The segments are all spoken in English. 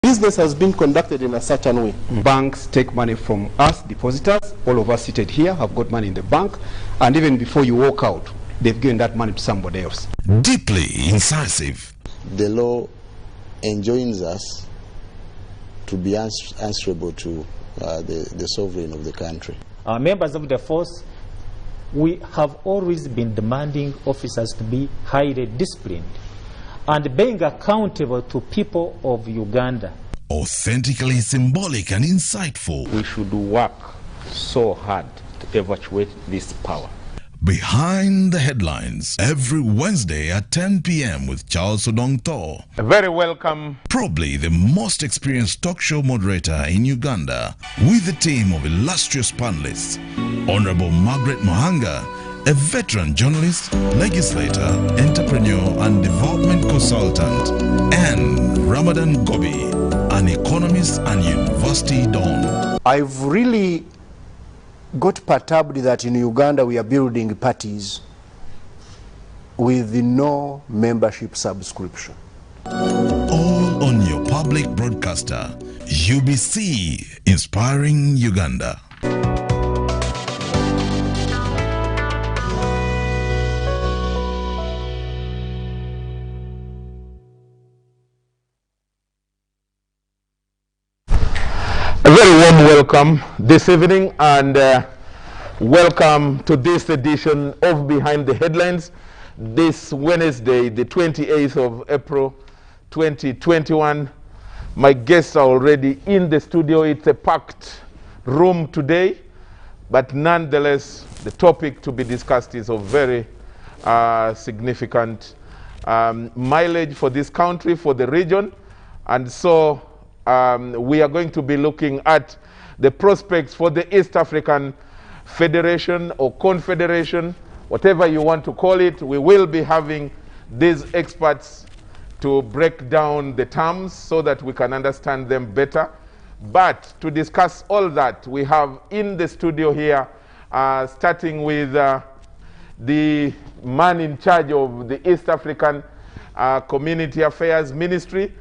business has been conducted in a certain way. Banks take money from us, depositors. All of us seated here have got money in the bank. And even before you walk out, they've given that money to somebody else. Deeply incisive. The law enjoins us to be answerable to the sovereign of the country. Members of the force, we have always been demanding officers to be highly disciplined and being accountable to people of Uganda. Authentically symbolic and insightful. We should work so hard to evacuate this power. Behind the Headlines, every Wednesday at 10 p.m. with Charles Odong Thor. Very welcome. Probably the most experienced talk show moderator in Uganda, with a team of illustrious panelists. Honorable Margaret Mohanga, a veteran journalist, legislator, entrepreneur and development consultant, and Ramadan Gobi, an economist and university don. I've really got perturbed that in Uganda we are building parties with no membership subscription. All on your public broadcaster, UBC, inspiring Uganda. A very warm welcome this evening, and welcome to this edition of Behind the Headlines, this Wednesday, the 28th of April 2021. My guests are already in the studio. It's a packed room today, but nonetheless, the topic to be discussed is of very significant mileage for this country, for the region, and so we are going to be looking at the prospects for the East African Federation or Confederation, whatever you want to call it. We will be having these experts to break down the terms so that we can understand them better. But to discuss all that, we have in the studio here, starting with the man in charge of the East African Community Affairs Ministry,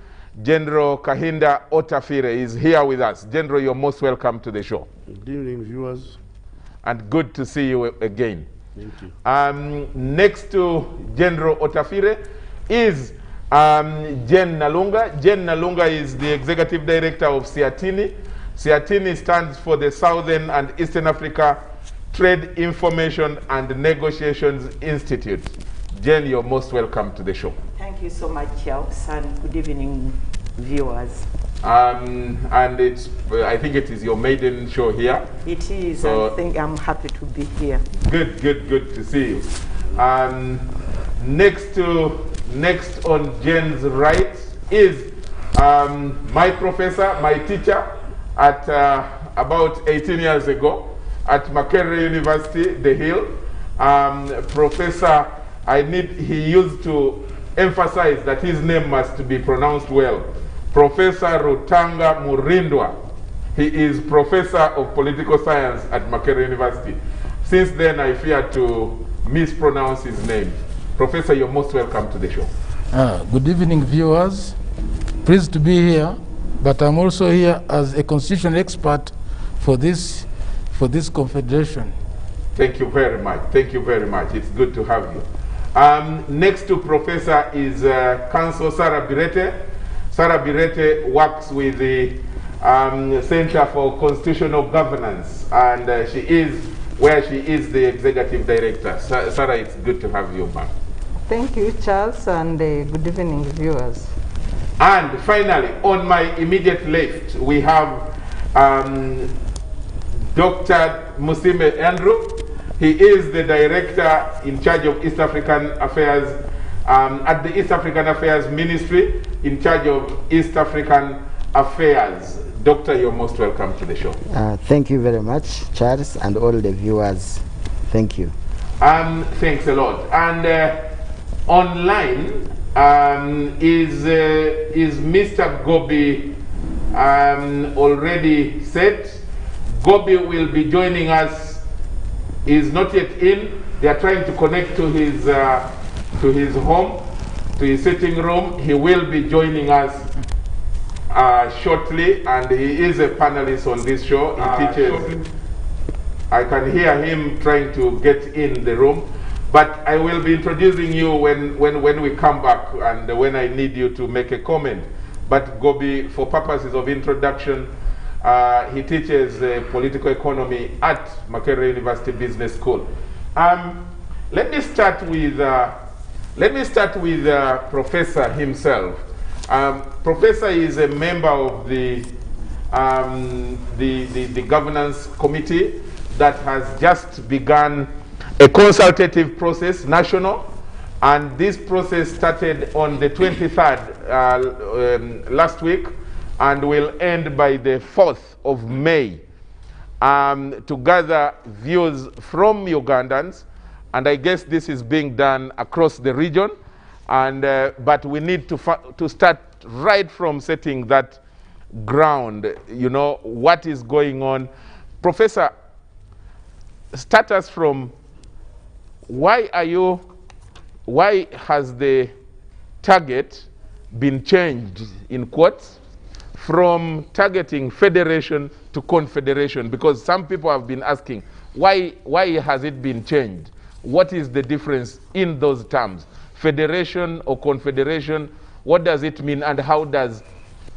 General Kahinda Otafire is here with us. General, you're most welcome to the show. Good evening, viewers. And good to see you again. Thank you. Next to General Otafire is Jen Nalunga. Jen Nalunga is the Executive Director of Siatini. Siatini stands for the Southern and Eastern Africa Trade Information and Negotiations Institute. Jen, you're most welcome to the show. Thank you so much, Charles, and good evening, viewers. And I think it is your maiden show here. It is, so I think I'm happy to be here. Good to see you. Next on Jen's right is my professor, my teacher at about 18 years ago at Makerere University, The Hill. Professor, he used to emphasize that his name must be pronounced well. Professor Rutanga Murindwa. He is Professor of Political Science at Makerere University. Since then, I fear to mispronounce his name. Professor, you're most welcome to the show. Good evening, viewers. Pleased to be here, but I'm also here as a constitutional expert for this confederation. Thank you very much. Thank you very much. It's good to have you. Next to Professor is Council Sarah Birete. Sarah Birete works with the Center for Constitutional Governance, and she is the Executive Director. Sarah, it's good to have you back. Thank you, Charles, and good evening, viewers. And finally, on my immediate left, we have Dr. Musime Andrew. He is the Director in charge of East African Affairs at the East African Affairs Ministry, in charge of East African Affairs. Doctor, you're most welcome to the show. Thank you very much, Charles, and all the viewers. Thank you. Thanks a lot. And online is Mr. Gobi already set? Gobi will be joining us. Is not yet in. They are trying to connect to his home, to his sitting room. He will be joining us shortly, and he is a panelist on this show. He teaches. I can hear him trying to get in the room, but I will be introducing you when we come back and when I need you to make a comment. But Gobi, for purposes of introduction, he teaches political economy at Makerere University Business School. Let me start with Professor himself. Professor is a member of the governance committee that has just begun a consultative process, national, and this process started on the 23rd last week and will end by the 4th of May to gather views from Ugandans, and I guess this is being done across the region, and but we need to start right from setting that ground, you know, what is going on. Professor, start us from why has the target been changed, in quotes, from targeting federation to confederation? Because some people have been asking, why has it been changed? What is the difference in those terms? Federation or confederation, what does it mean, and how does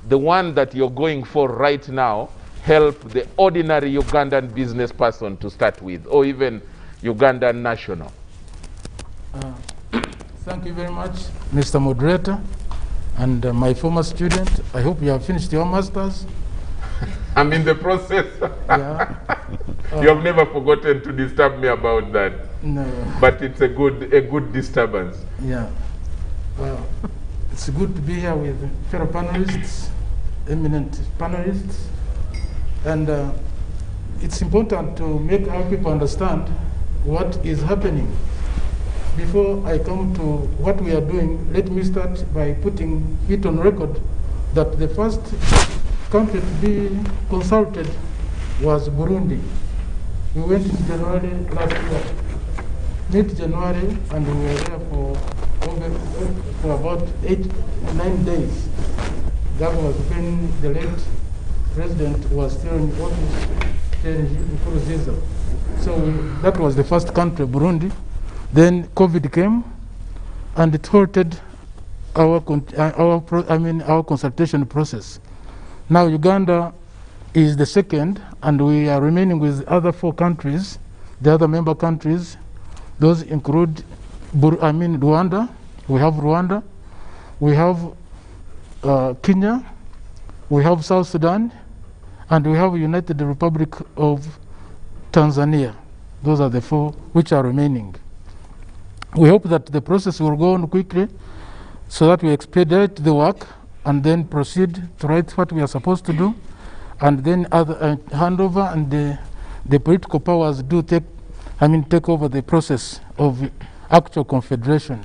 the one that you're going for right now help the ordinary Ugandan business person to start with, or even Ugandan national? Thank you very much, Mr. Moderator, and my former student. I hope you have finished your master's. I'm in the process. Yeah. You have never forgotten to disturb me about that. No. But it's a good disturbance. Yeah. Well, it's good to be here with fellow panelists, eminent panelists, and it's important to make our people understand what is happening. Before I come to what we are doing, let me start by putting it on record that the first country to be consulted was Burundi. We went in January last year, mid-January, and we were there for about 8-9 days. That was when the late president was still in office, Nkurunziza. So that was the first country, Burundi. Then COVID came, and it halted our consultation process. Now Uganda is the second, and we are remaining with the other 4 countries, the other member countries. Those include Rwanda. We have Rwanda. We have Kenya. We have South Sudan, and we have United Republic of Tanzania. Those are the 4 which are remaining. We hope that the process will go on quickly so that we expedite the work and then proceed to write what we are supposed to do, and then hand over, and the political powers do take over the process of actual confederation.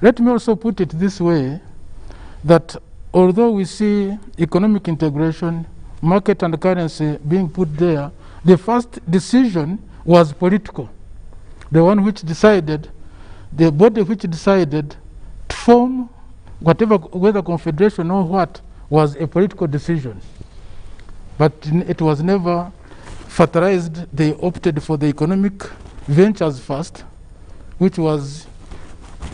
Let me also put it this way, that although we see economic integration, market and currency being put there, the first decision was political. The one which decided, the body which decided to form whatever, whether confederation or what, was a political decision. But it was never fertilized. They opted for the economic ventures first, which was,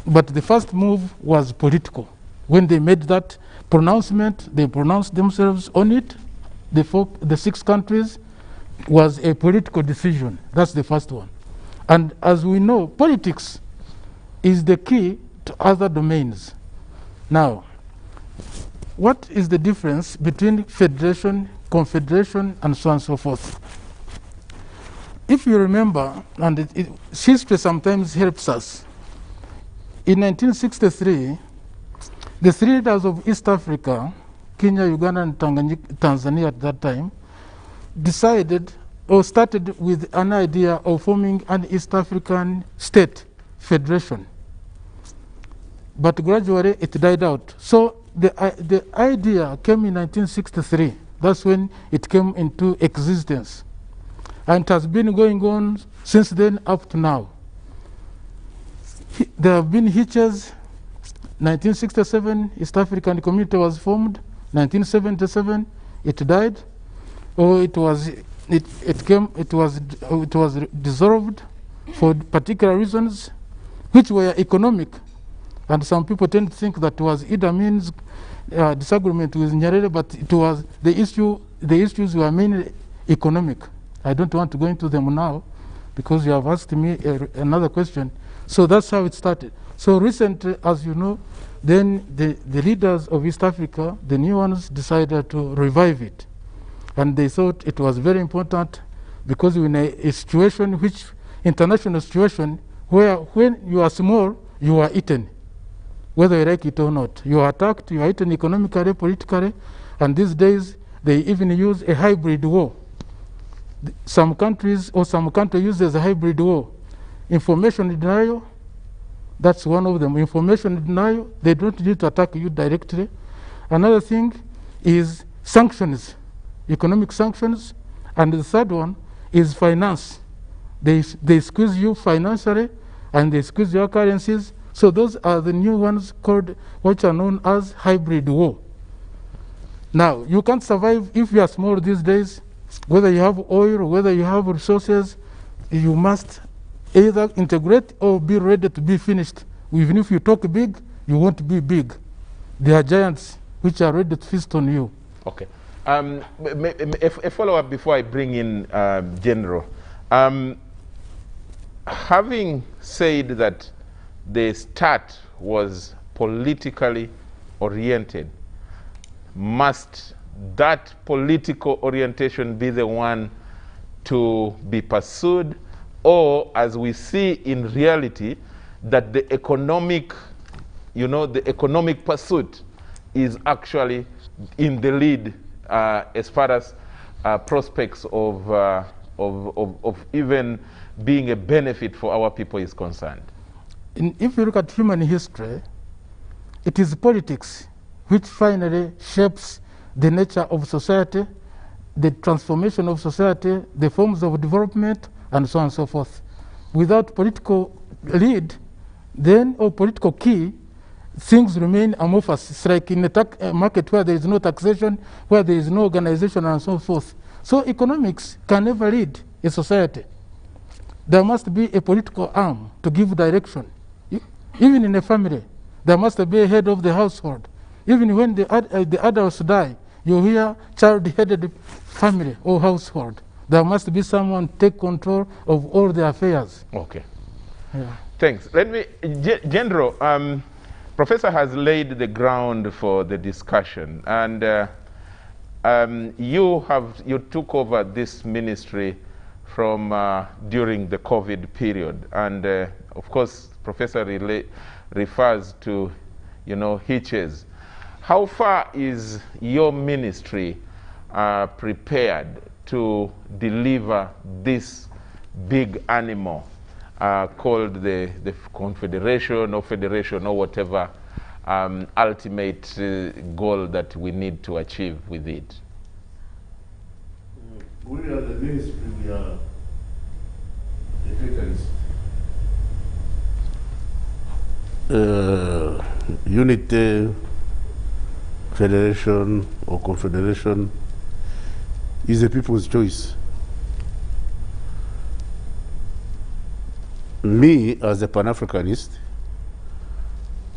but the first move was political. When they made that pronouncement, they pronounced themselves on it. The 6 countries was a political decision. That's the first one. And as we know, politics is the key to other domains. Now, what is the difference between federation, confederation, and so on and so forth? If you remember, and history sometimes helps us, in 1963, the 3 leaders of East Africa, Kenya, Uganda, and Tanzania at that time, decided or started with an idea of forming an East African state federation. But gradually it died out. So the idea came in 1963. That's when it came into existence. And it has been going on since then up to now. There have been hitches. 1967, East African Community was formed. 1977 it died, or it was dissolved for particular reasons which were economic, and some people tend to think that it was Idi Amin's disagreement with Nyerere, but it was the issues were mainly economic. I don't want to go into them now because you have asked me another question. So that's how it started. So recently, as you know, then the leaders of East Africa, the new ones, decided to revive it. And they thought it was very important because we're in a situation which, international situation, where when you are small, you are eaten, whether you like it or not. You are attacked, you are eaten economically, politically, and these days they even use a hybrid war. Some countries uses a hybrid war. Information denial, that's one of them. Information denial, they don't need to attack you directly. Another thing is sanctions, economic sanctions, and the third one is finance. They squeeze you financially, and they squeeze your currencies. So those are the new ones called, which are known as hybrid war. Now, you can't survive if you are small these days. Whether you have oil or whether you have resources, you must either integrate or be ready to be finished. Even if you talk big, you won't be big. There are giants which are ready to feast on you. Okay. A follow-up before I bring in General. Having said that the start was politically oriented, must that political orientation be the one to be pursued, or as we see in reality, that the economic, the economic pursuit is actually in the lead as far as prospects of even being a benefit for our people is concerned? If you look at human history, it is politics which finally shapes the nature of society, the transformation of society, the forms of development, and so on and so forth. Without political lead, then, or political key, things remain amorphous. It's like in a market where there is no taxation, where there is no organization, and so forth. So economics can never lead a society. There must be a political arm to give direction. Even in a family, there must be a head of the household. Even when the adults die, you hear child-headed family or household. There must be someone take control of all the affairs. Okay. Yeah. Thanks. Let me, General, Professor has laid the ground for the discussion, and you took over this ministry from during the COVID period, and of course, Professor refers to, hitches. How far is your ministry prepared to deliver this big animal called the confederation or federation or whatever ultimate goal that we need to achieve with it? We are the ministry, we are the unity, federation or confederation is a people's choice. Me, as a Pan-Africanist,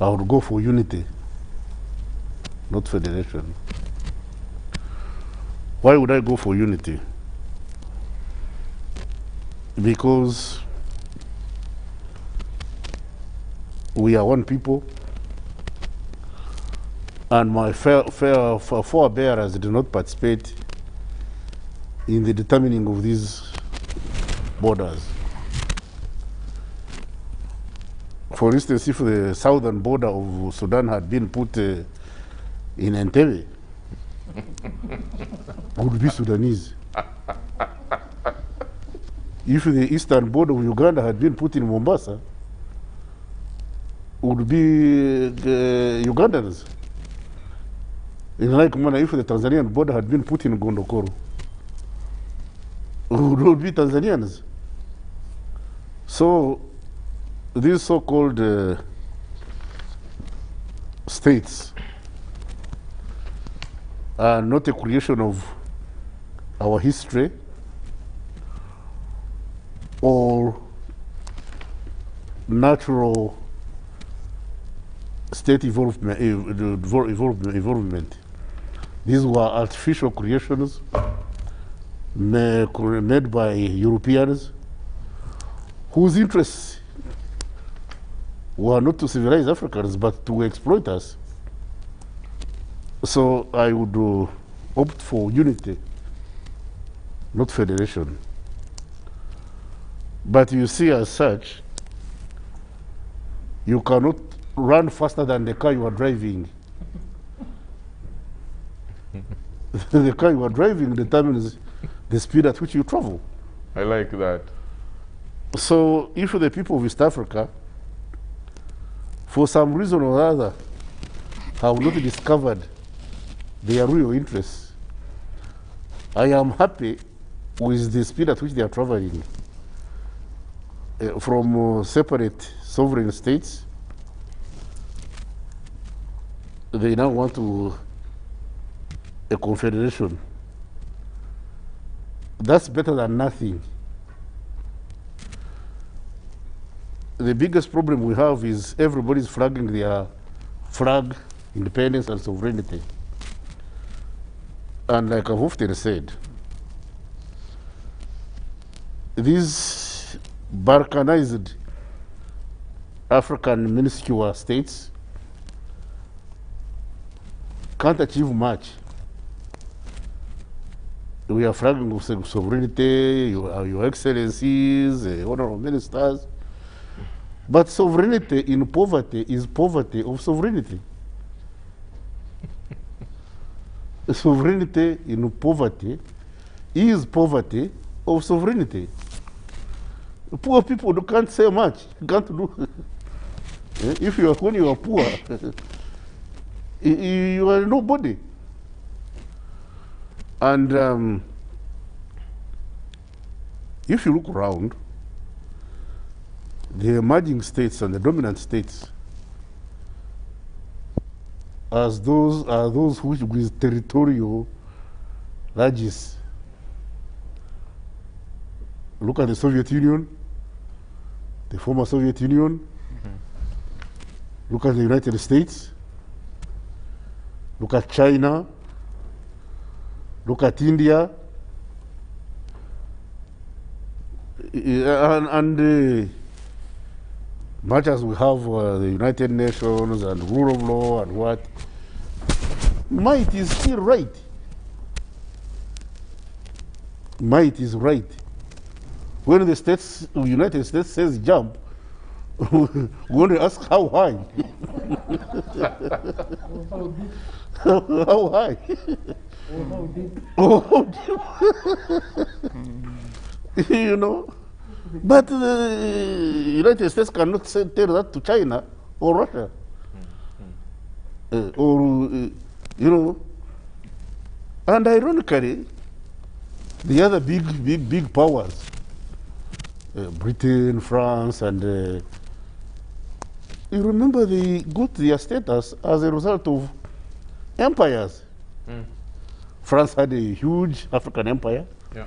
I would go for unity, not federation. Why would I go for unity? Because we are one people, and my forebearers did not participate in the determining of these borders. For instance, if the southern border of Sudan had been put in Entebbe, would be Sudanese. If the eastern border of Uganda had been put in Mombasa, would be Ugandans. In like manner, if the Tanzanian border had been put in Gondokoro, would be Tanzanians. So these so-called states are not a creation of our history or natural state evolvement. These were artificial creations made by Europeans whose interests were not to civilize Africans but to exploit us. So I would opt for unity, not federation. But you see, as such, you cannot run faster than the car you are driving. The car you are driving determines the speed at which you travel. I like that. So if the people of East Africa, for some reason or other, have not discovered their real interests, I am happy with the speed at which they are traveling from separate sovereign states. They now want to a confederation. That's better than nothing. The biggest problem we have is everybody's flagging their flag, independence and sovereignty. And like I've often said, these Balkanized African minuscule states can't achieve much. We are flagging of sovereignty, your excellencies, honorable ministers. But sovereignty in poverty is poverty of sovereignty. Sovereignty in poverty is poverty of sovereignty. Poor people can't say much, can't do. If you are, when you are poor, you are nobody. And if you look around, the emerging states and the dominant states as those are those which with territorial largesse. Look at the Soviet Union, the former Soviet Union. Look at the United States. Look at China. Look at India. And much as we have the United Nations and rule of law and what, might is still right. Might is right. When the states, the United States says jump, we want to ask how high. How high? Oh, you know. But the United States cannot tell that to China or Russia. You know. And ironically, the other big powers, Britain, France, and you remember they got their status as a result of empires. France had a huge African empire. Yeah.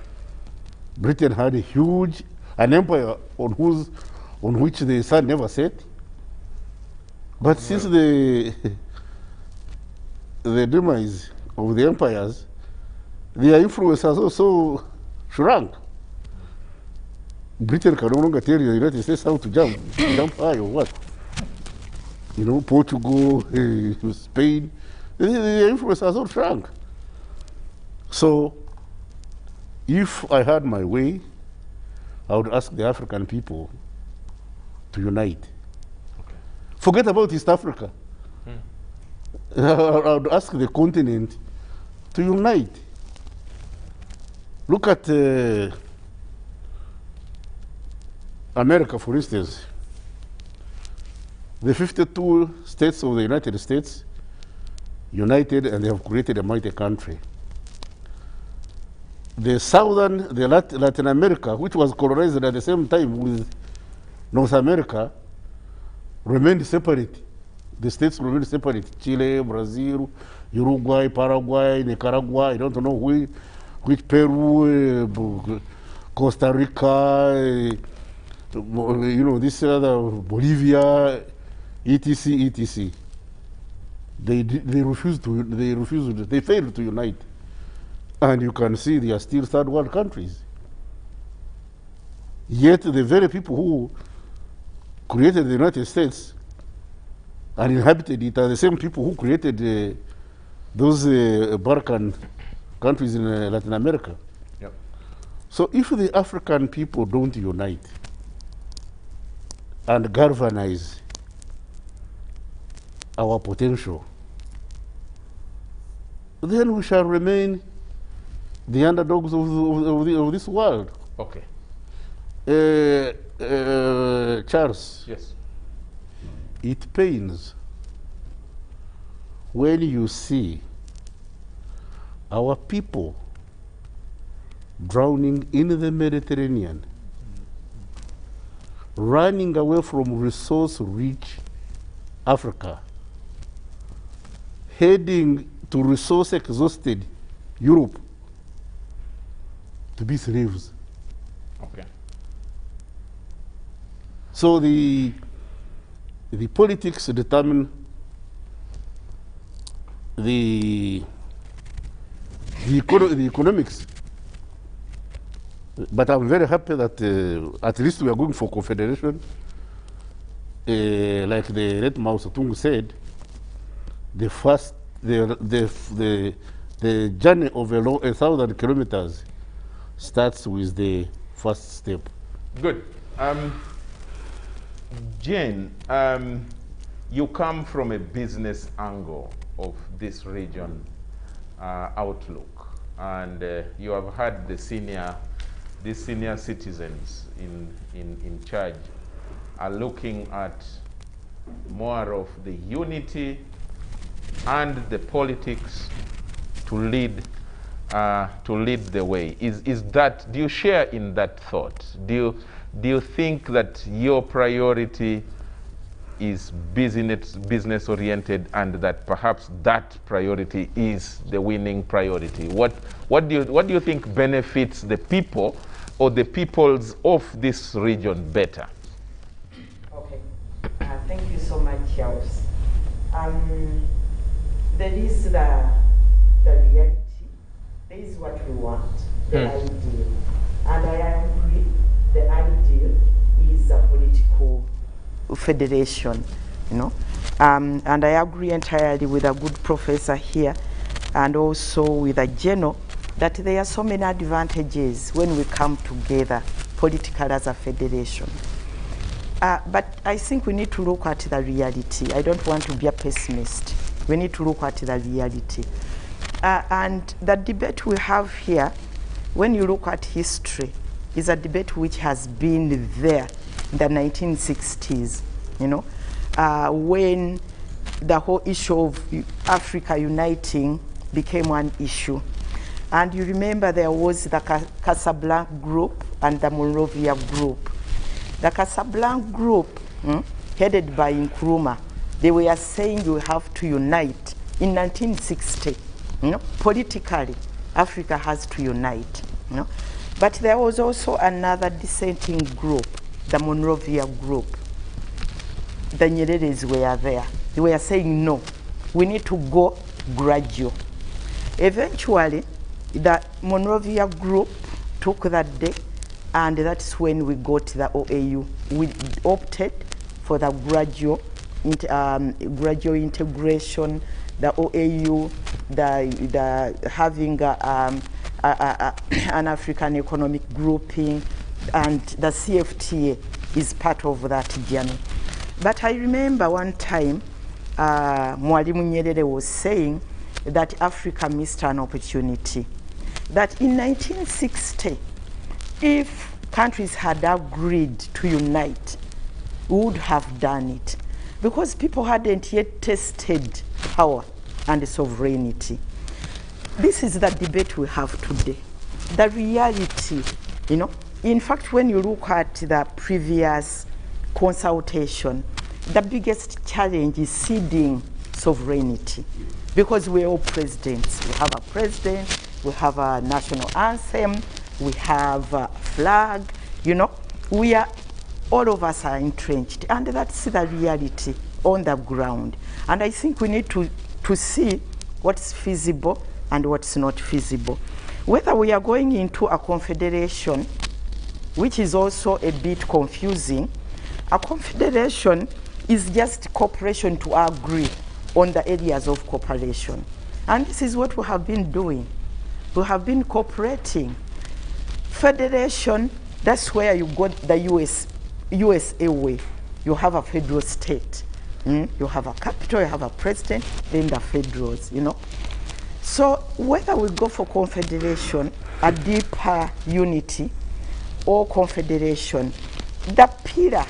Britain had a huge an empire on which the sun never set. But since the demise of the empires, their influence has also shrunk. Britain can no longer tell the United States how to jump high or what. You know, Portugal, Spain, their influence has all shrunk. So, if I had my way, I would ask the African people to unite. Okay. Forget about East Africa. I would ask the continent to unite. Look at America, for instance. The 52 states of the United States united and they have created a mighty country. The Latin America, which was colonized at the same time with North America, remained separate The states remain separate. Chile, Brazil, Uruguay, Paraguay, Nicaragua, I don't know which Peru, Costa Rica, this other Bolivia, etc., etc. They refused to. They failed to unite, and you can see they are still third world countries. Yet the very people who created the United States and inhabited it are the same people who created those Balkan countries in Latin America. Yep. So if the African people don't unite and galvanize our potential, then we shall remain the underdogs of this world. Okay. Charles. Yes. It pains when you see our people drowning in the Mediterranean, running away from resource-rich Africa, heading to resource-exhausted Europe to be slaves. Okay. So the politics determine the economics. But I'm very happy that at least we are going for confederation. Like the Red Mao Zedong said, the journey of 1,000 kilometers starts with the first step. Good. Jane, you come from a business angle of this region outlook, and you have had the senior citizens in charge are looking at more of the unity and the politics to lead the way. Is that, do you share in that thought? Do you think that your priority is business oriented, and that perhaps that priority is the winning priority? What do you think benefits the people or the peoples of this region better? Okay, thank you so much, Charles. There is the reality. There is what we want, the ideal, and I agree. The ideal is a political federation, and I agree entirely with a good professor here, and also with a general, that there are so many advantages when we come together politically as a federation. But I think we need to look at the reality. I don't want to be a pessimist. We need to look at the reality. And the debate we have here, when you look at history, is a debate which has been there in the 1960s, when the whole issue of Africa uniting became one issue. And you remember there was the Casablanca group and the Monrovia group. The Casablanca group, headed by Nkrumah, they were saying you have to unite. In 1960, politically, Africa has to unite. But there was also another dissenting group, the Monrovia group. The Nyereres were there. They were saying, no, we need to go gradual. Eventually, the Monrovia group took that day, and that's when we got the OAU. We opted for the gradual integration, the OAU, the having an African economic grouping, and the CFTA is part of that journey. But I remember one time Mwalimu Nyerere was saying that Africa missed an opportunity. That in 1960, if countries had agreed to unite, we would have done it, because people hadn't yet tested power and sovereignty. This is the debate we have today. The reality, In fact, when you look at the previous consultation, the biggest challenge is ceding sovereignty, because we're all presidents. We have a president, we have a national anthem, we have a flag, you know. All of us are entrenched, and that's the reality on the ground. And I think we need to see what's feasible and what's not feasible. Whether we are going into a confederation, which is also a bit confusing. A confederation is just cooperation to agree on the areas of cooperation. And this is what we have been doing. We have been cooperating. Federation, that's where you got the USA way. You have a federal state. You have a capital, you have a president, then the federals, you know. So whether we go for confederation, a deeper unity, or confederation, the pillar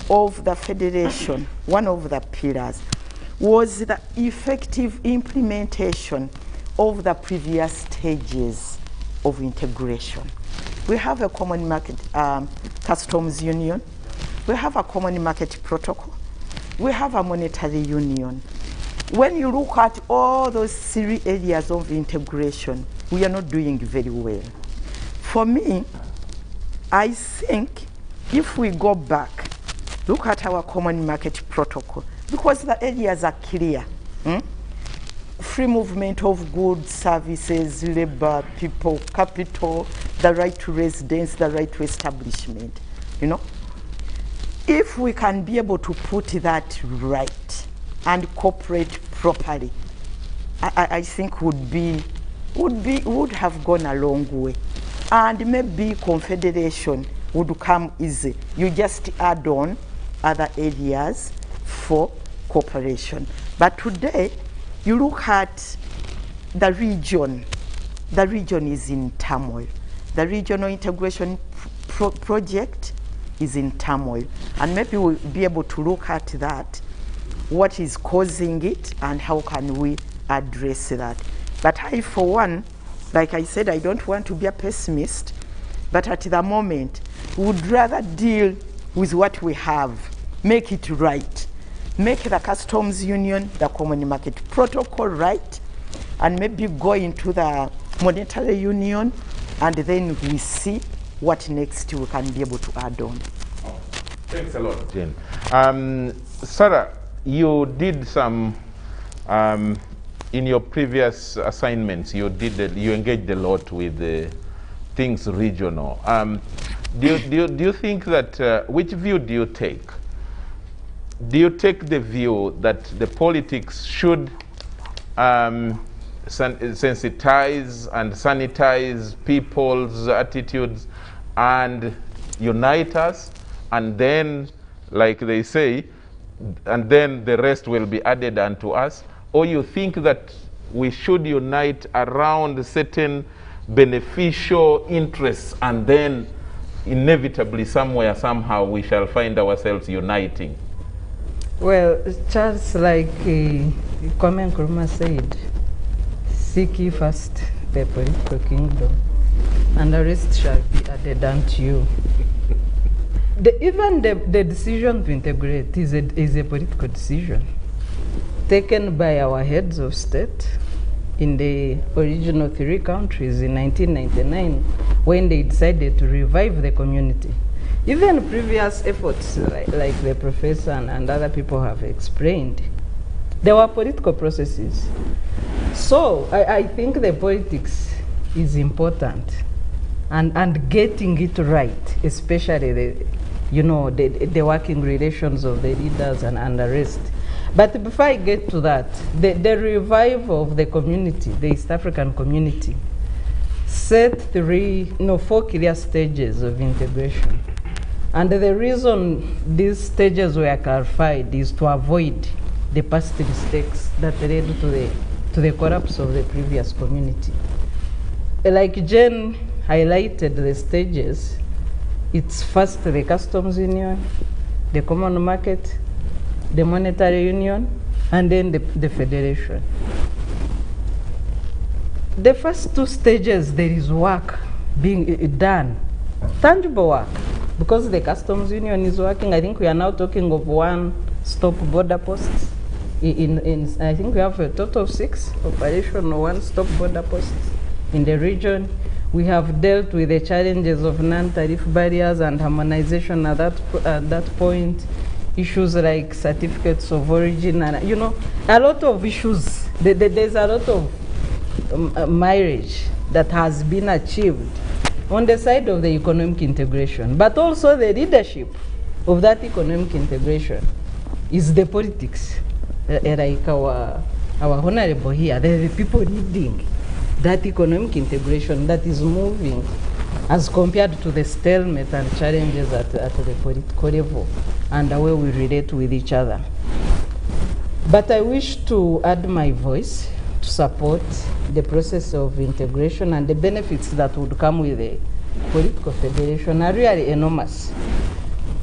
of the federation, one of the pillars, was the effective implementation of the previous stages of integration. We have a common market customs union, we have a common market protocol, we have a monetary union. When you look at all those 3 areas of integration, we are not doing very well. For me, I think if we go back, look at our common market protocol, because the areas are clear. Free movement of goods, services, labor, people, capital, the right to residence, the right to establishment, you know. If we can be able to put that right and cooperate properly, I think would have gone a long way. And maybe confederation would come easy. You just add on other areas for cooperation. But today, you look at the region is in turmoil. The regional integration project is in turmoil. And maybe we'll be able to look at that, what is causing it, and how can we address that. But I, for one, like I said, I don't want to be a pessimist, but at the moment, would rather deal with what we have, make it right. Make the customs union, the common market protocol right, and maybe go into the monetary union, and then we see what next we can be able to add on. Thanks a lot, Jane. Sarah, you did some, in your previous assignments, you engaged a lot with things regional. Do you think that, which view do you take? Do you take the view that the politics should sensitize and sanitize people's attitudes and unite us, and then, like they say, and then the rest will be added unto us? Or you think that we should unite around certain beneficial interests, and then inevitably somewhere, somehow, we shall find ourselves uniting? Well, just like Kwame Nkrumah said, seek ye first the political kingdom, and the rest shall be added unto you. Even the decision to integrate is a political decision taken by our heads of state in the original 3 countries in 1999, when they decided to revive the community. Even previous efforts, like the professor and other people have explained, there were political processes. So I think the politics is important, and getting it right, especially the working relations of the leaders and the rest. But before I get to that, the revival of the community, the East African community, set 4 clear stages of integration. And the reason these stages were clarified is to avoid the past mistakes that led to the collapse of the previous community. Like Jen highlighted the stages, it's first the customs union, the common market, the monetary union, and then the federation. The first 2 stages, there is work being done, tangible work, because the customs union is working. I think we are now talking of 1 stop border posts. I think we have a total of 6 operational one-stop border posts in the region. We have dealt with the challenges of non-tariff barriers and harmonization at that point. Issues like certificates of origin and, you know, a lot of issues. There's a lot of mileage that has been achieved on the side of the economic integration, but also the leadership of that economic integration is the politics. Like our honorable here, the people leading that economic integration that is moving as compared to the stalemate and challenges at the political level and the way we relate with each other. But I wish to add my voice to support the process of integration, and the benefits that would come with the political federation are really enormous.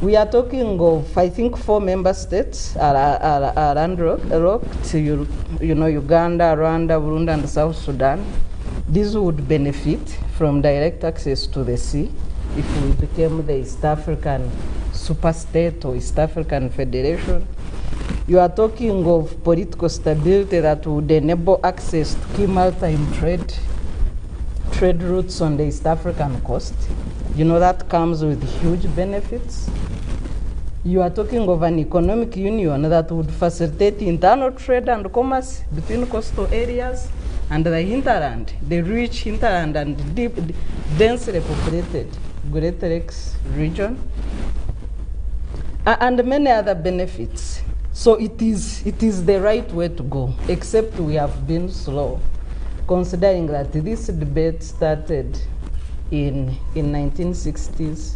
We are talking of, I think, 4 member states are unlocked, you know, Uganda, Rwanda, Burundi, and South Sudan. These would benefit from direct access to the sea if we became the East African superstate or East African Federation. You are talking of political stability that would enable access to key maritime trade routes on the East African coast. You know, that comes with huge benefits. You are talking of an economic union that would facilitate internal trade and commerce between coastal areas and the hinterland, the rich hinterland and deep, densely populated Great Lakes region, and many other benefits. So it is the right way to go, except we have been slow, considering that this debate started in 1960s.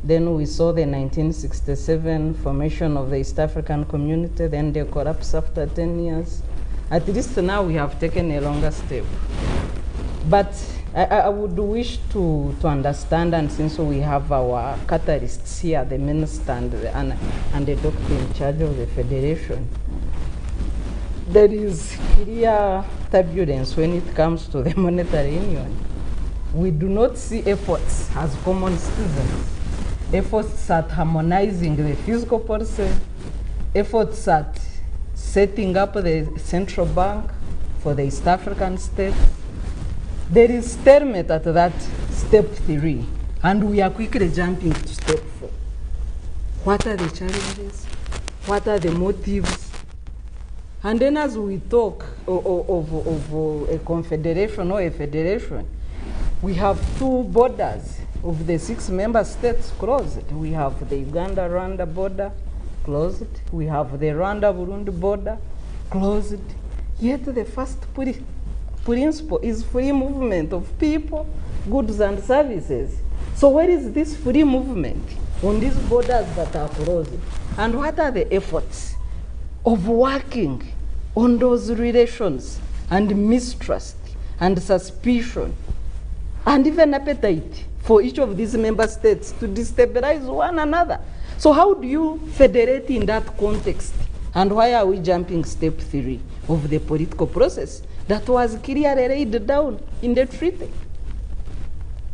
Then we saw the 1967 formation of the East African Community, then they collapsed after 10 years. At least now we have taken a longer step. But I would wish to understand, and since we have our catalysts here, the minister and the doctor in charge of the federation, there is clear turbulence when it comes to the monetary union. We do not see efforts as common citizens, efforts at harmonizing the fiscal policy, efforts at setting up the central bank for the East African states. There is stalemate at that step 3, and we are quickly jumping to step 4. What are the challenges? What are the motives? And then as we talk of a confederation or a federation, we have 2 borders of the 6 member states closed. We have the Uganda-Rwanda border closed. We have the Rwanda-Burundi border closed. Yet the first principle is free movement of people, goods and services. So where is this free movement on these borders that are closed? And what are the efforts of working on those relations and mistrust and suspicion and even appetite for each of these member states to destabilize one another? So how do you federate in that context? And why are we jumping step 3 of the political process that was clearly laid down in the treaty?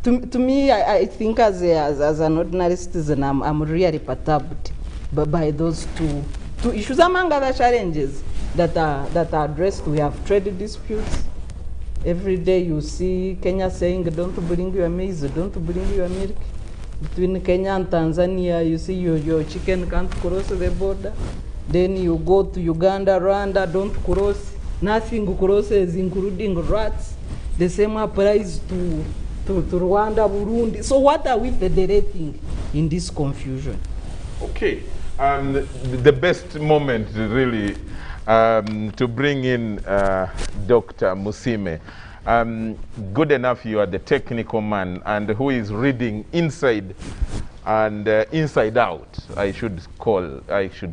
To me, I think as an ordinary citizen, I'm really perturbed by those two issues, among other challenges that are addressed. We have trade disputes. Every day you see Kenya saying, don't bring your maize, don't bring your milk. Between Kenya and Tanzania, you see your chicken can't cross the border. Then you go to Uganda, Rwanda, don't cross. Nothing crosses, including rats. The same applies to Rwanda, Burundi. So what are we federating in this confusion? Okay. The best moment, really, to bring in Dr. Musime. Good enough you are the technical man and who is reading inside and inside out, I should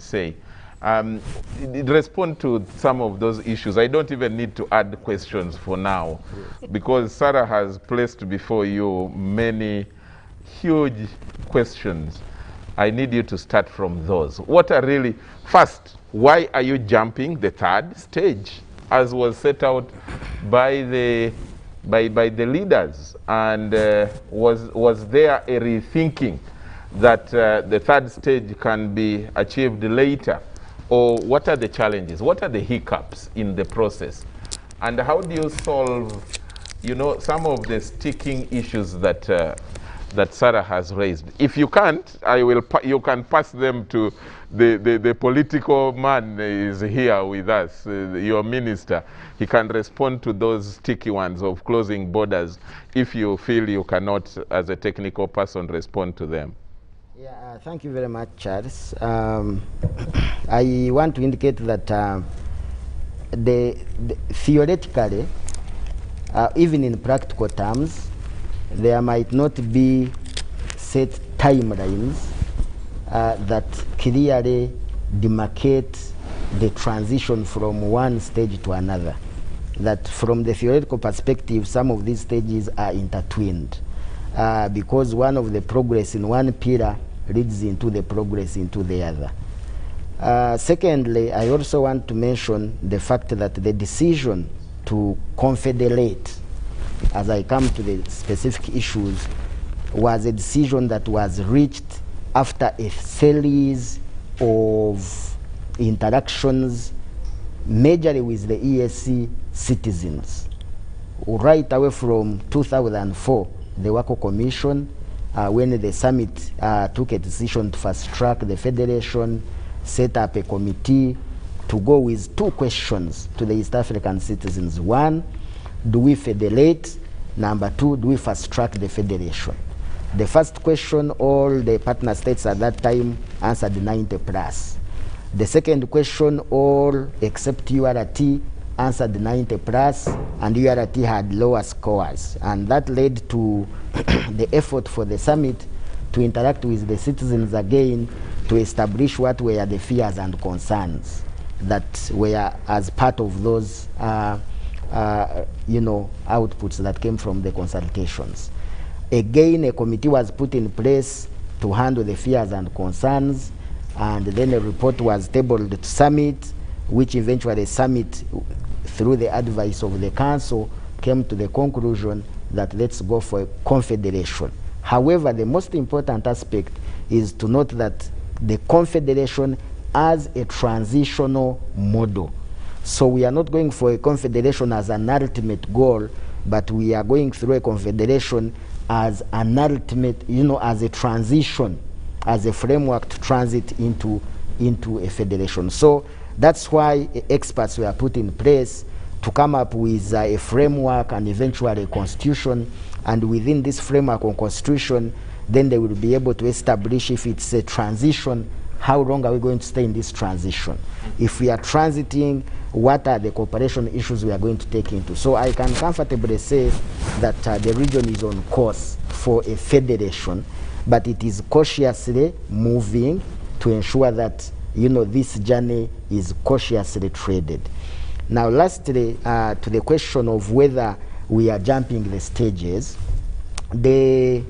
say. Respond to some of those issues. I don't even need to add questions for now because Sarah has placed before you many huge questions. I need you to start from those. What are really, first, why are you jumping the 3rd stage as was set out by the leaders? And was there a rethinking that the 3rd stage can be achieved later Or what are the challenges? What are the hiccups in the process? And how do you solve, you know, some of the sticking issues that that Sarah has raised? If you can't, you can pass them to the political man is here with us, your minister. He can respond to those sticky ones of closing borders if you feel you cannot, as a technical person, respond to them. Yeah, thank you very much, Charles. I want to indicate that theoretically, even in practical terms, there might not be set timelines that clearly demarcate the transition from one stage to another. That from the theoretical perspective, some of these stages are intertwined because one of the progress in one pillar leads into the progress into the other. Secondly, I also want to mention the fact that the decision to confederate, as I come to the specific issues, was a decision that was reached after a series of interactions, majorly with the EAC citizens. Right away from 2004, the Wako Commission, when the summit took a decision to fast-track the federation, set up a committee to go with two questions to the East African citizens. One, do we federate? Number two, do we fast-track the federation? The first question, all the partner states at that time answered 90+. The second question, all except URT answered 90+, and URT had lower scores. And that led to the effort for the summit to interact with the citizens again to establish what were the fears and concerns that were as part of those outputs that came from the consultations. Again, a committee was put in place to handle the fears and concerns, and then a report was tabled to summit, which eventually summit, through the advice of the council, came to the conclusion that let's go for a confederation. However, the most important aspect is to note that the confederation as a transitional model. So we are not going for a confederation as an ultimate goal, but we are going through a confederation as an ultimate, as a transition, as a framework to transit into a federation. So that's why experts were put in place to come up with a framework and eventually a constitution. And within this framework or constitution, then they will be able to establish, if it's a transition, how long are we going to stay in this transition? If we are transiting, what are the cooperation issues we are going to take into? So I can comfortably say that the region is on course for a federation, but it is cautiously moving to ensure that this journey is cautiously treaded. Now lastly, to the question of whether we are jumping the stages, the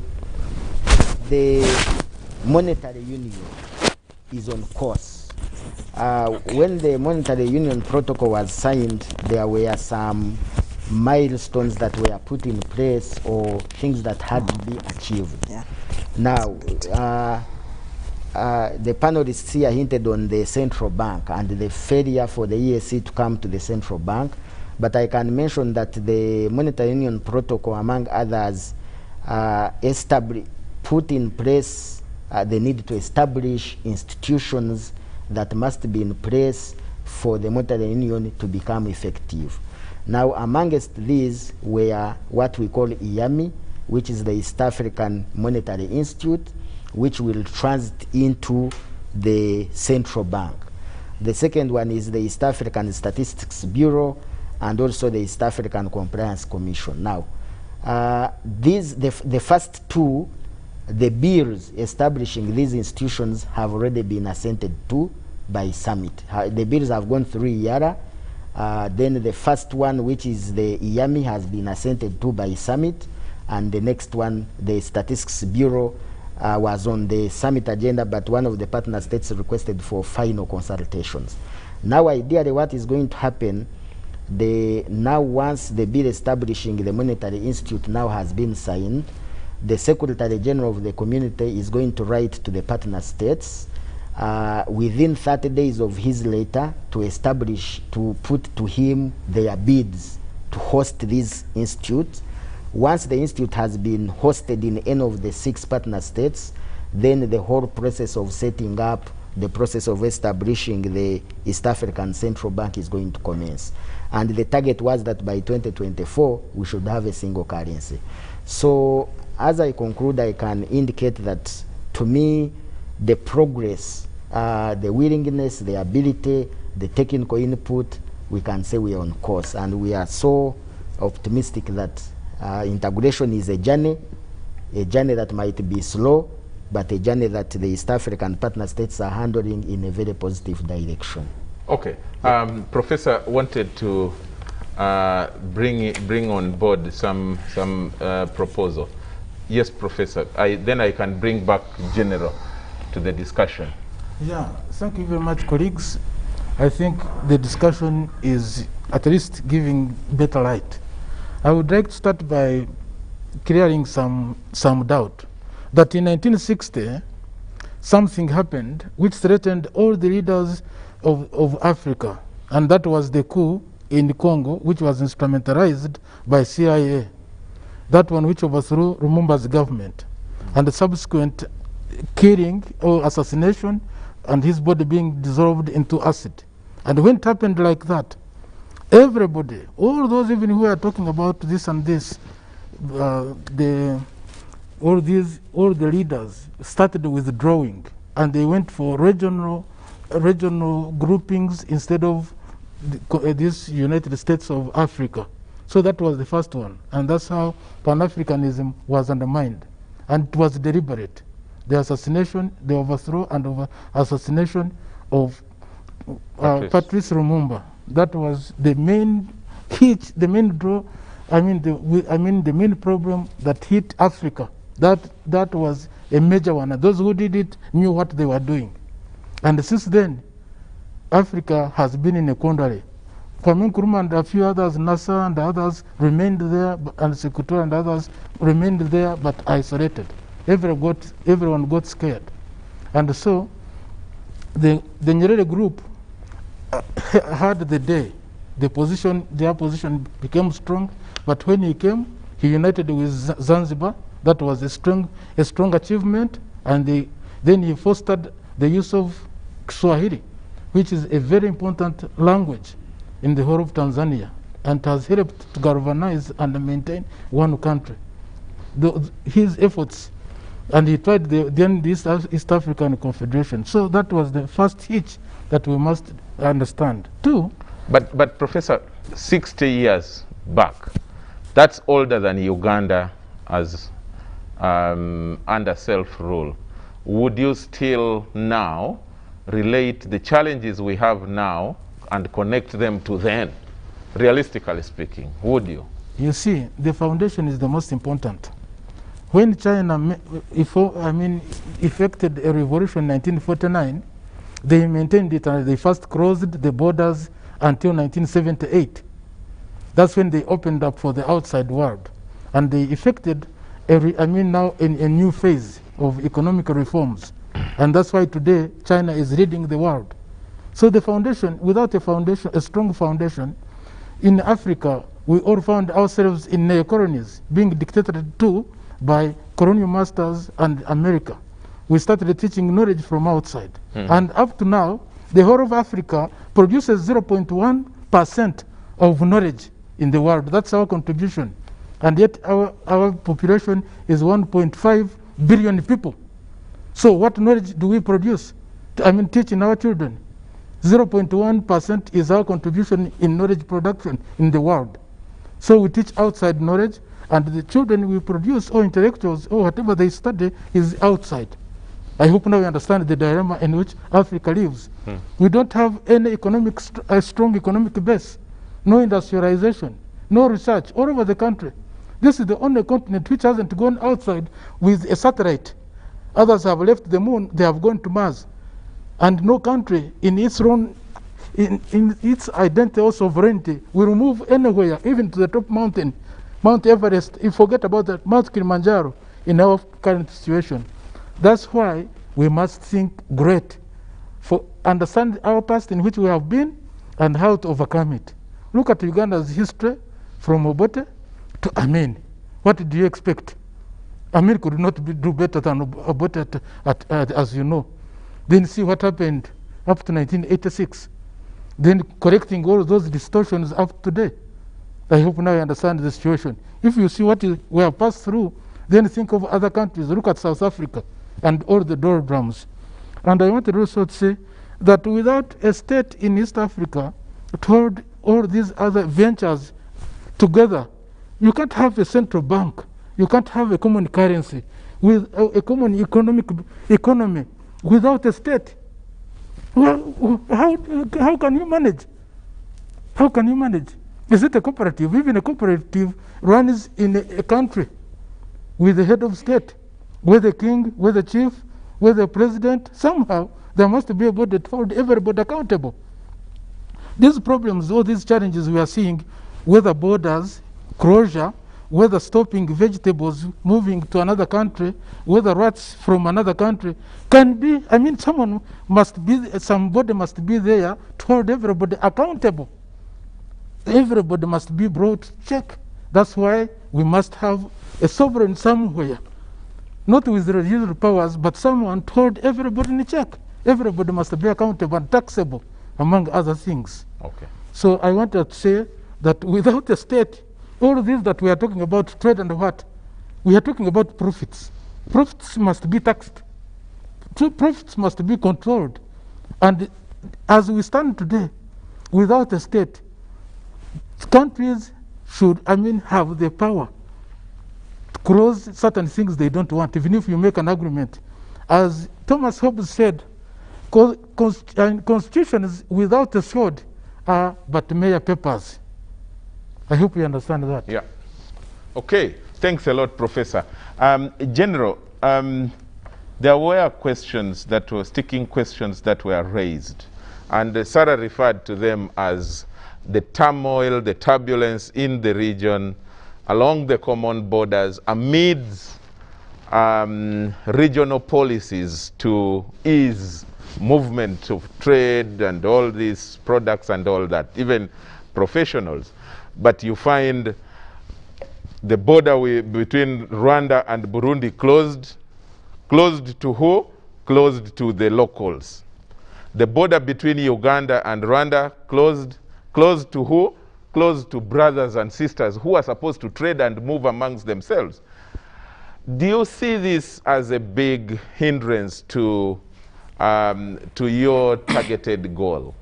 monetary union is on course. When the monetary union protocol was signed, there were some milestones that were put in place or things that had to be achieved. Yeah. Now, the panelists here hinted on the central bank and the failure for the EAC to come to the central bank, but I can mention that the monetary union protocol, among others, put in place the need to establish institutions that must be in place for the monetary union to become effective. Now, amongst these were what we call IAMI, which is the East African Monetary Institute, which will transit into the central bank. The second one is the East African Statistics Bureau and also the East African Compliance Commission. Now, the first two, the bills establishing these institutions have already been assented to by summit. The bills have gone through IARA. Then the first one, which is the IAMI, has been assented to by summit, and the next one, the Statistics Bureau, was on the summit agenda, but one of the partner states requested for final consultations. Now, ideally, what is going to happen, once the bill establishing the Monetary Institute now has been signed, the Secretary General of the community is going to write to the partner states within 30 days of his letter to put to him their bids to host this institute. Once the institute has been hosted in any of the 6 partner states, then the whole process of setting up, the process of establishing the East African Central Bank is going to commence. And the target was that by 2024, we should have a single currency. So as I conclude, I can indicate that to me, the progress, the willingness, the ability, the technical input, we can say we are on course. And we are so optimistic that integration is a journey that might be slow, but a journey that the East African partner states are handling in a very positive direction. Okay. Professor wanted to bring on board some proposal. Yes, Professor. Then I can bring back General to the discussion. Yeah, thank you very much, colleagues. I think the discussion is at least giving better light. I would like to start by clearing some doubt that in 1960 something happened which threatened all the leaders of Africa, and that was the coup in Congo, which was instrumentalized by CIA, that one which overthrew Lumumba's government, and the subsequent killing or assassination and his body being dissolved into acid. And when it happened like that, everybody, all those even who are talking about this and this, all the leaders started withdrawing, and they went for regional groupings instead of this United States of Africa. So that was the first one, and that's how Pan-Africanism was undermined, and it was deliberate. The assassination, the overthrow and assassination of Patrice Lumumba. That was the main hit, the main draw. I mean the main problem that hit Africa. That was a major one. And those who did it knew what they were doing. And since then, Africa has been in a quandary. Kwame Nkrumah and a few others, NASA and others remained there, and Sekou and others remained there, but isolated. Everyone got scared. And so the Nyerere group had the day. Their position became strong, but when he came, he united with Zanzibar. That was a strong achievement, and then he fostered the use of Kiswahili, which is a very important language in the whole of Tanzania, and has helped to galvanize and maintain one country. His efforts, and he tried then this East African Confederation. So that was the first hitch that we must understand. Two. But Professor, 60 years back, that's older than Uganda as under self-rule. Would you still now relate the challenges we have now and connect them to then, realistically speaking? Would you? You see, the foundation is the most important. When China effected a revolution in 1949, they maintained it, and they first closed the borders until 1978. That's when they opened up for the outside world, and they effected now in a new phase of economic reforms, and that's why today China is leading the world. So the foundation, without a strong foundation, in Africa we all found ourselves in neo-colonies, being dictated to by colonial masters and America. We started teaching knowledge from outside, and up to now, the whole of Africa produces 0.1% of knowledge in the world. That's our contribution. And yet our population is 1.5 billion people. So what knowledge do we produce? Teaching our children. 0.1% is our contribution in knowledge production in the world. So we teach outside knowledge, and the children we produce, or intellectuals, or whatever they study, is outside. I hope now you understand the dilemma in which Africa lives. We don't have any strong economic base, no industrialization, no research all over the country. This is the only continent which hasn't gone outside with a satellite. Others have left the moon, they have gone to Mars. And no country in its own, in its identity or sovereignty will move anywhere, even to the top mountain, Mount Everest. You forget about that, Mount Kilimanjaro in our current situation. That's why we must think great understand our past in which we have been and how to overcome it. Look at Uganda's history from Obote to Amin. What did you expect? Amin could not do better than Obote as you know. Then see what happened up to 1986. Then correcting all those distortions up to today. I hope now you understand the situation. If you see what we have passed through, then think of other countries. Look at South Africa and all the doldrums. And I wanted also to say that without a state in East Africa to hold all these other ventures together, you can't have a central bank. You can't have a common currency with a common economy without a state. Well, how can you manage? How can you manage? Is it a cooperative? Even a cooperative runs in a country with the head of state, with the king, with the chief, with the president. Somehow there must be a body to hold everybody accountable. These problems, all these challenges we are seeing, whether borders, closure, whether stopping vegetables moving to another country, whether rats from another country, can be, I mean, somebody must be there to hold everybody accountable. Everybody must be brought to check. That's why we must have a sovereign somewhere, not with residual powers, but someone to hold everybody in check. Everybody must be accountable and taxable, among other things. Okay. So I wanted to say that without a state, all this that we are talking about, trade and what, we are talking about profits. Profits must be taxed. Profits must be controlled. And as we stand today, without a state, countries should, have the power to close certain things they don't want, even if you make an agreement. As Thomas Hobbes said, constitutions without a sword are but mere papers. I hope you understand that. Yeah. Okay. Thanks a lot, Professor. General, there were questions that were sticking questions that were raised, and Sarah referred to them as the turmoil, the turbulence in the region, along the common borders, amidst regional policies to ease movement of trade and all these products and all that, even professionals. But you find the border between Rwanda and Burundi closed. Closed to who? Closed to the locals. The border between Uganda and Rwanda closed. Closed to who? Closed to brothers and sisters who are supposed to trade and move amongst themselves. Do you see this as a big hindrance to your targeted goal?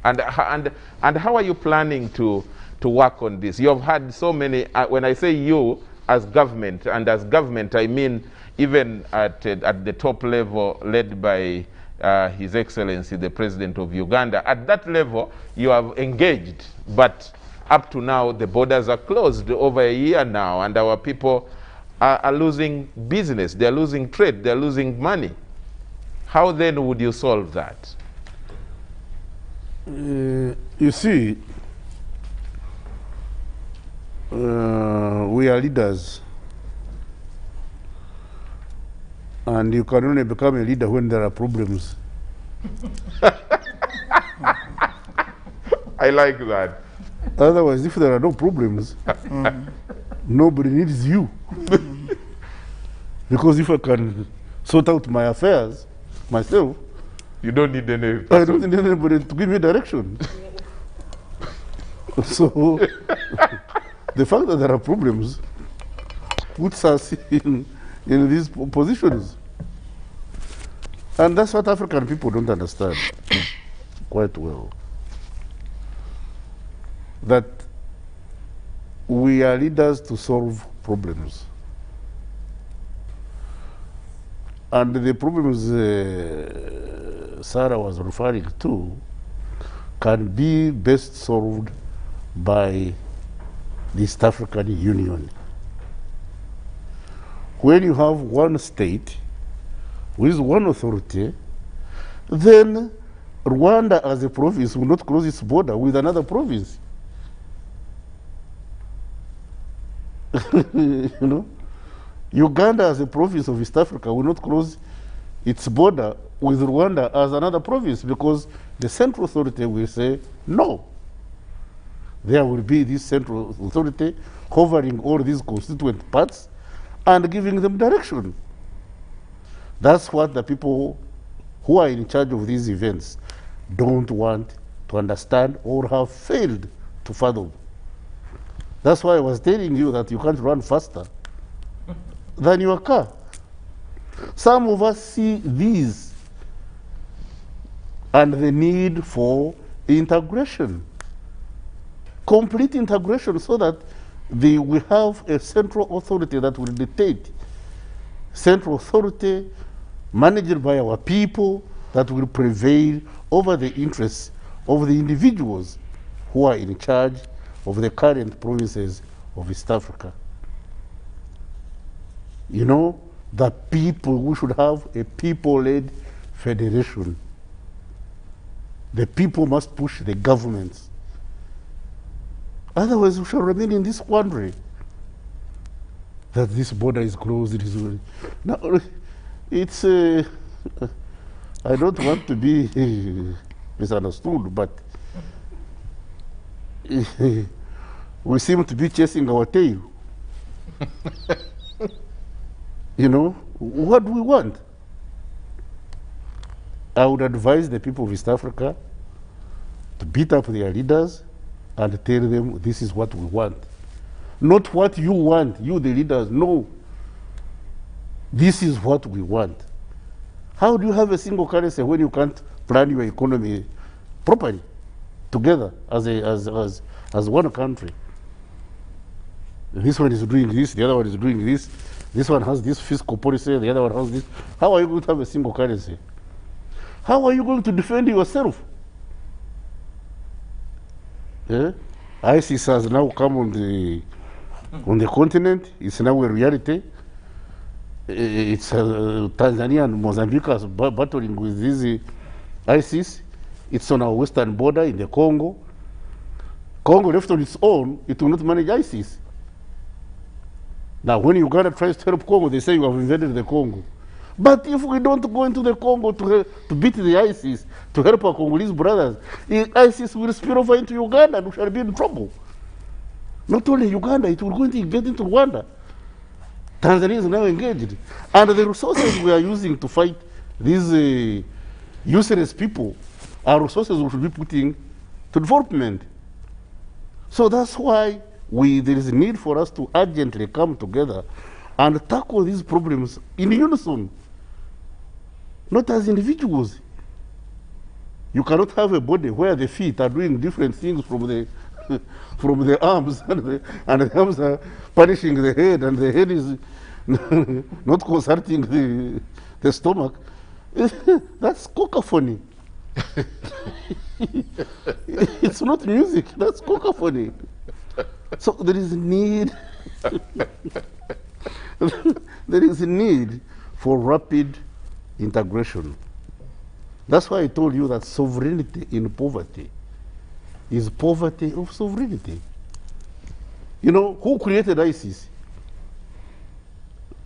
And how are you planning to work on this? You have had so many, when I say you as government, and as government I mean even at the top level led by His Excellency, the President of Uganda, at that level you have engaged, but up to now the borders are closed over a year now, and our people are losing business, they're losing trade, they're losing money. How then would you solve that? You see, we are leaders, and you can only become a leader when there are problems. I like that. Otherwise, if there are no problems, nobody needs you. Because if I can sort out my affairs myself, you don't need any person. I don't need anybody to give me direction. So the fact that there are problems puts us in these positions. And that's what African people don't understand quite well. That we are leaders to solve problems. And the problems Sarah was referring to can be best solved by the East African Union. When you have one state with one authority, then Rwanda as a province will not close its border with another province. You know? Uganda as a province of East Africa will not close its border with Rwanda as another province, because the central authority will say no. There will be this central authority covering all these constituent parts and giving them direction. That's what the people who are in charge of these events don't want to understand or have failed to fathom. That's why I was telling you that you can't run faster than your car. Some of us see these and the need for integration, complete integration, so that we have a central authority that will dictate, central authority managed by our people that will prevail over the interests of the individuals who are in charge of the current provinces of East Africa. You know, the people, we should have a people-led federation. The people must push the governments. Otherwise, we shall remain in this quandary that this border is closed. It is now, it's. I don't want to be misunderstood, but we seem to be chasing our tail. You know, what do we want? I would advise the people of East Africa to beat up their leaders and tell them this is what we want. Not what you want, you the leaders, no. This is what we want. How do you have a single currency when you can't plan your economy properly, together as one country? This one is doing this, the other one is doing this. This one has this fiscal policy, the other one has this. How are you going to have a single currency? How are you going to defend yourself? Yeah? ISIS has now come on the continent. It's now a reality. It's Tanzania and Mozambique are battling with this ISIS. It's on our western border in the Congo. Congo left on its own, it will not manage ISIS. Now, when Uganda tries to help Congo, they say you have invaded the Congo. But if we don't go into the Congo to beat the ISIS, to help our Congolese brothers, ISIS will spill over into Uganda and we shall be in trouble. Not only Uganda, it will go into, get into Rwanda. Tanzania is now engaged. And the resources we are using to fight these useless people are resources we should be putting to development. So that's why there is a need for us to urgently come together and tackle these problems in unison, not as individuals. You cannot have a body where the feet are doing different things from the from the arms, and the arms are punishing the head, and the head is not consulting the stomach. That's cacophony. It's not music, that's cacophony. So there is a need there is a need for rapid integration. That's why I told you that sovereignty in poverty is poverty of sovereignty. You know, who created ISIS?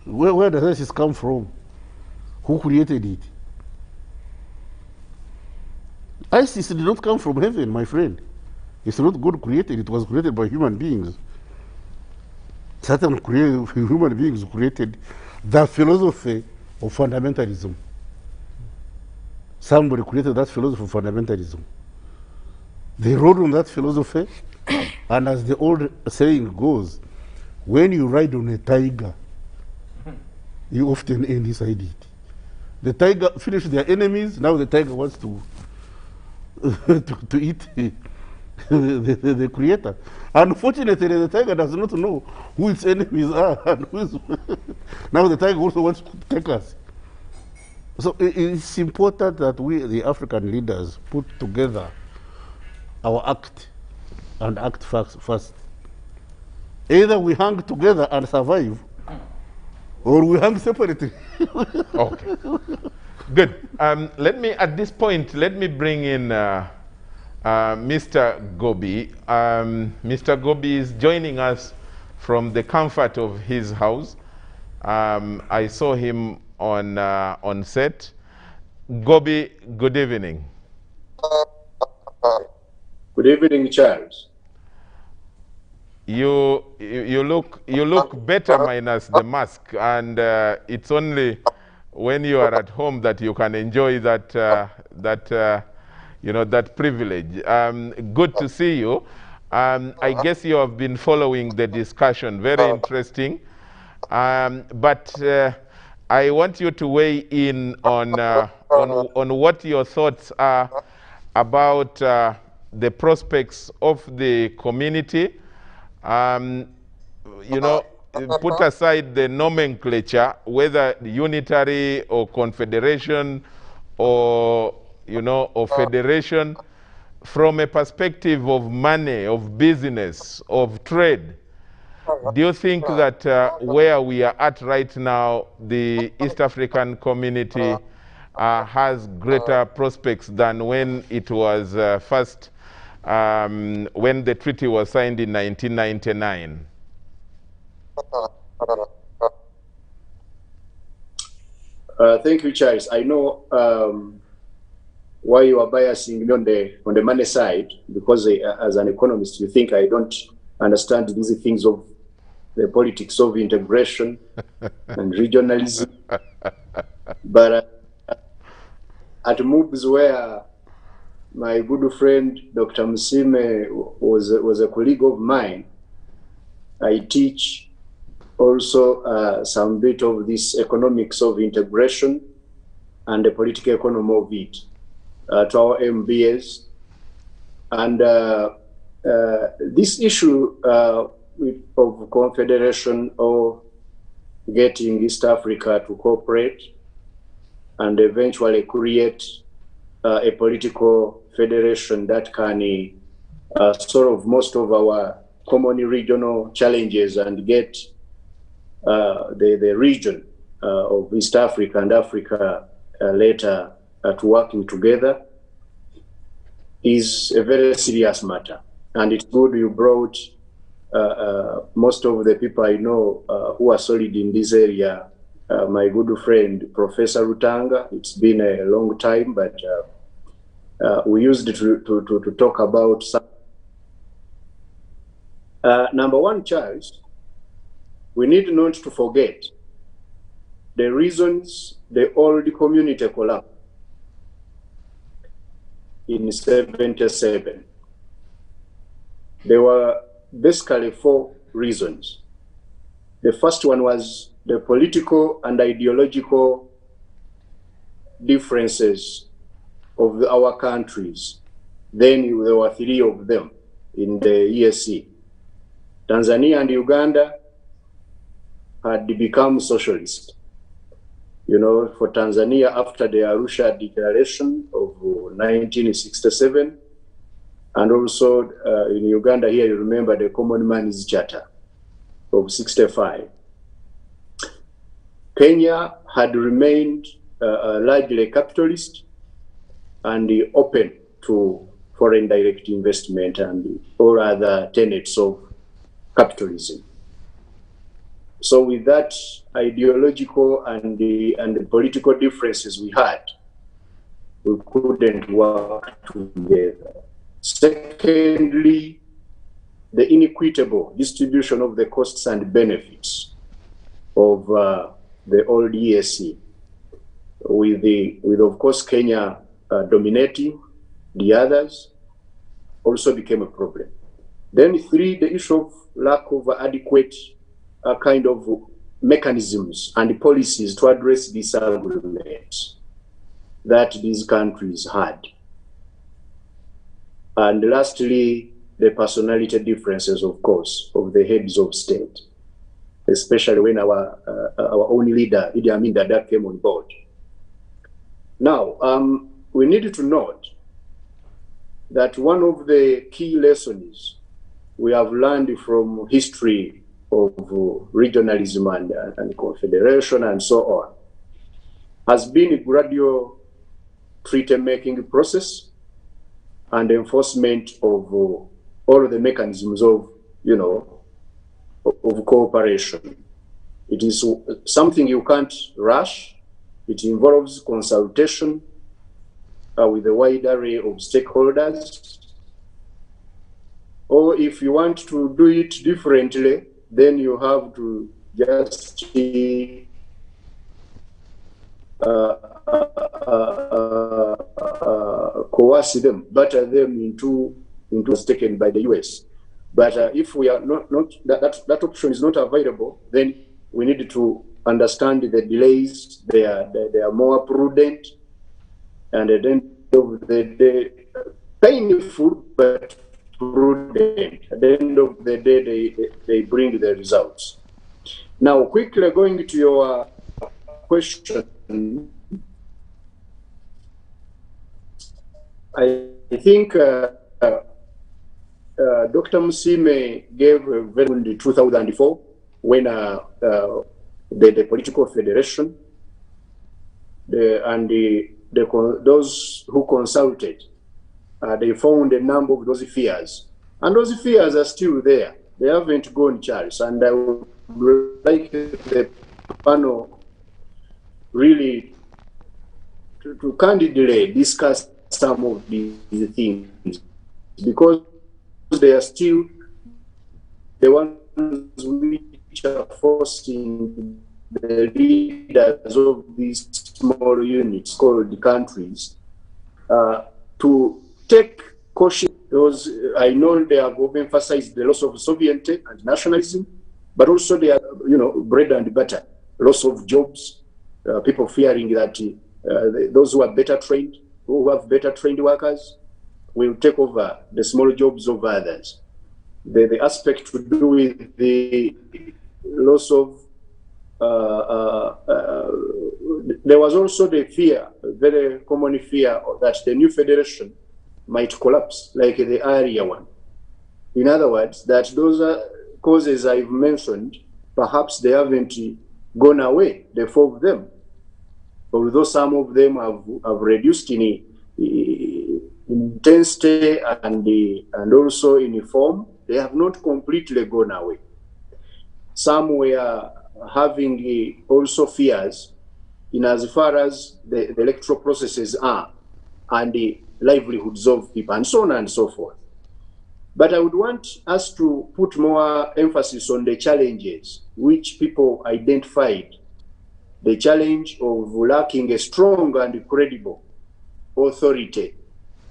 Where does ISIS come from? Who created it? ISIS did not come from heaven, my friend. It's not God created, it was created by human beings. Certain human beings created the philosophy of fundamentalism. Somebody created that philosophy of fundamentalism. They wrote on that philosophy, and as the old saying goes, when you ride on a tiger, you often end inside it. The tiger finished their enemies, now the tiger wants to eat the creator. Unfortunately, the tiger does not know who its enemies are, and now the tiger also wants to take us. So it's important that we, the African leaders, put together our act and act first. Either we hang together and survive, or we hang separately. Okay. Good. Let me, at this point, let me bring in Mr. Gobi. Mr. Gobi is joining us from the comfort of his house. I saw him on set. Gobi, good evening. Good evening, Charles. You look better minus the mask, and it's only when you are at home that you can enjoy that that privilege. Good to see you. I guess you have been following the discussion. Very interesting. But I want you to weigh in on what your thoughts are about the prospects of the community. Put aside the nomenclature, whether unitary or confederation or or federation, from a perspective of money, of business, of trade. Do you think that where we are at right now, the East African community has greater prospects than when it was first, when the treaty was signed in 1999? Thank you, Charles. I know why you are biasing me on the money side, because as an economist, you think I don't understand these things of the politics of integration and regionalism. But at moves where my good friend Dr. Musime was a colleague of mine, I teach also some bit of this economics of integration and the political economy of it to our MBAs. And this issue of confederation or getting East Africa to cooperate and eventually create a political federation that can solve most of our common regional challenges and get the region of East Africa and Africa later to working together is a very serious matter. And it's good you brought most of the people I know who are solid in this area. My good friend, Professor Rutanga. It's been a long time, but we used to talk about some. Number one, Charles, we need not to forget the reasons the old community collapsed in 1977. There were basically 4 reasons. The first one was the political and ideological differences of our countries. Then there were 3 of them in the ESC. Tanzania and Uganda had become socialist. For Tanzania, after the Arusha Declaration of 1967, and also in Uganda here, you remember the Common Man's Charter of 65. Kenya had remained largely capitalist and open to foreign direct investment and all other tenets of capitalism. So with that ideological and the political differences we had, we couldn't work together. Secondly, the inequitable distribution of the costs and benefits of the old ESC, with of course Kenya dominating the others, also became a problem. Then 3, the issue of lack of adequate kind of mechanisms and policies to address these arguments that these countries had. And lastly, the personality differences, of course, of the heads of state, especially when our own leader, Idi Amin Dada, came on board. Now, we need to note that one of the key lessons we have learned from history of regionalism and confederation and so on has been a gradual treaty-making process and enforcement of all the mechanisms of, of cooperation. It is something you can't rush, It involves consultation with a wide array of stakeholders. Or if you want to do it differently, then you have to just coerce them, batter them into taken by the US. But if we are not that option is not available, then we need to understand the delays. They are more prudent, and at the end of the day, painful but prudent. At the end of the day, they bring the results. Now, quickly going to your question, I think Dr. Musime gave a very good in 2004 when the political federation those who consulted, they found a number of those fears. And those fears are still there. They haven't gone, Charles. And I would like the panel really to candidly discuss some of these things, because they are still the ones which are forcing the leaders of these small units called countries to take caution. Those, I know they have emphasized the loss of sovereignty and nationalism, but also they are, bread and butter, loss of jobs, people fearing that those who are better trained, who have better trained workers, will take over the small jobs of others. The aspect to do with the loss of, there was also the fear, a very common fear that the new federation might collapse like the earlier one. In other words, that those causes I've mentioned, perhaps they haven't gone away, the four of them. Although some of them have reduced in intensity and also in form, they have not completely gone away. Some were having also fears in as far as the electoral processes are and the livelihoods of people and so on and so forth. But I would want us to put more emphasis on the challenges which people identified. The challenge of lacking a strong and credible authority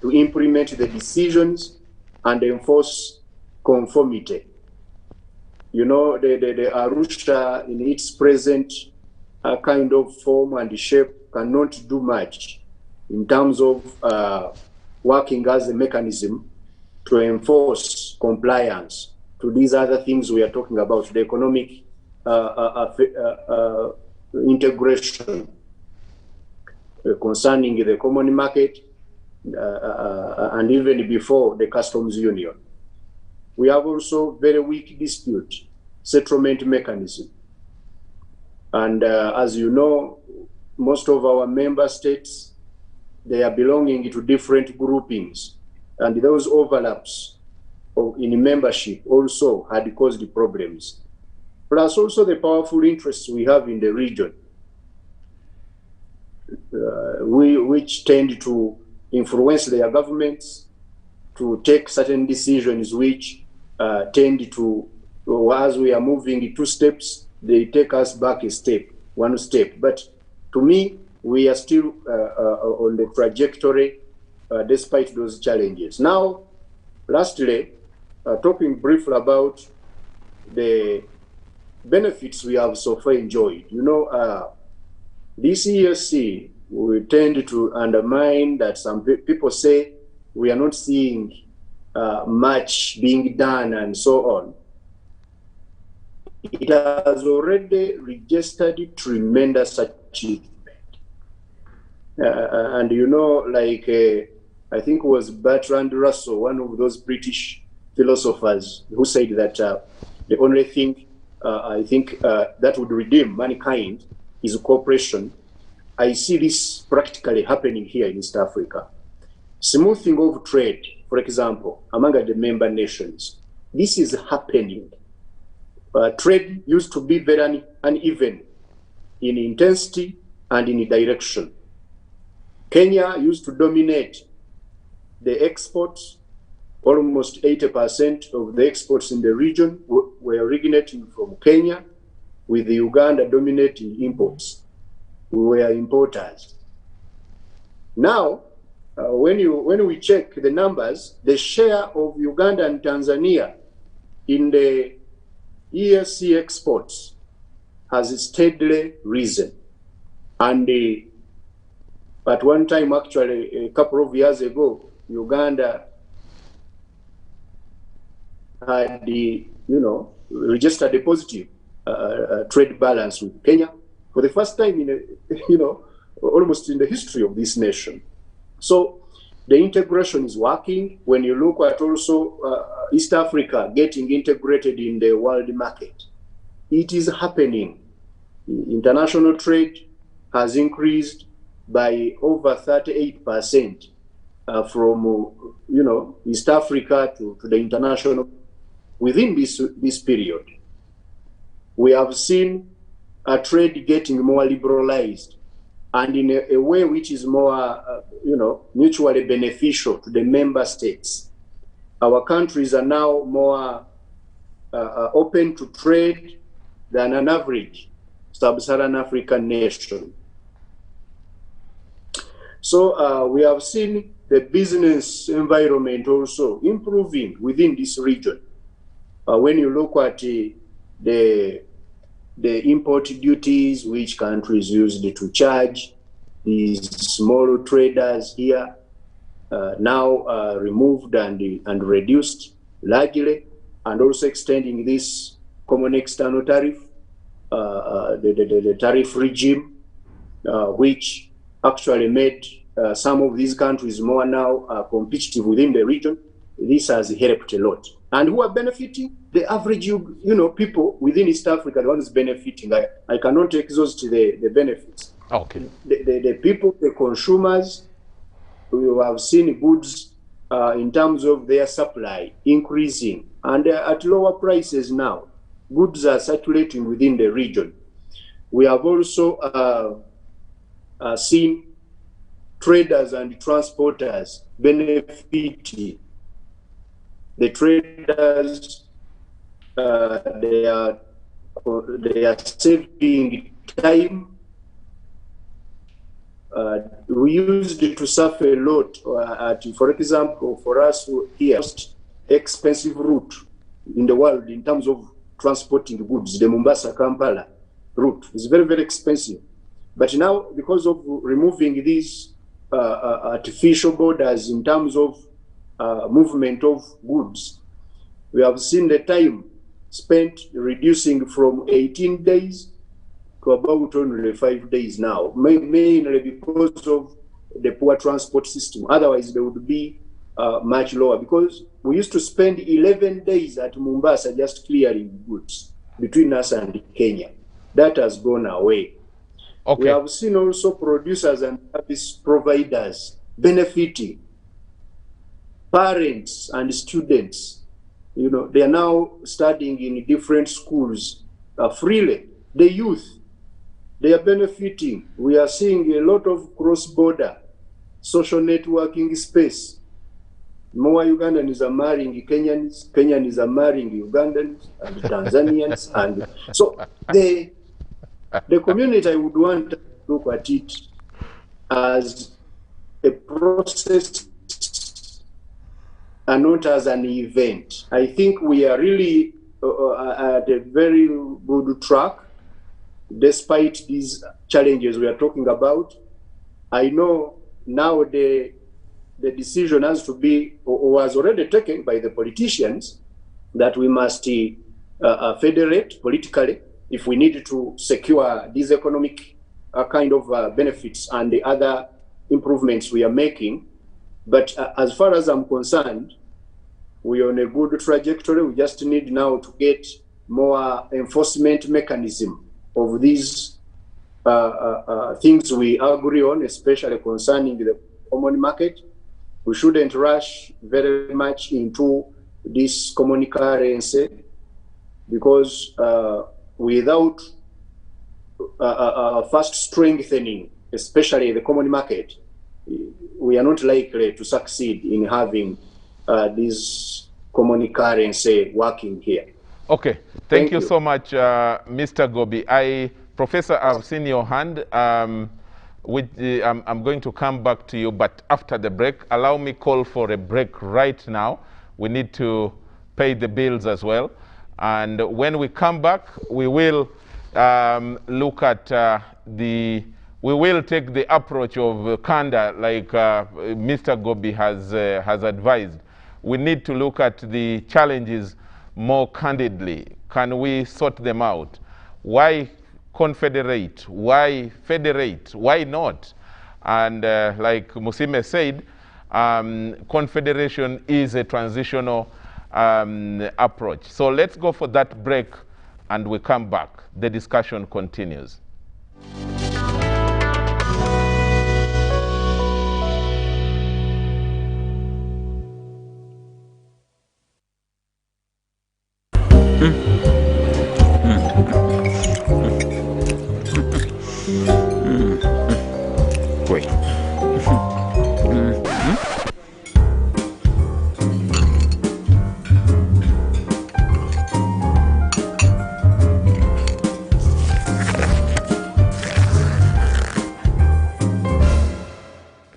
to implement the decisions and enforce conformity. The Arusha in its present kind of form and shape cannot do much in terms of working as a mechanism to enforce compliance to these other things we are talking about, the economic integration concerning the common market and even before the customs union. We have also very weak dispute settlement mechanism. And as you know, most of our member states, they are belonging to different groupings, and those overlaps in membership also had caused problems. Plus also the powerful interests we have in the region, which tend to influence their governments to take certain decisions which tend to, as we are moving 2 steps, they take us back one step. But to me, we are still on the trajectory despite those challenges. Now, lastly, talking briefly about the benefits we have so far enjoyed. This ESC, we tend to undermine that some people say we are not seeing much being done and so on. It has already registered tremendous achievement. And I think it was Bertrand Russell, one of those British philosophers, who said that the only thing I think that would redeem mankind is cooperation. I see this practically happening here in East Africa. Smoothing of trade, for example, among the member nations. This is happening. Trade used to be very uneven in intensity and in direction. Kenya used to dominate the exports. Almost 80% of the exports in the region were originating from Kenya, with Uganda dominating imports. We were importers. Now, when we check the numbers, the share of Uganda and Tanzania in the ESC exports has steadily risen. And at one time, actually, a couple of years ago, Uganda had registered a positive trade balance with Kenya for the first time in almost in the history of this nation. So the integration is working. When you look at also East Africa getting integrated in the world market, it is happening. International trade has increased by over 38% from East Africa to the international within this period. We have seen trade getting more liberalized, and in a way which is more mutually beneficial to the member states. Our countries are now more open to trade than an average sub-Saharan African nation. So we have seen the business environment also improving within this region. When you look at the import duties which countries used to charge these small traders here, now removed and reduced largely, and also extending this common external tariff, the tariff regime, which actually made some of these countries more now competitive within the region. This has helped a lot. And who are benefiting? The average people within East Africa, the ones benefiting. I cannot exhaust the benefits. Okay. The people, the consumers, who have seen goods in terms of their supply increasing and at lower prices now. Goods are circulating within the region. We have also seen traders and transporters benefiting. The traders, they are saving time. We used to suffer a lot. For example, for us here, most expensive route in the world in terms of transporting goods, the Mombasa-Kampala route is very, very expensive. But now, because of removing these artificial borders in terms of movement of goods, we have seen the time spent reducing from 18 days to about only 5 days now, mainly because of the poor transport system. Otherwise, they would be much lower, because we used to spend 11 days at Mombasa just clearing goods between us and Kenya. That has gone away. Okay. We have seen also producers and service providers benefiting. Parents and students, they are now studying in different schools freely. The youth, they are benefiting. We are seeing a lot of cross-border social networking space. More Ugandans are marrying Kenyans, Kenyans are marrying Ugandans and Tanzanians. And so the community, I would want to look at it as a process and not as an event. I think we are really at a very good track, despite these challenges we are talking about. I know now the decision has to be, or was already taken by the politicians, that we must federate politically if we need to secure these economic kind of benefits and the other improvements we are making. But as far as I'm concerned, we are on a good trajectory. We just need now to get more enforcement mechanism of these things we agree on, especially concerning the common market. We shouldn't rush very much into this common currency, because without first strengthening, especially the common market, we are not likely to succeed in having this common currency working here. Okay, thank you so much, Mr. Gobi. Professor, I've seen your hand. I'm going to come back to you, but after the break, allow me call for a break right now. We need to pay the bills as well. And when we come back, we will look at we will take the approach of candor, like Mr. Gobi has advised. We need to look at the challenges more candidly. Can we sort them out? Why confederate? Why federate? Why not? And like Musime said, confederation is a transitional approach. So let's go for that break and we come back. The discussion continues.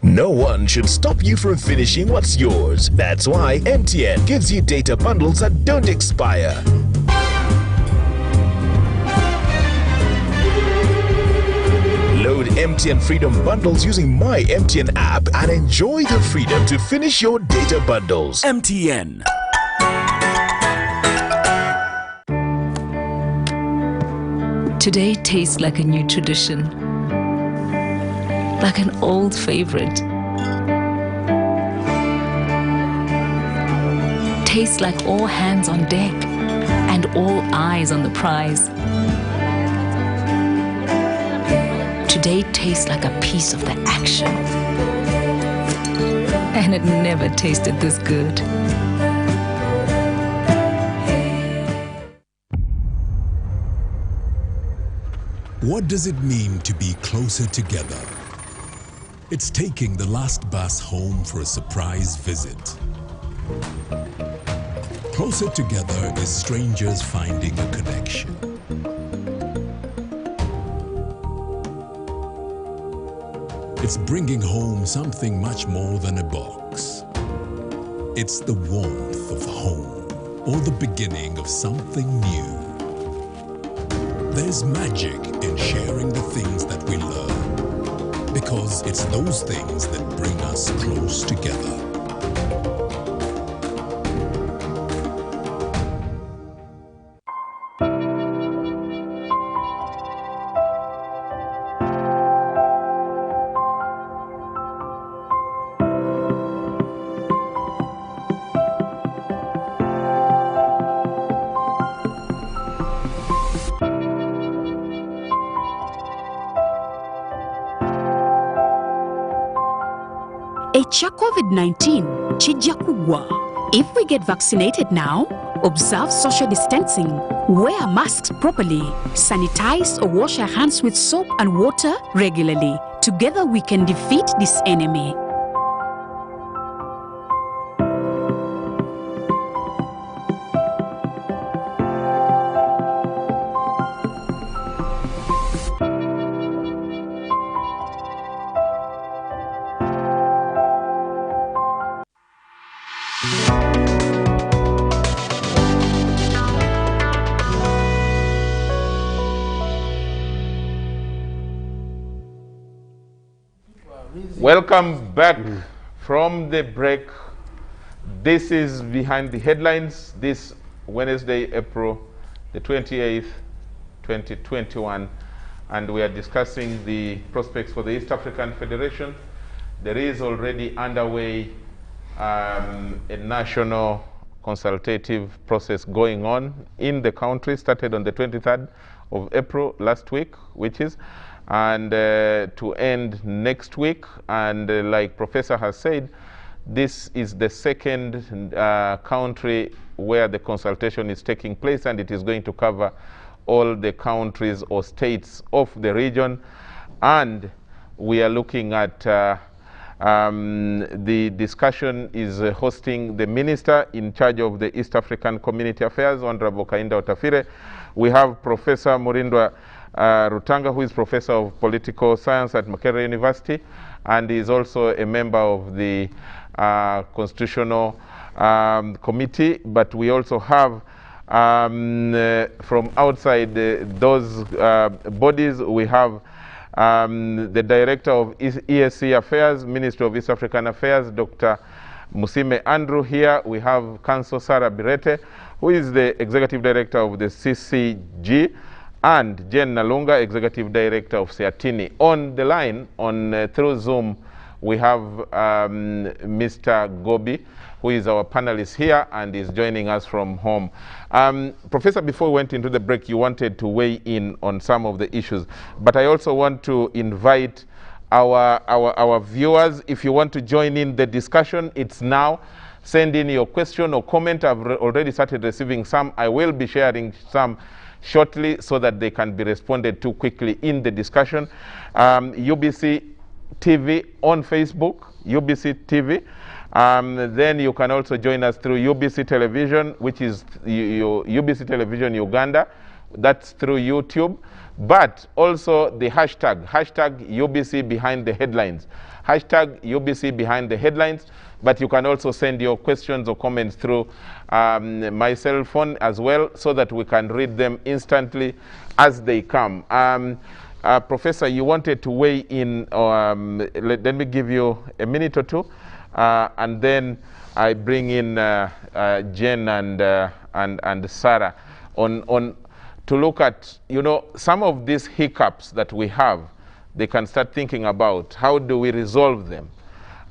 No one should stop you from finishing what's yours. That's why MTN gives you data bundles that don't expire. Load MTN Freedom Bundles using My MTN app and enjoy the freedom to finish your data bundles. MTN. Today tastes like a new tradition, like an old favorite. Tastes like all hands on deck and all eyes on the prize. Today tastes like a piece of the action. And it never tasted this good. What does it mean to be closer together? It's taking the last bus home for a surprise visit. Closer together is strangers finding a connection. It's bringing home something much more than a box. It's the warmth of home, or the beginning of something new. There's magic in sharing the things that we learn, because it's those things that bring us close together. Echa COVID-19 chijja kugwa. If we get vaccinated now, observe social distancing, wear masks properly, sanitize or wash our hands with soap and water regularly. Together we can defeat this enemy. Welcome back from the break. This is Behind the Headlines, this Wednesday, April the 28th, 2021, and we are discussing the prospects for the East African Federation. There is already underway a national consultative process going on in the country, started on the 23rd of April last week, and to end next week. And like Professor has said, this is the second country where the consultation is taking place, and it is going to cover all the countries or states of the region. And we are looking at the discussion is hosting the Minister in charge of the East African Community Affairs, Honorable Kainda Otafire. We have Professor Murindwa Rutanga, who is Professor of Political Science at Makerere University, and is also a member of the Constitutional Committee. But we also have from outside those bodies, we have the Director of ESC Affairs, Ministry of East African Affairs, Dr. Musime Andrew here. We have Council Sarah Birete, who is the Executive Director of the CCG, and Jen Nalunga, Executive Director of Seatini. On the line, through Zoom, we have Mr. Gobi, who is our panelist here and is joining us from home. Professor, before we went into the break, you wanted to weigh in on some of the issues, but I also want to invite our viewers. If you want to join in the discussion, it's now. Send in your question or comment. I've already started receiving some. I will be sharing some shortly so that they can be responded to quickly in the discussion. UBC TV on Facebook, UBC TV. Then you can also join us through UBC Television, which is UBC Television Uganda. That's through YouTube. But also the hashtag UBC Behind the Headlines. Hashtag UBC Behind the Headlines. But you can also send your questions or comments through my cell phone as well, so that we can read them instantly as they come. Professor, you wanted to weigh in. Let me give you a minute or two. And then I bring in Jen and Sarah on to look at, some of these hiccups that we have. They can start thinking about, how do we resolve them?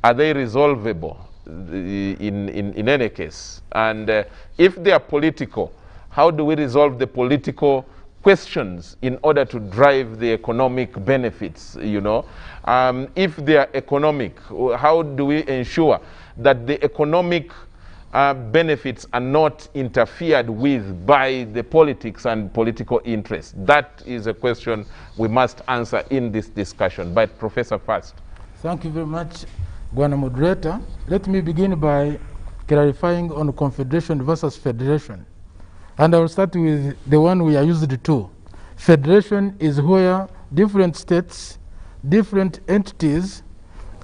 Are they resolvable in any case? And if they are political, how do we resolve the political questions in order to drive the economic benefits, If they are economic, how do we ensure that the economic benefits are not interfered with by the politics and political interests? That is a question we must answer in this discussion. But Professor first. Thank you very much, Gwana Moderator. Let me begin by clarifying on confederation versus federation. And I will start with the one we are used to. Federation is where different states, different entities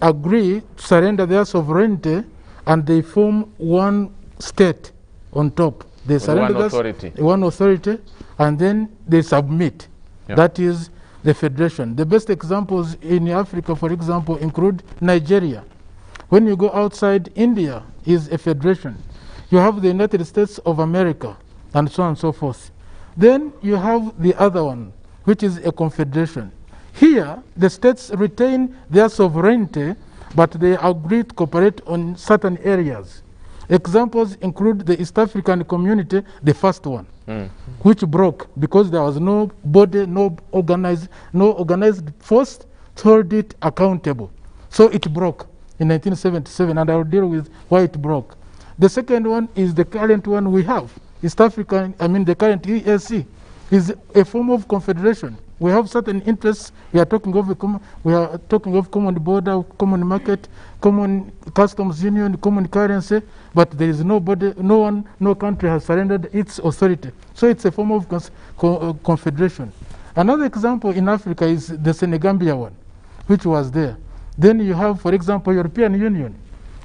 agree to surrender their sovereignty and they form one state on top. They surrender one authority and then they submit. Yeah. That is the federation. The best examples in Africa, for example, include Nigeria. When you go outside, India is a federation. You have the United States of America, and so on and so forth. Then you have the other one, which is a confederation. Here, the states retain their sovereignty, but they agree to cooperate on certain areas. Examples include the East African Community, the first one, which broke because there was no body, no organized force to hold it accountable. So it broke in 1977, and I will deal with why it broke. The second one is the current one we have. East African, the current ESC is a form of confederation. We have certain interests. We are talking of common border, common market, common customs union, common currency, but there is nobody, no country has surrendered its authority. So it's a form of confederation. Another example in Africa is the Senegambia one, which was there. Then you have, for example, European Union.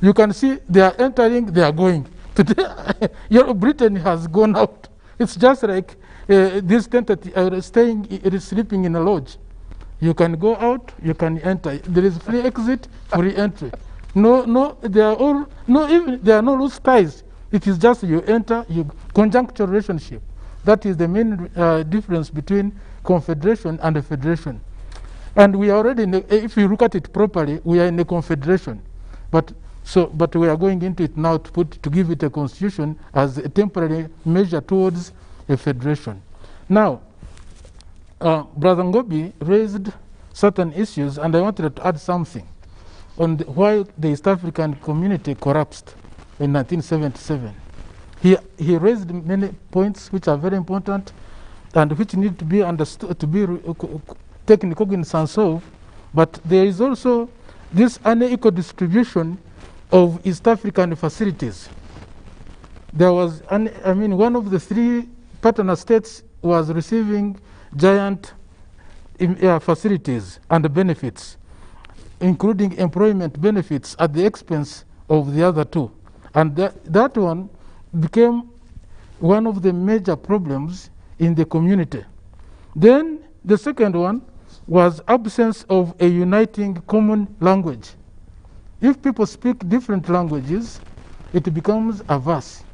You can see they are entering, they are going. Today, Britain has gone out. It's just like this tentative sleeping in a lodge. You can go out, you can enter. There is free exit, free entry. There are no loose ties. It is just you enter, conjuncture relationship. That is the main difference between confederation and a federation. And we are already, if you look at it properly, we are in a confederation. But we are going into it now to give it a constitution as a temporary measure towards a federation. Now, Brother Ngobi raised certain issues, and I wanted to add something on why the East African community collapsed in 1977. He raised many points which are very important. and which need to be understood, to be taken cognizance of. But there is also this unequal distribution of East African facilities. There was, one of the three partner states was receiving giant facilities and benefits, including employment benefits at the expense of the other two. And that one became one of the major problems in the community. Then the second one was absence of a uniting common language. If people speak different languages, it becomes averse.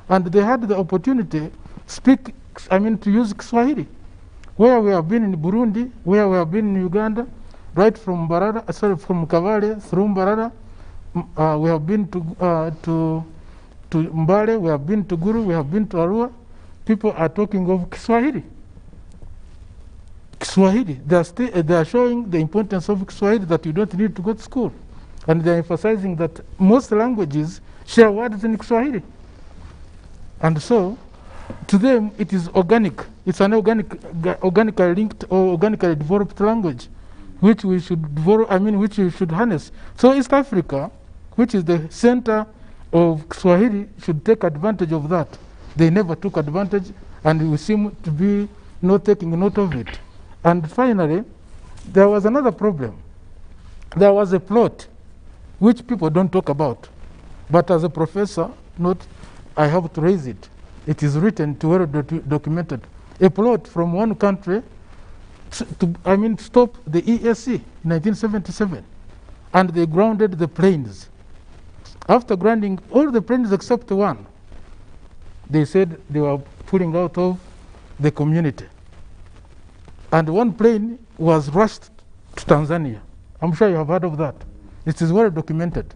And they had the opportunity to use Kiswahili. Where we have been in Burundi, where we have been in Uganda, right from from Kavale through Mbarara, we have been to Mbale, we have been to Guru, we have been to Arua. People are talking of Kiswahili. Kiswahili. They are showing the importance of Kiswahili, that you don't need to go to school. And they are emphasizing that most languages share words in Kiswahili. And so, to them, it is organic. It's an organically linked or organically developed language, which we should develop, which we should harness. So East Africa, which is the center of Swahili, should take advantage of that. They never took advantage, and we seem to be not taking note of it. And finally, there was another problem. There was a plot, which people don't talk about. But as a professor, I have to raise it. It is written, to well documented. A plot from one country to stop the ESC in 1977. And they grounded the planes. After grounding all the planes except one, they said they were pulling out of the community. And one plane was rushed to Tanzania. I'm sure you have heard of that. It is well documented.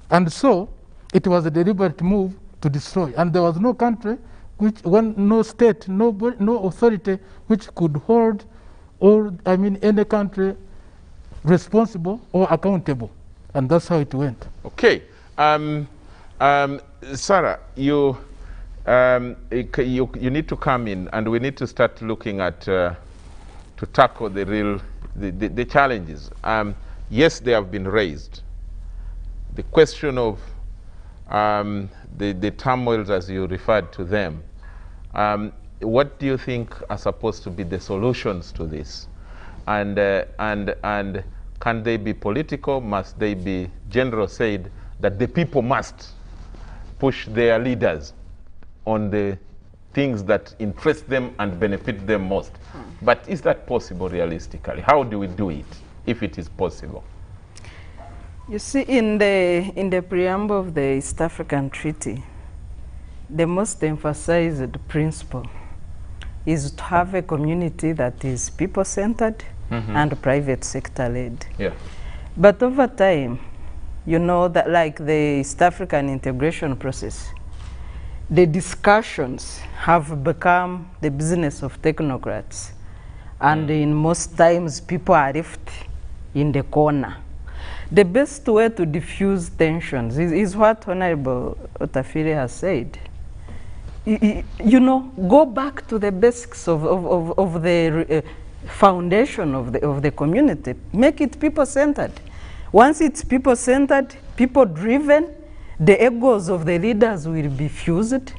And so it was a deliberate move to destroy. And there was no country, no state, no authority which could hold any country responsible or accountable. And that's how it went. Okay. Sarah, you need to come in, and we need to start looking at to tackle the challenges. Yes, they have been raised. The question of the turmoils, as you referred to them, what do you think are supposed to be the solutions to this? And can they be political? Must they be, General said that the people must push their leaders on the things that interest them and benefit them most. But is that possible realistically? How do we do it, if it is possible? You see, in the preamble of the East African Treaty, the most emphasized principle is to have a community that is people-centered and private sector-led. Yeah. But over time, you know that like the East African integration process, the discussions have become the business of technocrats. And in most times, people are left in the corner. The best way to diffuse tensions is what Honorable Otafire has said. You know, go back to the basics of the foundation of the community. Make it people-centered. Once it's people-centered, people-driven, the egos of the leaders will be fused.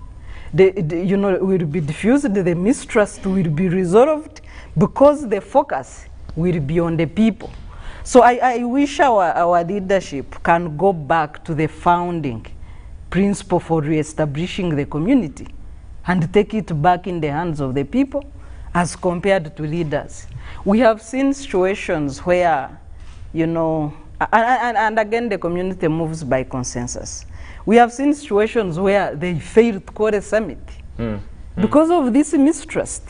Will be diffused. The mistrust will be resolved because the focus will be on the people. So I wish our leadership can go back to the founding principle for reestablishing the community and take it back in the hands of the people as compared to leaders. We have seen situations where, you know, and again the community moves by consensus. We have seen situations where they failed to call a summit because of this mistrust.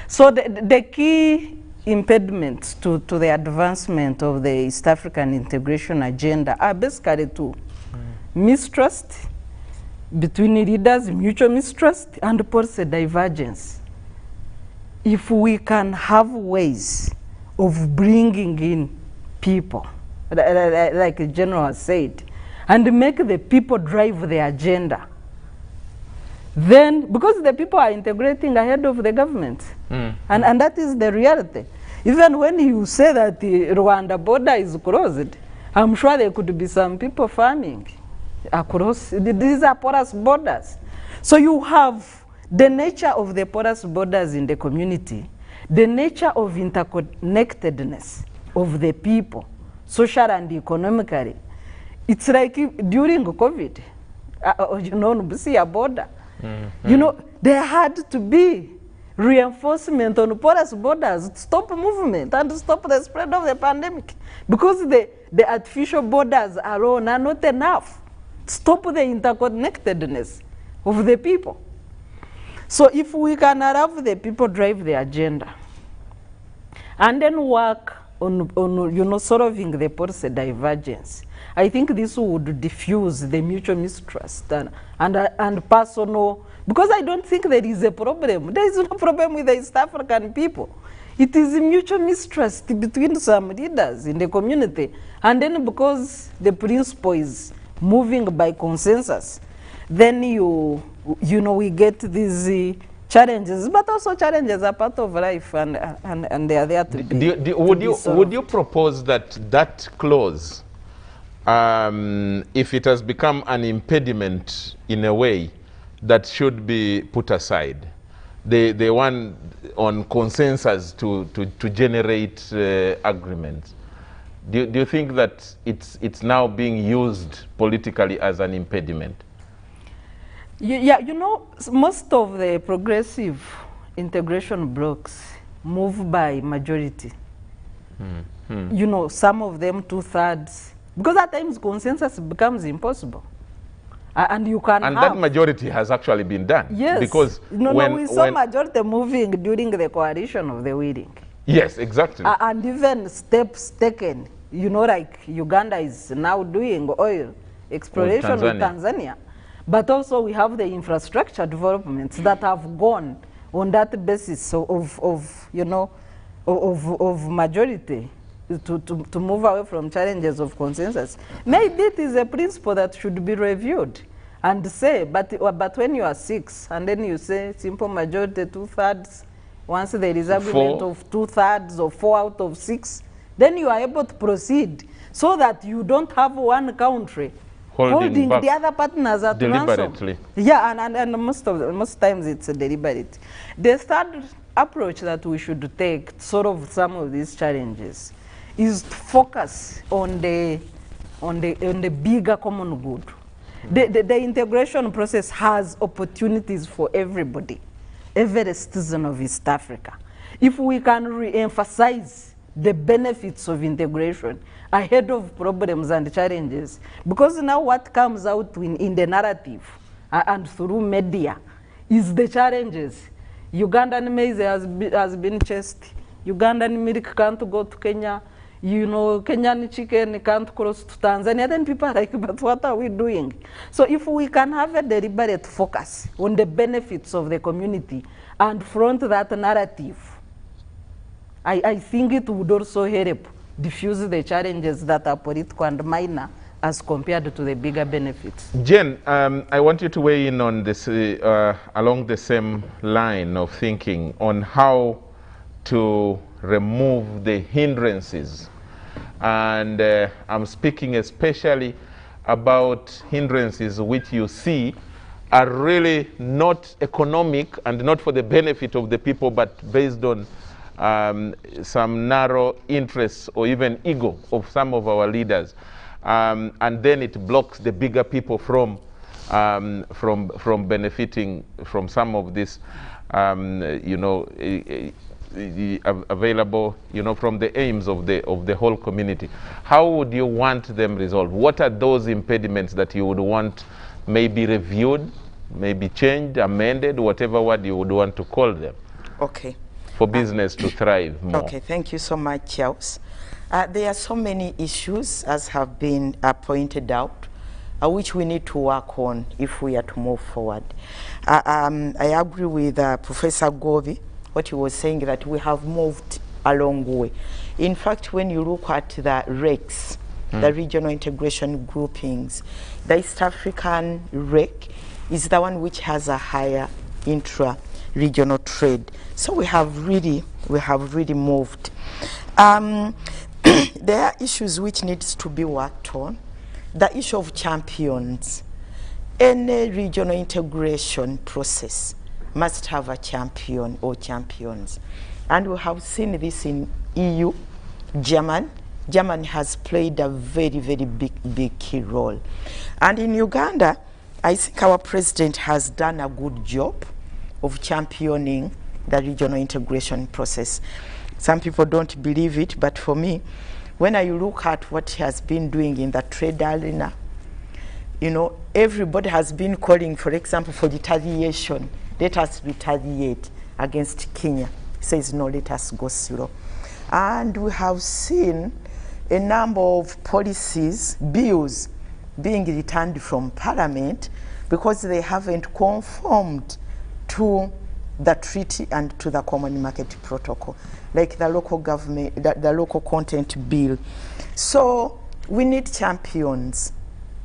So the key impediments to the advancement of the East African integration agenda are basically two. Mistrust between leaders, mutual mistrust, and policy divergence. If we can have ways of bringing in people, like the General has said, and make the people drive the agenda, then because the people are integrating ahead of the government. And that is the reality. Even when you say that the Rwanda border is closed, I'm sure there could be some people farming across. These are porous borders. So you have the nature of the porous borders in the community, the nature of interconnectedness of the people, social and economically. It's like during COVID, you know, see a border. You know, there had to be reinforcement on porous borders to stop movement and to stop the spread of the pandemic, because the artificial borders alone are not enough to stop the interconnectedness of the people. So if we can have the people drive the agenda and then work on you know, solving the policy divergence, I think this would diffuse the mutual mistrust and personal, because I don't think there is a problem. There is no problem with the East African people. It is a mutual mistrust between some leaders in the community. And then because the principle is moving by consensus, then you know, we get these challenges, but also challenges are part of life, and they are there to be. Would you propose that clause, if it has become an impediment in a way, that should be put aside? The one on consensus to generate agreements. Do you think that it's now being used politically as an impediment? Yeah, you know, most of the progressive integration blocks move by majority. You know, some of them 2/3, because at times consensus becomes impossible. And you can and that majority has actually been done. Yes. Because we saw majority moving during the coalition of the willing. Yes, exactly. And even steps taken, you know, like Uganda is now doing oil exploration with Tanzania. But also we have the infrastructure developments that have gone on that basis of you know, of majority to move away from challenges of consensus. Maybe it is a principle that should be reviewed and say, but when you are 6 and then you say simple majority 2/3, once there is agreement of 2/3 or 4 out of 6, then you are able to proceed, so that you don't have one country holding the other partners at deliberately. ransom. Yeah, and most times it's deliberate. The third approach that we should take to solve some of these challenges is to focus on the bigger common good. The integration process has opportunities for everybody, every citizen of East Africa. If we can re-emphasize the benefits of integration ahead of problems and challenges, because now what comes out in the narrative and through media is the challenges. Ugandan maize has been chased. Ugandan milk can't go to Kenya. You know, Kenyan chicken can't cross to Tanzania. Then people are like, but what are we doing? So if we can have a deliberate focus on the benefits of the community and front that narrative, I think it would also help diffuse the challenges that are political and minor as compared to the bigger benefits. Jen, I want you to weigh in on this, along the same line of thinking on how to remove the hindrances. And I'm speaking especially about hindrances which you see are really not economic and not for the benefit of the people, but based on some narrow interests or even ego of some of our leaders. And then it blocks the bigger people from benefiting from some of this, you know, available, you know, from the aims of the whole community. How would you want them resolved? What are those impediments that you would want maybe reviewed, maybe changed, amended, whatever word you would want to call them? Okay. For business to thrive more. Okay, thank you so much, Charles. There are so many issues, as have been pointed out, which we need to work on if we are to move forward. I agree with Professor Govi, what he was saying, that we have moved a long way. In fact, when you look at the RECs, the regional integration groupings, the East African REC is the one which has a higher intra-regional trade. So we have really moved. There are issues which needs to be worked on. The issue of champions. Any regional integration process must have a champion or champions. And we have seen this in EU. Germany has played a very, very big key role. And in Uganda, I think our president has done a good job of championing the regional integration process. Some people don't believe it, but for me, when I look at what he has been doing in the trade arena, you know, everybody has been calling, for example, for retaliation. Let us retaliate against Kenya. He says, no, let us go slow. And we have seen a number of policies, bills, being returned from Parliament because they haven't conformed to the treaty and to the Common Market Protocol, like the local government, the local content bill. So we need champions,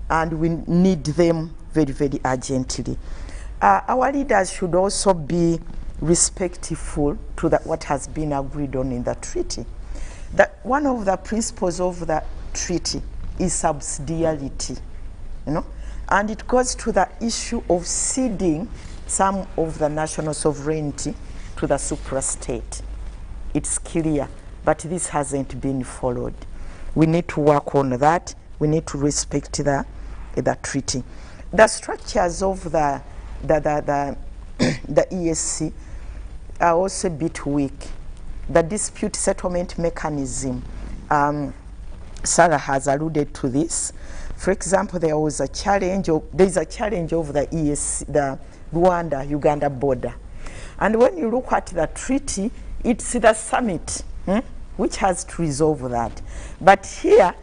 and we need them very, very urgently. Our leaders should also be respectful to what has been agreed on in the treaty. That one of the principles of the treaty is subsidiarity, you know, and it goes to the issue of ceding some of the national sovereignty to the suprastate. It's clear, but this hasn't been followed. We need to work on that. We need to respect the treaty. The structures of the ESC are also a bit weak. The dispute settlement mechanism, Sarah has alluded to this. For example, there is a challenge of the ESC, the Rwanda-Uganda border. And when you look at the treaty, it's the summit which has to resolve that. But here,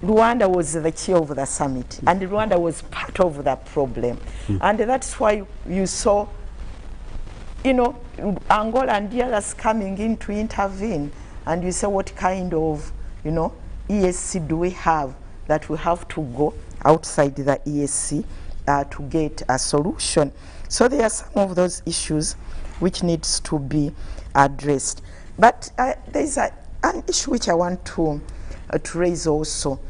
Rwanda was the chair of the summit, and Rwanda was part of the problem. And that's why you saw, you know, Angola and DRC coming in to intervene, and you say, what kind of, you know, ESC do we have that we have to go outside the ESC to get a solution? So there are some of those issues which needs to be addressed. But there's an issue which I want to raise also.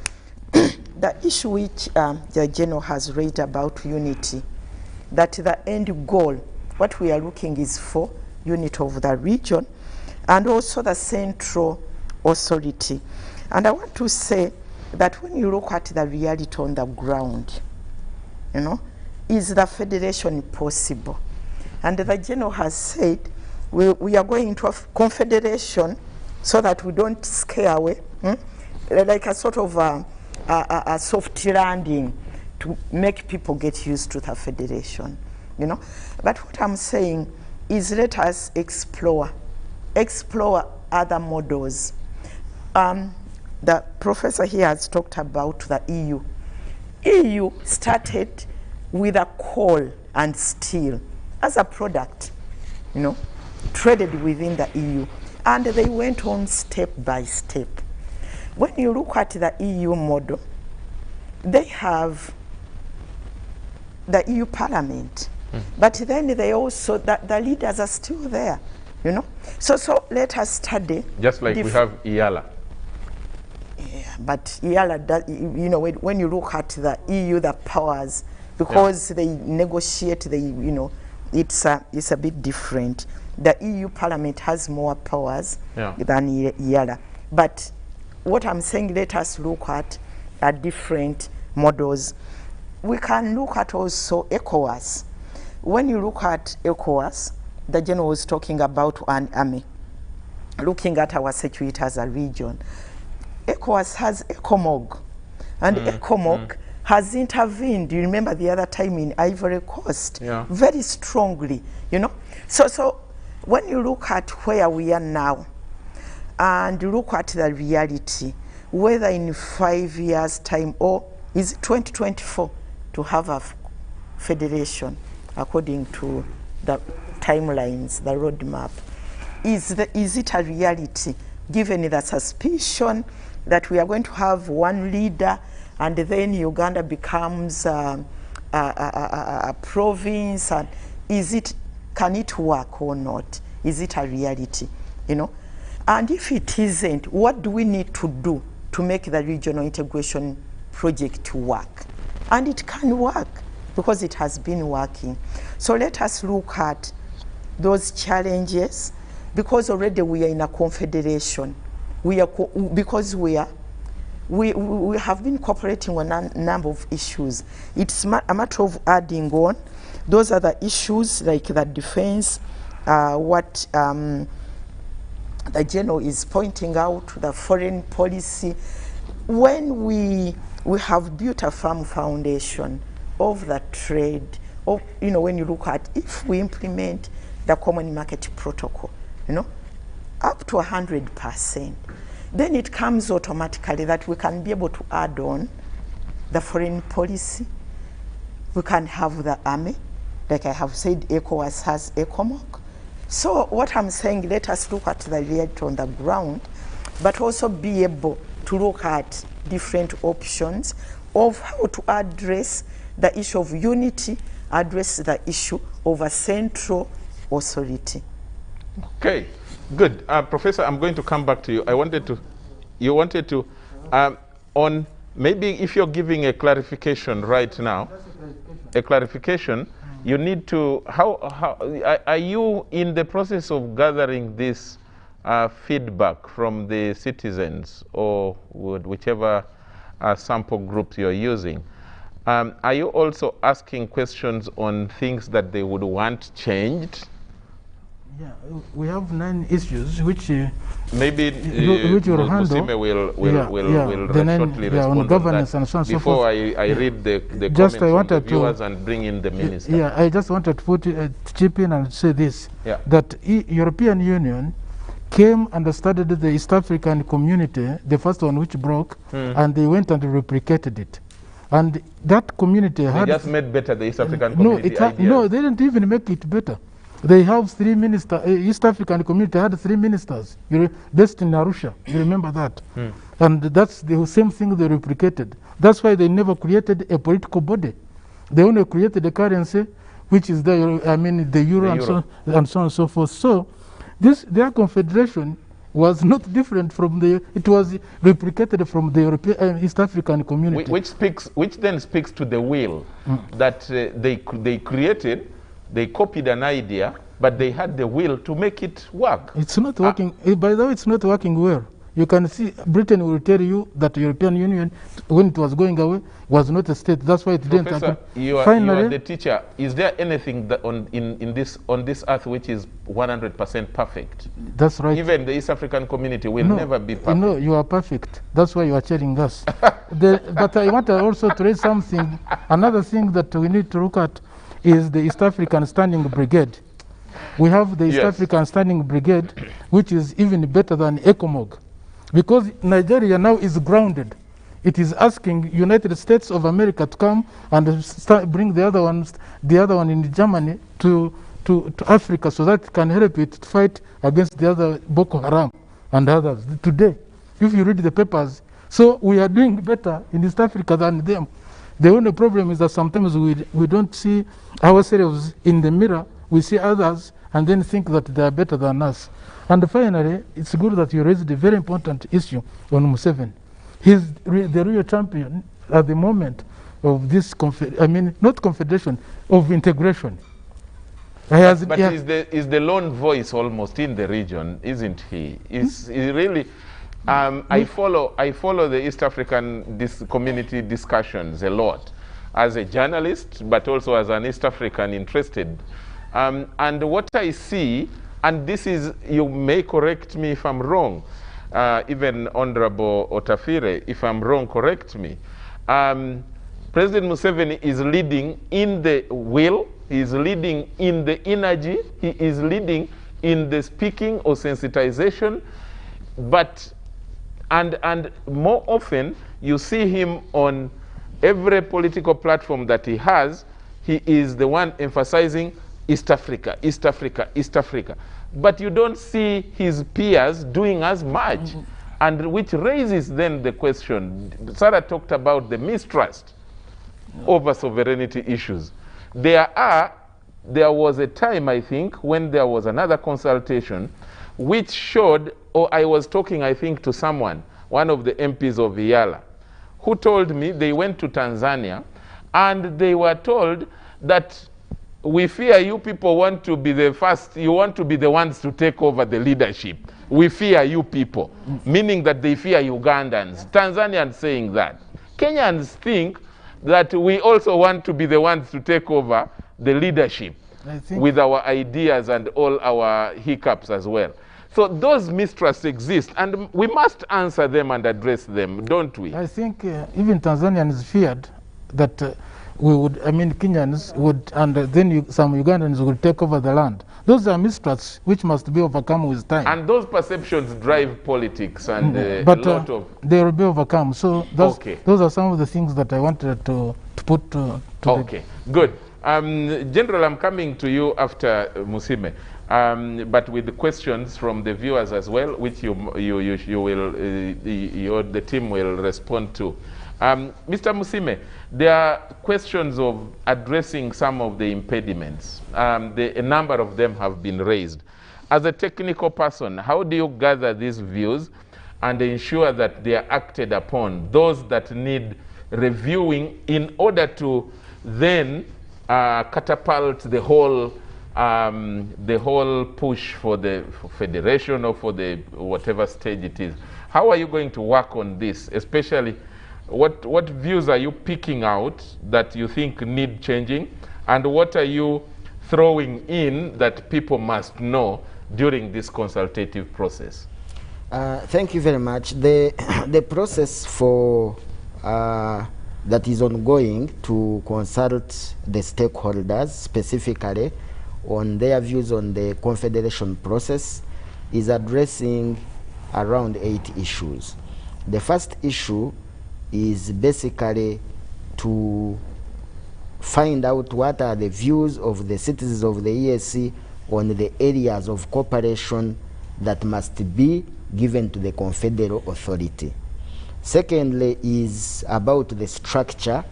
The issue which the General has raised about unity, that the end goal, what we are looking is for unity of the region and also the central authority. And I want to say that when you look at the reality on the ground, you know, is the federation possible? And the General has said we are going into a confederation so that we don't scare away, like a sort of a soft landing to make people get used to the federation, you know. But what I'm saying is let us explore other models. The professor here has talked about the EU. EU started with a coal and steel as a product, you know, traded within the EU, and they went on step by step. When you look at the EU model, they have the EU Parliament, but then they also, the leaders are still there, you know. So let us study. Just like we have IALA. Yeah, but IALA, you know, when you look at the EU, the powers, because they negotiate, you know, it's a bit different. The EU Parliament has more powers than IALA. But what I'm saying, let us look at different models. We can look at also ECOWAS. When you look at ECOWAS, the General was talking about an army, looking at our security as a region. ECOWAS has ECOMOG, and ECOMOG has intervened. You remember the other time in Ivory Coast, very strongly, you know. So when you look at where we are now, and look at the reality, whether in 5 years' time or is it 2024 to have a federation according to the timelines, the roadmap, is it a reality given the suspicion that we are going to have one leader and then Uganda becomes a province, and can it work or not? Is it a reality? You know, and if it isn't, what do we need to do to make the regional integration project work? And it can work because it has been working. So let us look at those challenges, because already we are in a confederation. We are because we have been cooperating on a number of issues. It's a matter of adding on. Those are the issues like the defense, what the general is pointing out, the foreign policy. When we have built a firm foundation of the trade, of, you know, when you look at if we implement the common market protocol, you know, up to 100%, then it comes automatically that we can be able to add on the foreign policy. We can have the army, like I have said, ECOWAS has ECOMOG. So what I'm saying, let us look at the reality on the ground, but also be able to look at different options of how to address the issue of unity, address the issue of a central authority. Okay, good. Professor, I'm going to come back to you. You wanted to, on maybe if you're giving a clarification right now, you need to, are you in the process of gathering this feedback from the citizens or whichever sample group you're using? Are you also asking questions on things that they would want changed? Yeah, we have 9 issues which maybe Musime will shortly respond on governance on that. And so on, Before so forth. I read the Just comments from the viewers and bring in the minister. Yeah, I just wanted to put chip in and say this, yeah. that European Union came and started the East African community, the first one which broke, and they went and replicated it. And that community they had... just made better the East African community No, they didn't even make it better. They have 3 ministers. East African community had 3 ministers based in Arusha. You remember that? And that's the same thing they replicated. That's why they never created a political body. They only created a currency, which is the euro, and so on and so forth. So their confederation was not different from it was replicated from the European East African community. Which then speaks to the will that they created. They copied an idea, but they had the will to make it work. It's not working. By the way, it's not working well. You can see Britain will tell you that the European Union, when it was going away, was not a state. That's why it didn't happen. You are the teacher. Is there anything that on this earth which is 100% perfect? That's right. Even the East African community will never be perfect. No, you are perfect. That's why you are cheering us. But I want also to raise something. Another thing that we need to look at is the East African Standing Brigade. We have the East African Standing Brigade, which is even better than ECOMOG, because Nigeria now is grounded. It is asking United States of America to come and bring the other one in Germany to Africa, so that it can help it to fight against the other Boko Haram and others. Today, if you read the papers, so we are doing better in East Africa than them. The only problem is that sometimes we don't see ourselves in the mirror. We see others and then think that they are better than us. And finally, it's good that you raised a very important issue on Museveni. He's the real champion at the moment of this, not confederation, of integration. But is the lone voice almost in the region, isn't he? Is really... I follow the East African community discussions a lot as a journalist, but also as an East African interested. And what I see, and this is, you may correct me if I'm wrong, even Honorable Otafire, if I'm wrong, correct me. President Museveni is leading in the will, he is leading in the energy, he is leading in the speaking or sensitization, but and more often you see him on every political platform that he has, he is the one emphasizing East Africa, East Africa, East Africa. But you don't see his peers doing as much, and which raises then the question. Sarah talked about the mistrust. over sovereignty issues. There was a time, I think, when there was another consultation which showed, or I was talking, I think, to someone, one of the MPs of Yala, who told me they went to Tanzania and they were told that we fear you people want to be the first, you want to be the ones to take over the leadership. We fear you people, meaning that they fear Ugandans. Tanzanians saying that. Kenyans think that we also want to be the ones to take over the leadership with our ideas and all our hiccups as well. So those mistrusts exist, and we must answer them and address them, don't we? I think even Tanzanians feared that we would, I mean, Kenyans would, and then some Ugandans would take over the land. Those are mistrusts which must be overcome with time. And those perceptions drive politics and but a lot of... they will be overcome. So those are some of the things that I wanted to put to Okay, good. General, I'm coming to you after Musime, but with the questions from the viewers as well, which you will, the team will respond to. Mr. Musime, there are questions of addressing some of the impediments. A number of them have been raised. As a technical person, how do you gather these views and ensure that they are acted upon, those that need reviewing, in order to then catapult the whole push for the federation or for the whatever stage it is? How are you going to work on this? Especially, what views are you picking out that you think need changing, and what are you throwing in that people must know during this consultative process? Thank you very much. The process for that is ongoing to consult the stakeholders specifically on their views on the confederation process is addressing around 8 issues. The first issue is basically to find out what are the views of the citizens of the EAC on the areas of cooperation that must be given to the confederal authority. Secondly is about the structure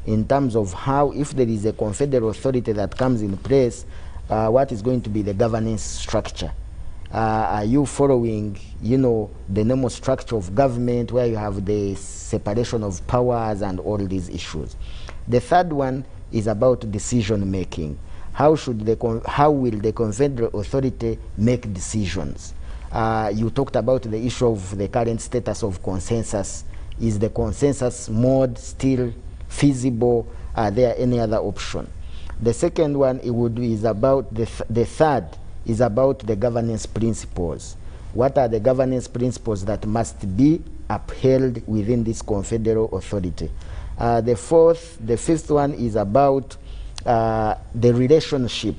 in terms of how, if there is a confederal authority that comes in place, what is going to be the governance structure. Are you following, the normal structure of government where you have the separation of powers and all these issues? The third one is about decision making. How will the confederal authority make decisions? You talked about the issue of the current status of consensus. Is the consensus mode still feasible? Are there any other option? The second one is about the third is about the governance principles. What are the governance principles that must be upheld within this confederal authority? The fifth one is about the relationship.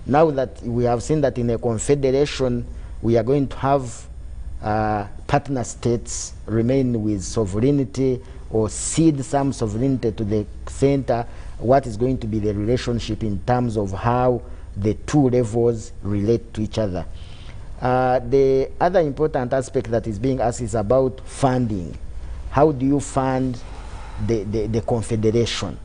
Now that we have seen that in a confederation, we are going to have partner states remain with sovereignty or cede some sovereignty to the center. What is going to be the relationship in terms of how the two levels relate to each other? The other important aspect that is being asked is about funding. How do you fund the confederation?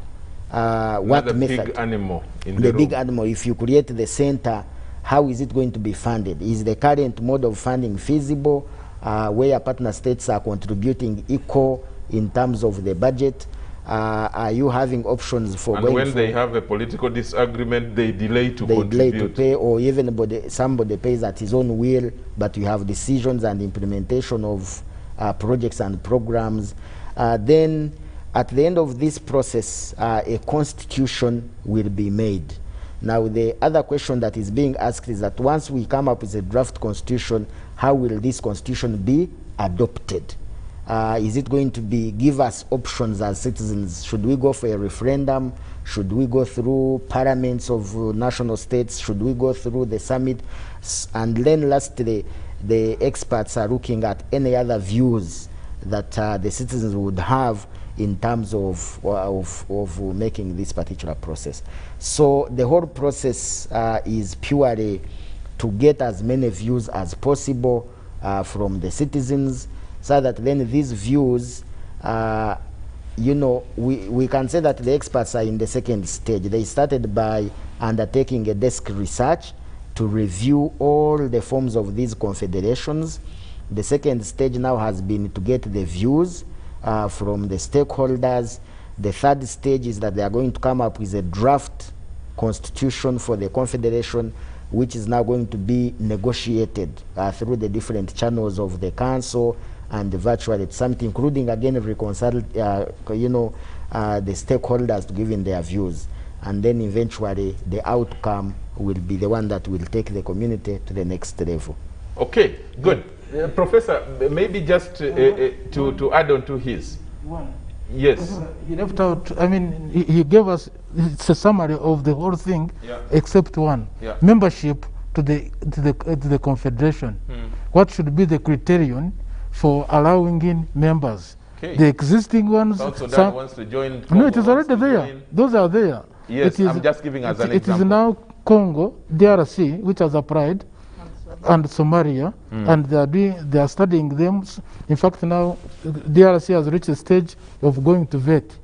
What method? Big animal in the big animal. If you create the center, how is it going to be funded? Is the current mode of funding feasible, where partner states are contributing equal in terms of the budget? Are you having options for and when they have a political disagreement, they delay to contribute? They delay to pay, or even somebody pays at his own will, but you have decisions and implementation of projects and programs. Then at the end of this process, a constitution will be made. Now, the other question that is being asked is that once we come up with a draft constitution, how will this constitution be adopted? Is it going to give us options as citizens? Should we go for a referendum? Should we go through parliaments of national states? Should we go through the summit? And then lastly, the experts are looking at any other views that the citizens would have in terms of making this particular process. So the whole process is purely to get as many views as possible from the citizens, so that then these views you know, we can say that the experts are in the second stage. They started by undertaking a desk research to review all the forms of these confederations. The second stage now has been to get the views from the stakeholders. The third stage is that they are going to come up with a draft constitution for the confederation, which is now going to be negotiated through the different channels of the council and the virtual summit, including again reconcile, you know, the stakeholders to give in their views, and then eventually the outcome will be the one that will take the community to the next level. Okay, good. Professor, maybe just to add on to his. Yes. He left out, I mean, he gave us, it's a summary of the whole thing, except one. Membership to the confederation. What should be the criterion for allowing in members? Okay. The existing ones. South Sudan wants to join. Congo No, it is already there. Those are there. Yes, I'm just giving as an example. It is now Congo, DRC, which has applied, and Somalia, and they are studying them. In fact, now DRC has reached a stage of going to vet,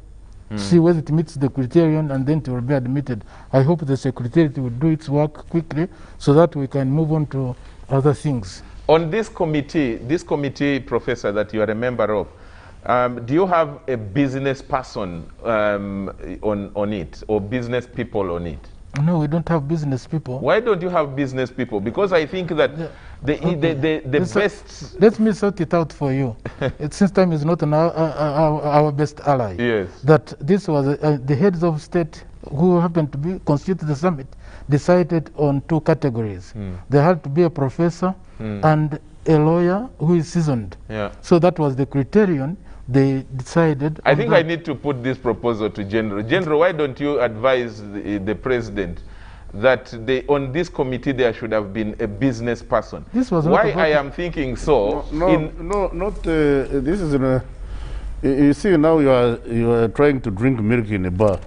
see whether it meets the criterion, and then it will be admitted. I hope the Secretariat will do its work quickly so that we can move on to other things. On this committee, Professor, that you are a member of, do you have a business person on it, or business people on it? No, we don't have business people. Why don't you have business people? Because I think that the best... Let me sort it out for you. Since time is not our best ally. Yes. That this was the heads of state who happened to constitute the summit decided on two categories. There had to be a professor and a lawyer who is seasoned. So that was the criterion. They decided. I think I need to put this proposal to General. General, why don't you advise the president that on this committee there should have been a business person? This was why I am thinking so. This is in a. You see, now you are trying to drink milk in a bar.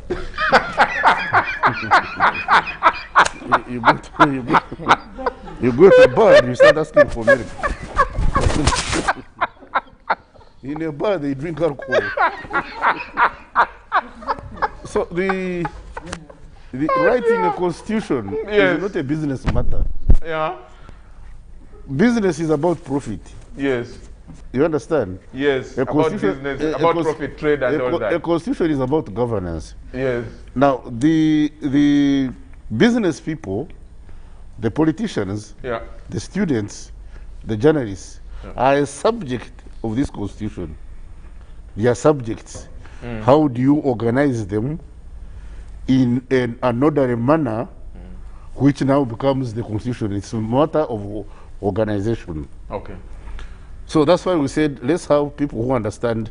you go to a bar and you start asking for milk. In a bar, they drink alcohol. So the writing a constitution is not a business matter. Yeah. Business is about profit. Yes. You understand? Yes. About business, about profit, trade, and all that. A constitution is about governance. Yes. Now the business people, the politicians, the students, the journalists are a subject of this constitution. They are subjects. How do you organize them in an orderly manner, which now becomes the constitution? It's a matter of organization. Okay. So that's why we said let's have people who understand,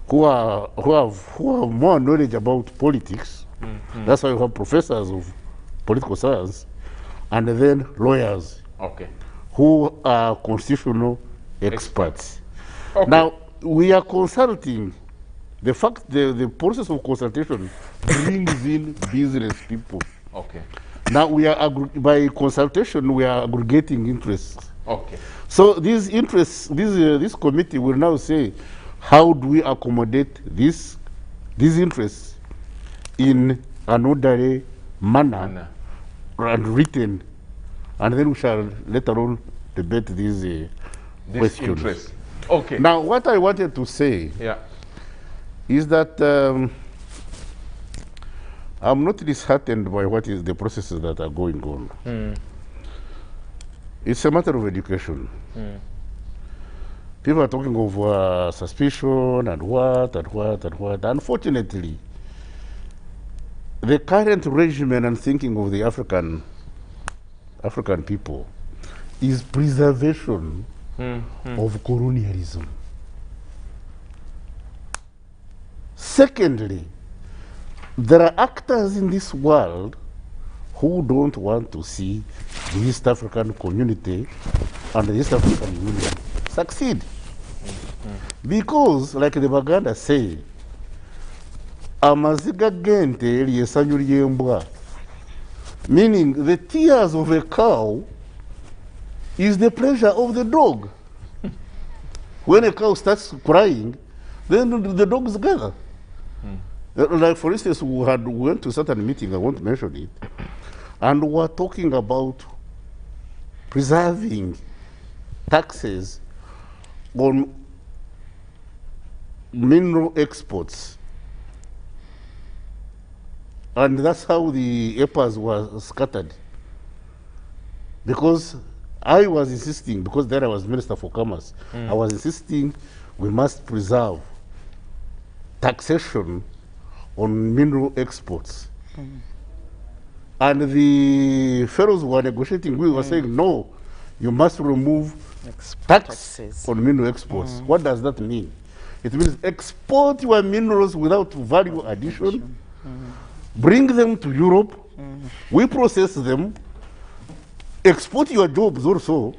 who have more knowledge about politics. That's why we have professors of political science, and then lawyers. Okay. Who are constitutional experts. Okay. Now, we are consulting. The fact, the process of consultation brings in business people. Okay. Now, by consultation, we are aggregating interests. Okay. So these interests, this committee will now say, how do we accommodate these interests in an orderly manner and written, and then we shall later on debate these questions. Interest. Okay. Now, what I wanted to say is that I'm not disheartened by what is the processes that are going on. It's a matter of education. People are talking of suspicion and what. Unfortunately, the current regimen and thinking of the African people is preservation of colonialism. Secondly, there are actors in this world who don't want to see the East African community and the East African Union succeed. Because, like the Baganda say, amaziga gente lyesanyu lyembwa, meaning the tears of a cow is the pleasure of the dog. When a cow starts crying, then the dogs gather. Like, for instance, we went to a certain meeting, I won't mention it, and we were talking about preserving taxes on mineral exports. And that's how the EPAs were scattered. Because I was insisting, because then I was Minister for Commerce, I was insisting we must preserve taxation on mineral exports. And the fellows who were negotiating, we were saying, no, you must remove taxes on mineral exports. What does that mean? It means export your minerals without value addition, bring them to Europe, we process them, export your jobs also,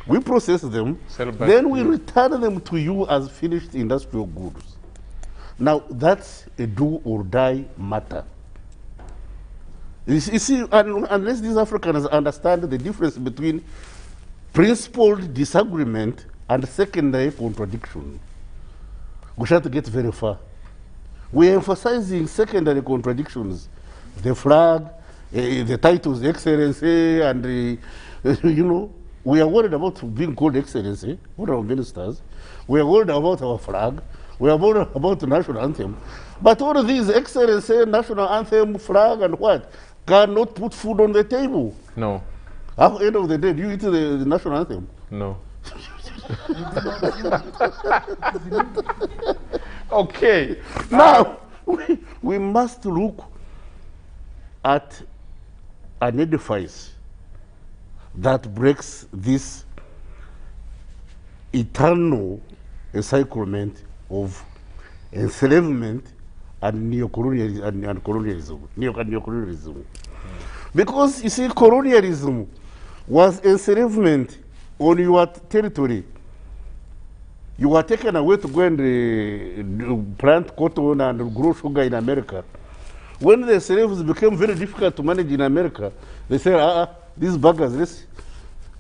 we process them, then we return them to you as finished industrial goods. Now, that's a do or die matter. You see, unless these Africans understand the difference between principled disagreement and secondary contradiction, we shall get very far. We are emphasizing secondary contradictions, the flag, the titles, Excellency, and you know, we are worried about being called Excellency, what our ministers. We are worried about our flag. We are worried about the national anthem. But all of these Excellency, national anthem, flag, and what cannot put food on the table. No. At the end of the day, do you eat the national anthem? No. Okay. Now, we must look at an edifice that breaks this eternal encirclement of enslavement and neocolonialism. Because, you see, colonialism was enslavement on your territory. You were taken away to go and plant cotton and grow sugar in America. When the slaves became very difficult to manage in America, they said, these buggers,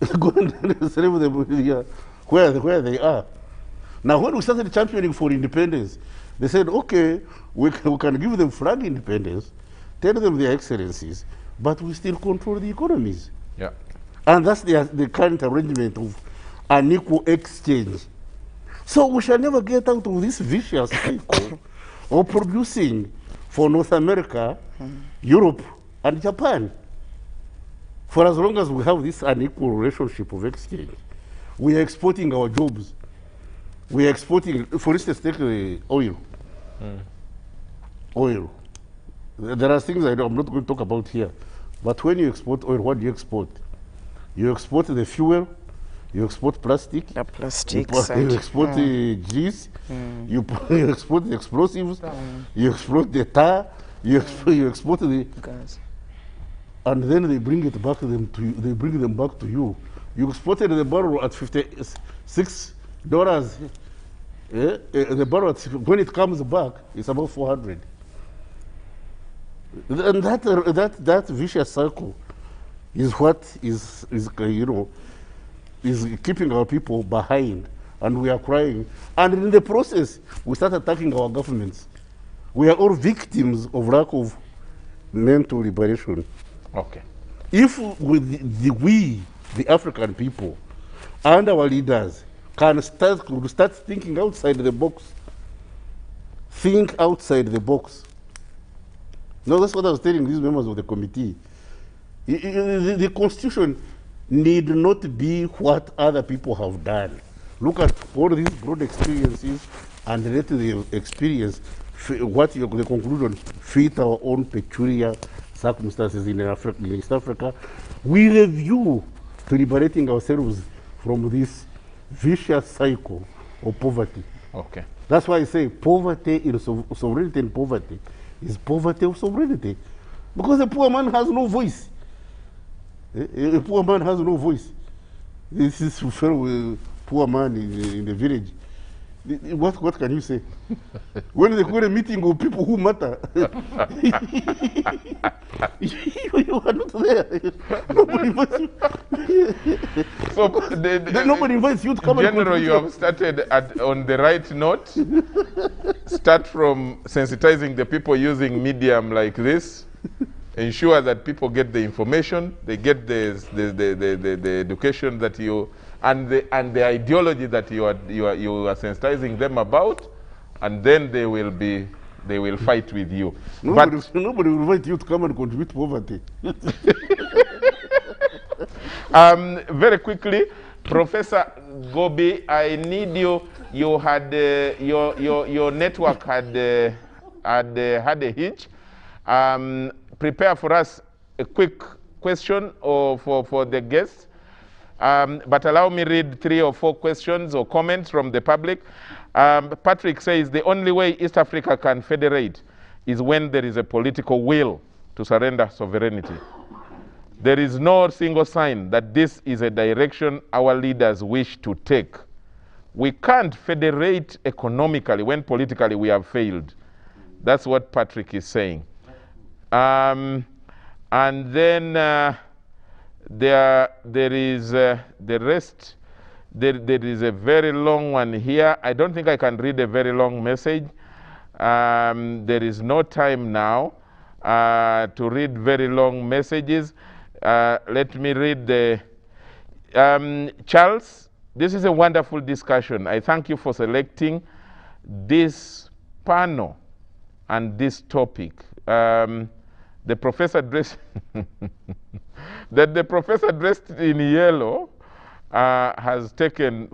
let's go and enslave them here, where they are. Now, when we started championing for independence, they said, okay, we can give them flag independence, tell them their excellencies, but we still control the economies. Yeah. And that's the current arrangement of unequal exchange. So we shall never get out of this vicious cycle of producing for North America, Europe, and Japan. For as long as we have this unequal relationship of exchange, we are exporting our jobs. We are exporting, for instance, take oil. Oil. There are things I'm not going to talk about here. But when you export oil, what do you export? You export the fuel, you export plastic, you export the grease, you export the explosives, you export the tar, you export the gas, and then they bring it back them to you. They bring them back to you. You exported the barrel at $56. The barrel, when it comes back, it's about 400. And that vicious cycle is what is keeping our people behind, and we are crying. And in the process, we start attacking our governments. We are all victims of lack of mental liberation. Okay. If we, the African people, and our leaders can start thinking outside the box, think outside the box. No, that's what I was telling these members of the committee. The Constitution need not be what other people have done. Look at all these broad experiences and let the experience, the conclusion, fit our own peculiar circumstances in East Africa. We review to liberating ourselves from this vicious cycle of poverty. Okay. That's why I say poverty in sovereignty and poverty is poverty of sovereignty. Because a poor man has no voice. A poor man has no voice. This is poor man in the village. What can you say? When they call a meeting of people who matter, you are not there. Nobody invites you. So nobody invites you to come. General, you have started on the right note. Start from sensitizing the people using medium like this. Ensure that people get the information, they get the education that you and the ideology that you are sensitizing them about, and then they will fight with you. Nobody will invite you to come and contribute to poverty. Very quickly, Professor Gobi, I need you. You had your network had a hitch. Prepare for us a quick question for the guests. But allow me read 3 or 4 questions or comments from the public. Patrick says the only way East Africa can federate is when there is a political will to surrender sovereignty. There is no single sign that this is a direction our leaders wish to take. We can't federate economically when politically we have failed. That's what Patrick is saying. And then there is the rest. There is a very long one here. I don't think I can read a very long message. There is no time now to read very long messages. Let me read the Charles. This is a wonderful discussion. I thank you for selecting this panel and this topic. The professor dressed the professor dressed in yellow has taken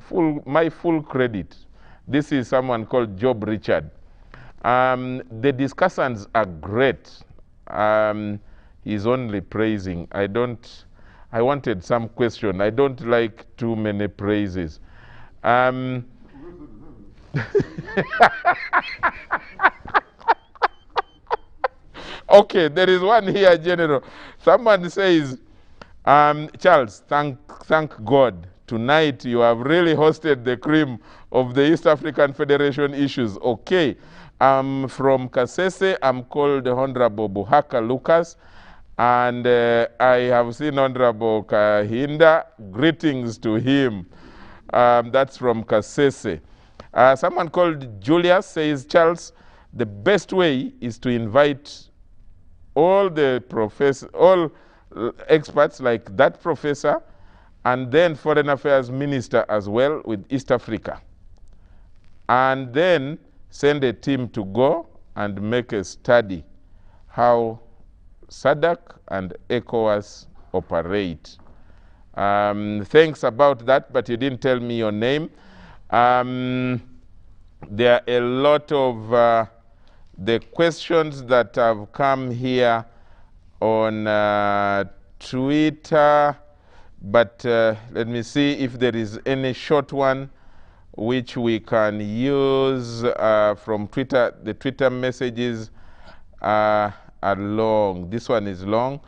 my full credit. This is someone called Job Richard. The discussants are great. He's only praising. I wanted some question. I don't like too many praises. Okay, there is one here, General. Someone says, Charles, thank God. Tonight you have really hosted the cream of the East African Federation issues. Okay, I'm from Kasese. I'm called Honorable Buhaka Lucas. And I have seen Honorable Kahinda. Greetings to him. That's from Kasese. Someone called Julius says, Charles, the best way is to invite all experts like that professor, and then foreign affairs minister as well with East Africa. And then send a team to go and make a study how SADC and ECOWAS operate. Thanks about that, but you didn't tell me your name. There are a lot of the questions that have come here on Twitter, but let me see if there is any short one which we can use from Twitter. The Twitter messages are long. This one is long.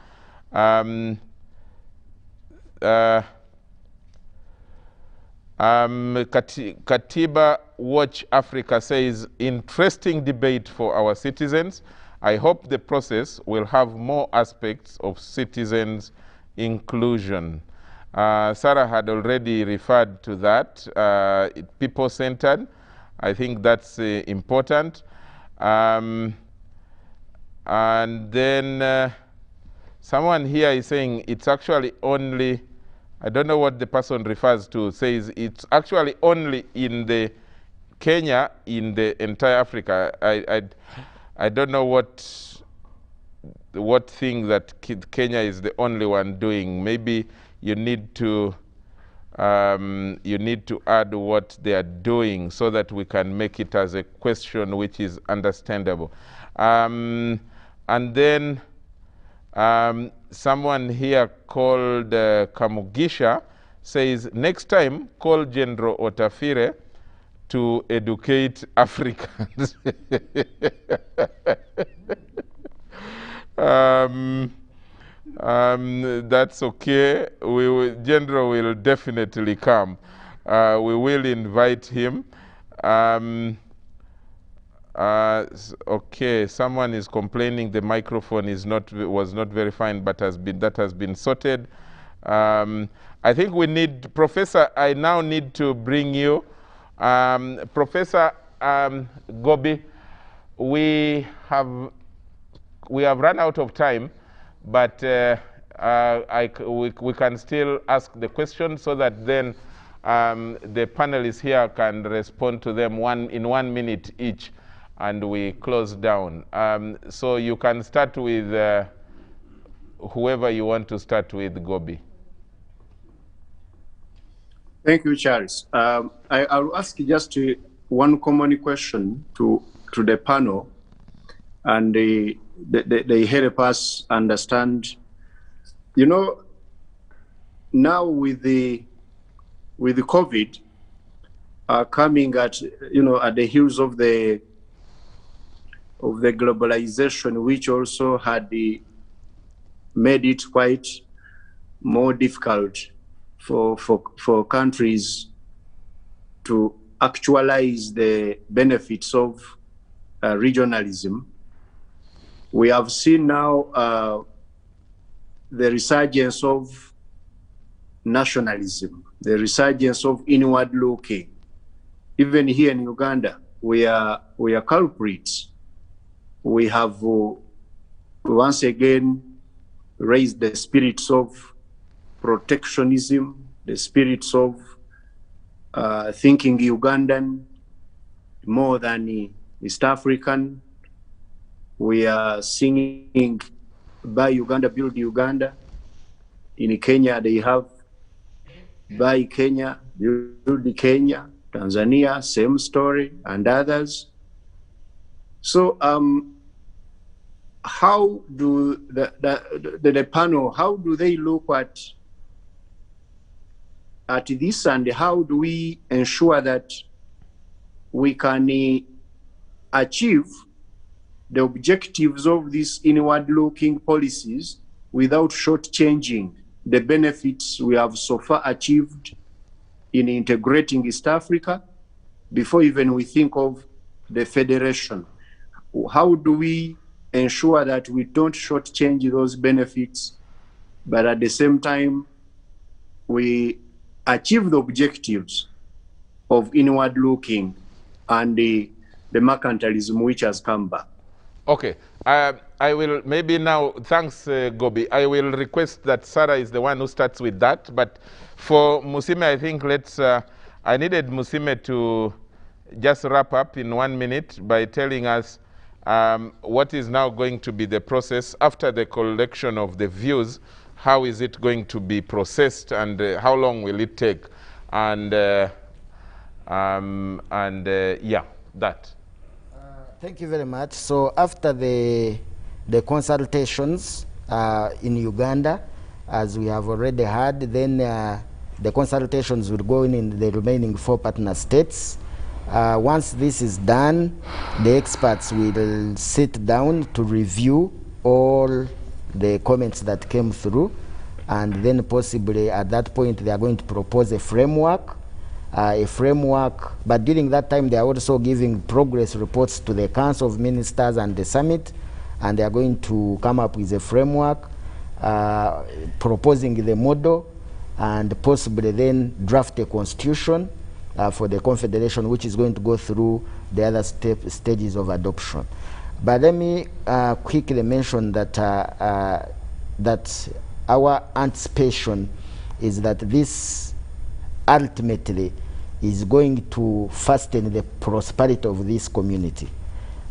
Katiba Watch Africa says, interesting debate for our citizens. I hope the process will have more aspects of citizens' inclusion. Sarah had already referred to that, people-centered. I think that's important. And then someone here is saying it's actually only, I don't know what the person refers to, says it's actually only in the Kenya, in the entire Africa. I don't know what thing that Kenya is the only one doing. Maybe you need to add what they are doing so that we can make it as a question which is understandable. And then someone here called Kamugisha says, next time call General Otafire to educate Africans. That's okay. General will definitely come. We will invite him. Okay, someone is complaining the microphone was not very fine, but that has been sorted. I think we need, Professor, I now need to bring you. Professor Gobi, we have run out of time, but we can still ask the question so that then the panelists here can respond to them in 1 minute each, and we close down. So you can start with whoever you want to start with, Gobi. Thank you, Charles. I'll ask just one common question to the panel, and they help us understand. You know, now with the COVID coming at the heels of the globalization, which also had made it quite more difficult for countries to actualize the benefits of regionalism. We have seen now the resurgence of nationalism, the resurgence of inward looking. Even here in Uganda, we are culprits. We have once again raised the spirits of protectionism, the spirits of thinking Ugandan more than East African. We are singing Buy Uganda, Build Uganda. In Kenya, they have Buy Kenya, Build Kenya. Tanzania, same story, and others. So how do the panel, how do they look at this, and how do we ensure that we can achieve the objectives of these inward-looking policies without shortchanging the benefits we have so far achieved in integrating East Africa before even we think of the federation? How do we ensure that we don't shortchange those benefits, but at the same time we achieve the objectives of inward looking and the mercantilism which has come back? Okay, I will maybe now, thanks Gobi, I will request that Sarah is the one who starts with that, but for Musime, I think I needed Musime to just wrap up in 1 minute by telling us what is now going to be the process after the collection of the views. How is it going to be processed, and how long will it take? And yeah, that. Thank you very much. So after the consultations in Uganda, as we have already heard, then the consultations will go in the remaining 4 partner states. Once this is done, the experts will sit down to review all the comments that came through, and then possibly at that point they are going to propose a framework. But during that time they are also giving progress reports to the Council of Ministers and the Summit, and they are going to come up with a framework, proposing the model, and possibly then draft a constitution for the confederation, which is going to go through the other stages of adoption. But let me quickly mention that that our anticipation is that this ultimately is going to fasten the prosperity of this community,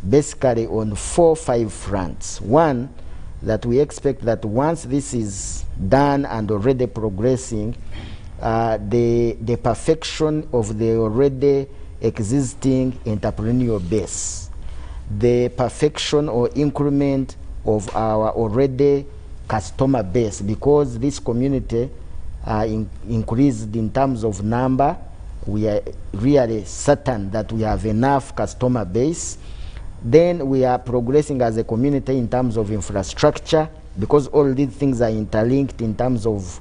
basically on 4 or 5 fronts. One, that we expect that once this is done and already progressing, the perfection of the already existing entrepreneurial base, the perfection or increment of our already customer base, because this community increased in terms of number, we are really certain that we have enough customer base. Then we are progressing as a community in terms of infrastructure, because all these things are interlinked in terms of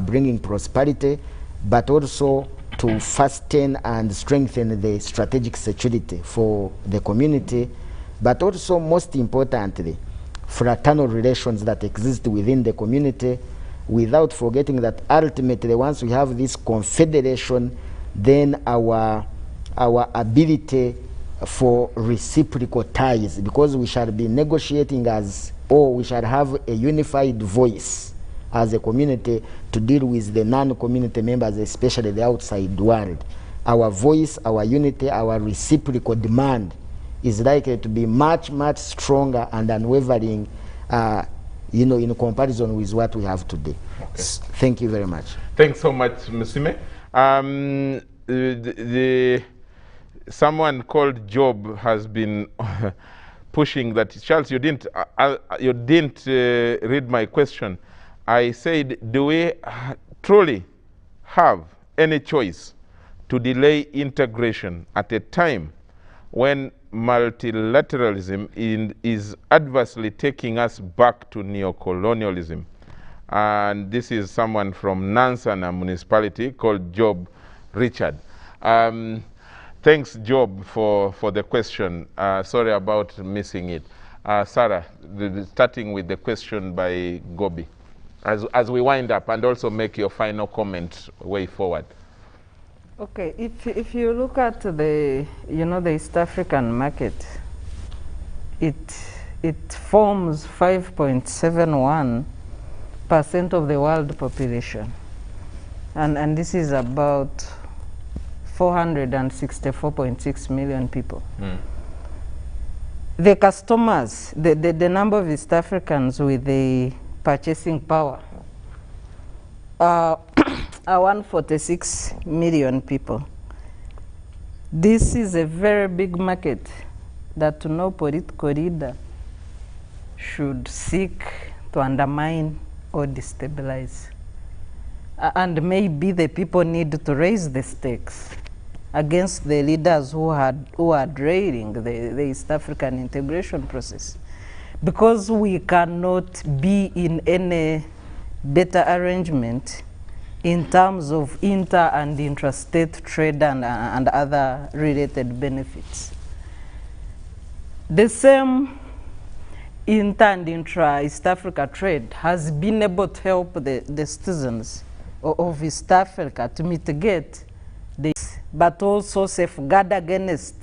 bringing prosperity, but also to fasten and strengthen the strategic security for the community, but also, most importantly, fraternal relations that exist within the community, without forgetting that ultimately, once we have this confederation, then our ability for reciprocal ties, because we shall be negotiating as, or we shall have a unified voice as a community to deal with the non-community members, especially the outside world. Our voice, our unity, our reciprocal demand is likely to be much, much stronger and unwavering, in comparison with what we have today. Okay. Thank you very much. Thanks so much, Musime. Someone called Job has been pushing that. Charles, you didn't read my question. I said, do we truly have any choice to delay integration at a time when multilateralism is adversely taking us back to neocolonialism? And this is someone from Nansana municipality called Job Richard. Thanks, Job, for the question. Sorry about missing it. Sarah, starting with the question by Gobi, as we wind up, and also make your final comment way forward. Okay, if you look at the East African market, it forms 5.71% of the world population, and this is about 464.6 million people. The customers, the number of East Africans with the purchasing power are 146 million people. This is a very big market that no political leader should seek to undermine or destabilize. And maybe the people need to raise the stakes against the leaders who are draining the East African integration process, because we cannot be in any better arrangement in terms of inter and intrastate trade and other related benefits. The same inter and intra-East Africa trade has been able to help the citizens of East Africa to mitigate this, but also safeguard against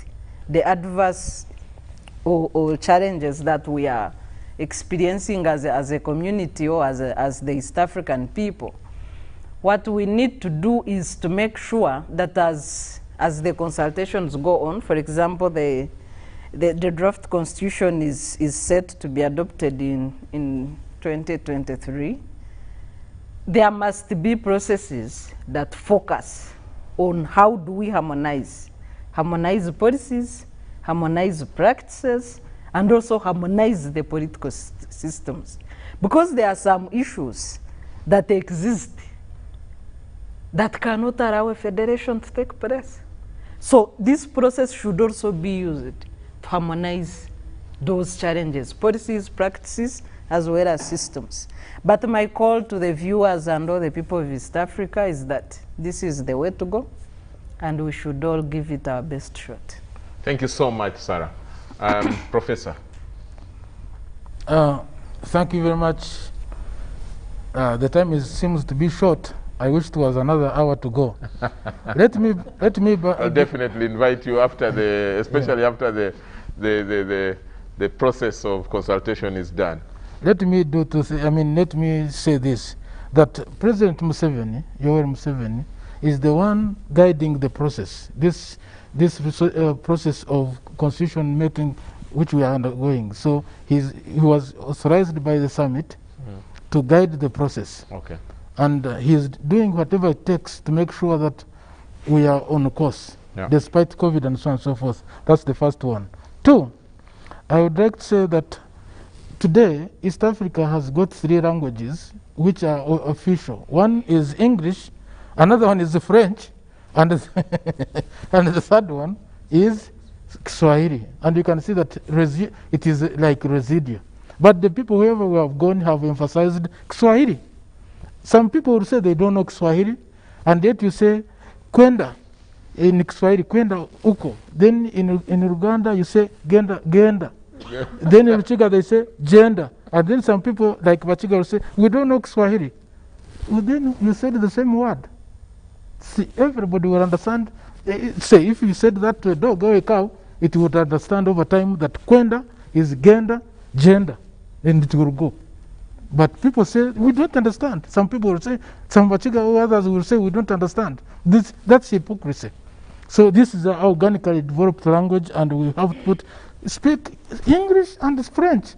the adverse or challenges that we are experiencing as a community or as the East African people. What we need to do is to make sure that as the consultations go on, for example, the draft constitution is set to be adopted in 2023, there must be processes that focus on how do we harmonize policies, harmonize practices, and also harmonize the political systems. Because there are some issues that exist that cannot allow a federation to take place. So this process should also be used to harmonize those challenges, policies, practices, as well as systems. But my call to the viewers and all the people of East Africa is that this is the way to go, and we should all give it our best shot. Thank you so much, Sarah. Professor. Thank you very much. The time seems to be short. I wish it was another hour to go. let me. I'll definitely invite you after especially after the process of consultation is done. Let me say this, that President Museveni, Yoweri Museveni, is the one guiding the process. This process of constitution making, which we are undergoing. So he was authorized by the summit to guide the process. Okay. And he's doing whatever it takes to make sure that we are on course, despite COVID and so on and so forth. That's the first one. Two, I would like to say that today, East Africa has got 3 languages which are official. One is English, another one is French, and and the third one is Swahili. And you can see that it is like residue. But the people, whoever we have gone, have emphasized Swahili. Some people will say they don't know Swahili, and yet you say kwenda in Kiswahili, kwenda uko. Then in Uganda you say genda, genda. Then in Chiga they say gender. And then some people like Bachiga will say, we don't know Kiswahili. Well, then you said the same word. See, everybody will understand. Say, if you said that to a dog or a cow, it would understand over time that kwenda is gender, gender, and it will go. But people say, we don't understand. Some people will say, some Bachiga or others will say, we don't understand. That's hypocrisy. So this is an organically developed language, and we have to speak English and French.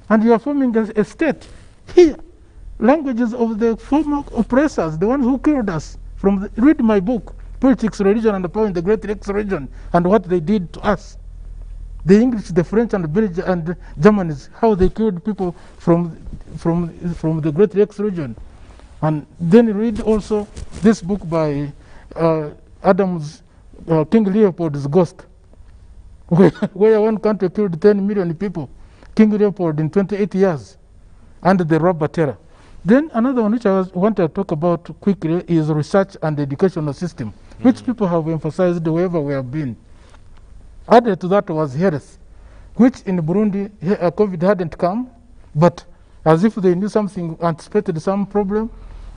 And you are forming a state here. Languages of the former oppressors, the ones who killed us. Read my book, Politics, Religion, and the Power in the Great Rex Region, and what they did to us. The English, the French, and the Belgians and Germans, how they killed people from the Great Rex Region. And then read also this book by Adams, King Leopold's Ghost, where one country killed 10 million people. King Leopold in 28 years, under the robber terror. Then another one which I want to talk about quickly is research and educational system, which people have emphasized wherever we have been. Added to that was health, which in Burundi COVID hadn't come, but as if they knew something, anticipated some problem,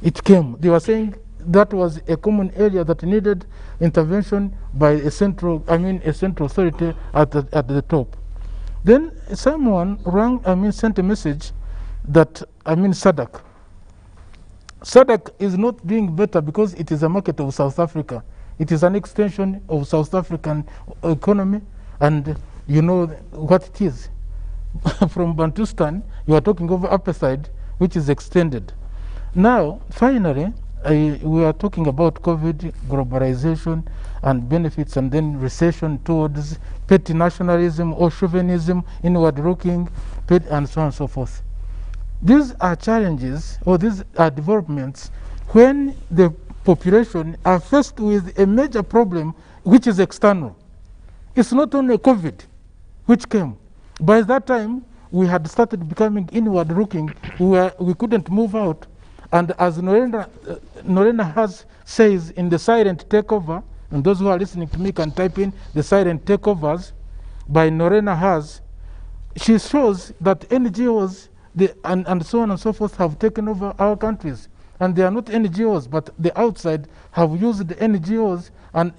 it came. They were saying that was a common area that needed intervention by a central authority at the top. Then someone sent a message that SADC. SADC is not doing better because it is a market of South Africa. It is an extension of South African economy, and you know what it is. From Bantustan, you are talking over upper side, which is extended. Now, finally, we are talking about COVID, globalization, and benefits, and then recession towards petty nationalism or chauvinism, inward looking, and so on and so forth. These are challenges, or these are developments, when the population are faced with a major problem which is external. It's not only COVID which came. By that time, we had started becoming inward looking. We couldn't move out. And as Norena says in the silent takeover, and those who are listening to me can type in the silent takeovers by Norena Has, she shows that NGOs and so on and so forth have taken over our countries. And they are not NGOs, but the outside have used the NGOs and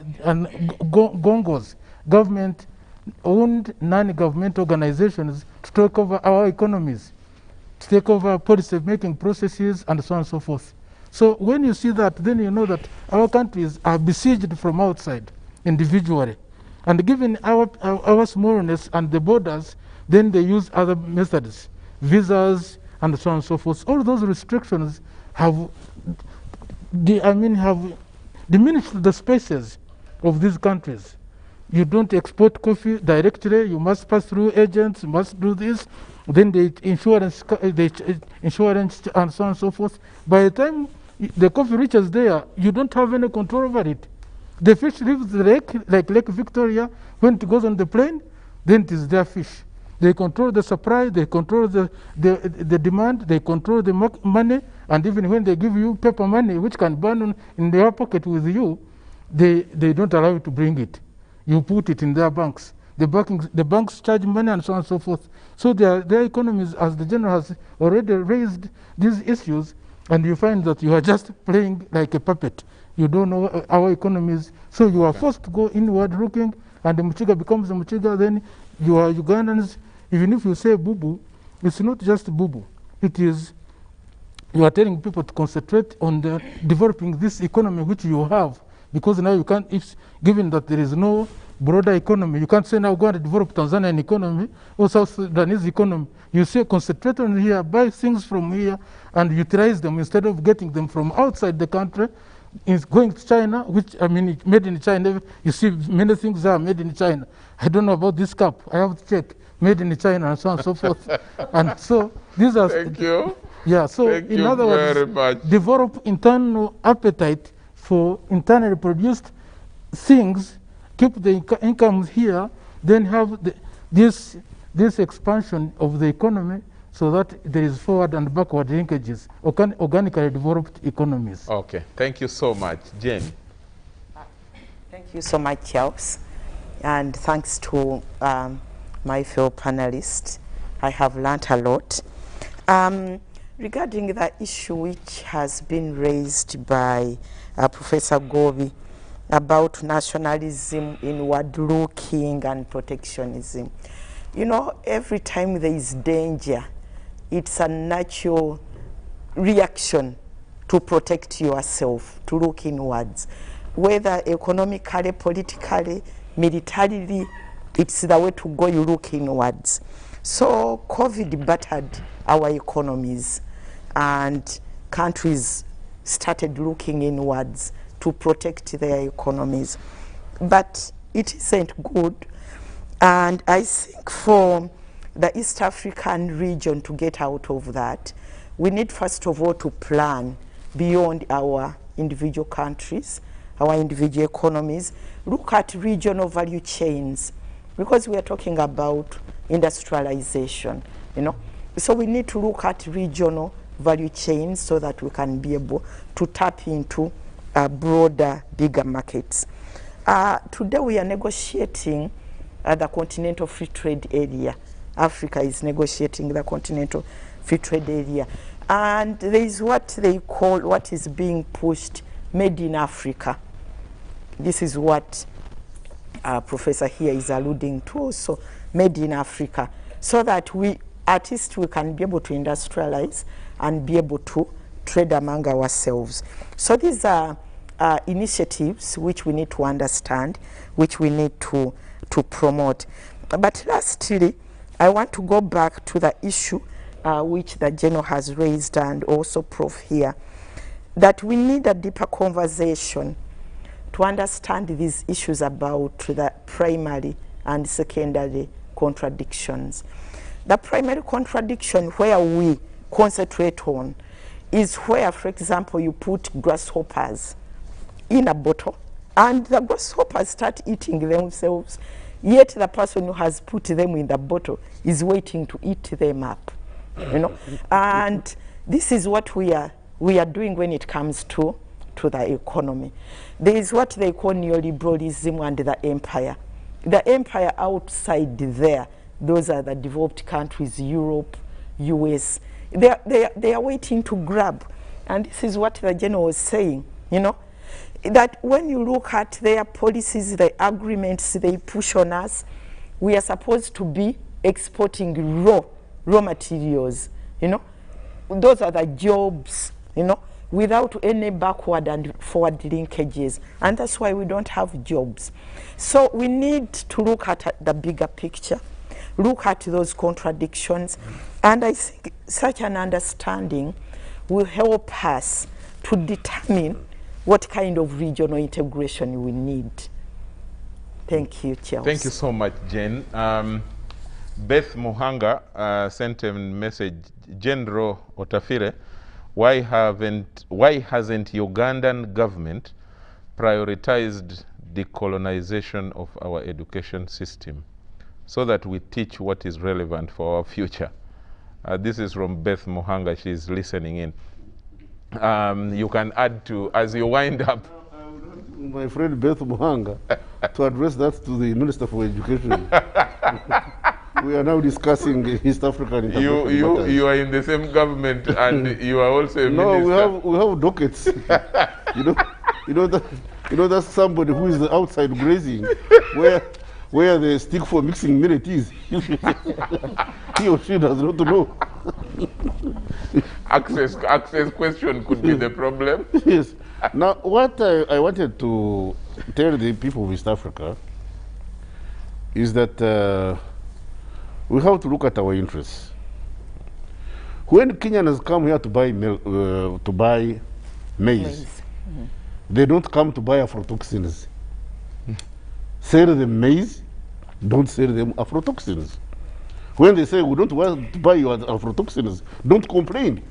gongos, government-owned non-government organizations, to take over our economies, to take over policy-making processes, and so on and so forth. So when you see that, then you know that our countries are besieged from outside, individually. And given our smallness and the borders, then they use other methods, visas, and so on and so forth. All those restrictions have diminished the spaces of these countries. You don't export coffee directly, you must pass through agents, you must do this, then the insurance and so on and so forth. By the time the coffee reaches there, you don't have any control over it. The fish leaves the lake, like Lake Victoria. When it goes on the plane, then it is their fish. They control the supply, they control the demand, they control the money, and even when they give you paper money, which can burn in their pocket with you, they don't allow you to bring it. You put it in their banks. The banks charge money and so on and so forth. So their economies, as the general has already raised these issues, and you find that you are just playing like a puppet. You don't know our economies. So you are forced to go inward looking, and the Muchiga becomes the Muchiga. Then you are Ugandans. Even if you say boo-boo, it's not just boo-boo. It is, you are telling people to concentrate on developing this economy which you have. Because now you can't, given that there is no broader economy, you can't say now go and develop Tanzanian economy or South Sudanese economy. You say concentrate on here, buy things from here, and utilize them instead of getting them from outside the country. Is going to China, which made in China. You see, many things are made in China. I don't know about this cup. I have to check. Made in China and so on and so forth. And so these are. Thank you. Yeah. So in other words, develop internal appetite for internally produced things, keep the incomes here, then have this expansion of the economy, so that there is forward and backward linkages, organically developed economies. Okay, thank you so much. Jenny? you so much, Charles. And thanks to my fellow panelists. I have learnt a lot. Regarding the issue which has been raised by Professor Gobi about nationalism, inward looking and protectionism. You know, every time there is danger, it's a natural reaction to protect yourself, to look inwards. Whether economically, politically, militarily, it's the way to go, you look inwards. So COVID battered our economies and countries started looking inwards to protect their economies. But it isn't good. And I think for the East African region to get out of that, we need first of all to plan beyond our individual countries, our individual economies, look at regional value chains, because we are talking about industrialization, you know. So we need to look at regional value chains so that we can be able to tap into broader, bigger markets. Today we are negotiating the Continental Free Trade Area. Africa is negotiating the Continental Free Trade Area. And there is what they call, what is being pushed, Made in Africa. This is what Professor here is alluding to also, Made in Africa, so that we, at least we can be able to industrialize and be able to trade among ourselves. So these are initiatives which we need to understand, which we need to promote. But lastly, I want to go back to the issue which the General has raised and also Prof here, that we need a deeper conversation to understand these issues about the primary and secondary contradictions. The primary contradiction where we concentrate on is where, for example, you put grasshoppers in a bottle and the grasshoppers start eating themselves, yet the person who has put them in the bottle is waiting to eat them up, you know. And this is what we are doing when it comes to the economy. There is what they call neoliberalism and the empire. The empire outside there, those are the developed countries, Europe, US. They are waiting to grab. And this is what the General was saying, you know, that when you look at their policies, the agreements they push on us, we are supposed to be exporting raw materials, you know. Those are the jobs, you know, without any backward and forward linkages. And that's why we don't have jobs. So we need to look at the bigger picture, look at those contradictions. And I think such an understanding will help us to determine what kind of regional integration we need. Thank you, Charles. Thank you so much, Jane. Beth Muhanga sent a message, General Otafire, why hasn't Ugandan government prioritized decolonization of our education system so that we teach what is relevant for our future? This is from Beth Muhanga. She's listening in. You can add to, as you wind up. My friend Beth Muhanga, to address that to the Minister for Education. We are now discussing East African integration matters. You are in the same government and you are also a minister. No, we have dockets. you know that's somebody who is outside grazing, where the stick for mixing millet is. He or she does not know. Access question could be the problem. Yes. Now, what I wanted to tell the people of East Africa is that we have to look at our interests. When Kenyans come here to buy maize, they don't come to buy aflatoxins. Sell them maize, don't sell them aflatoxins. When they say we don't want to buy your aflatoxins, don't complain.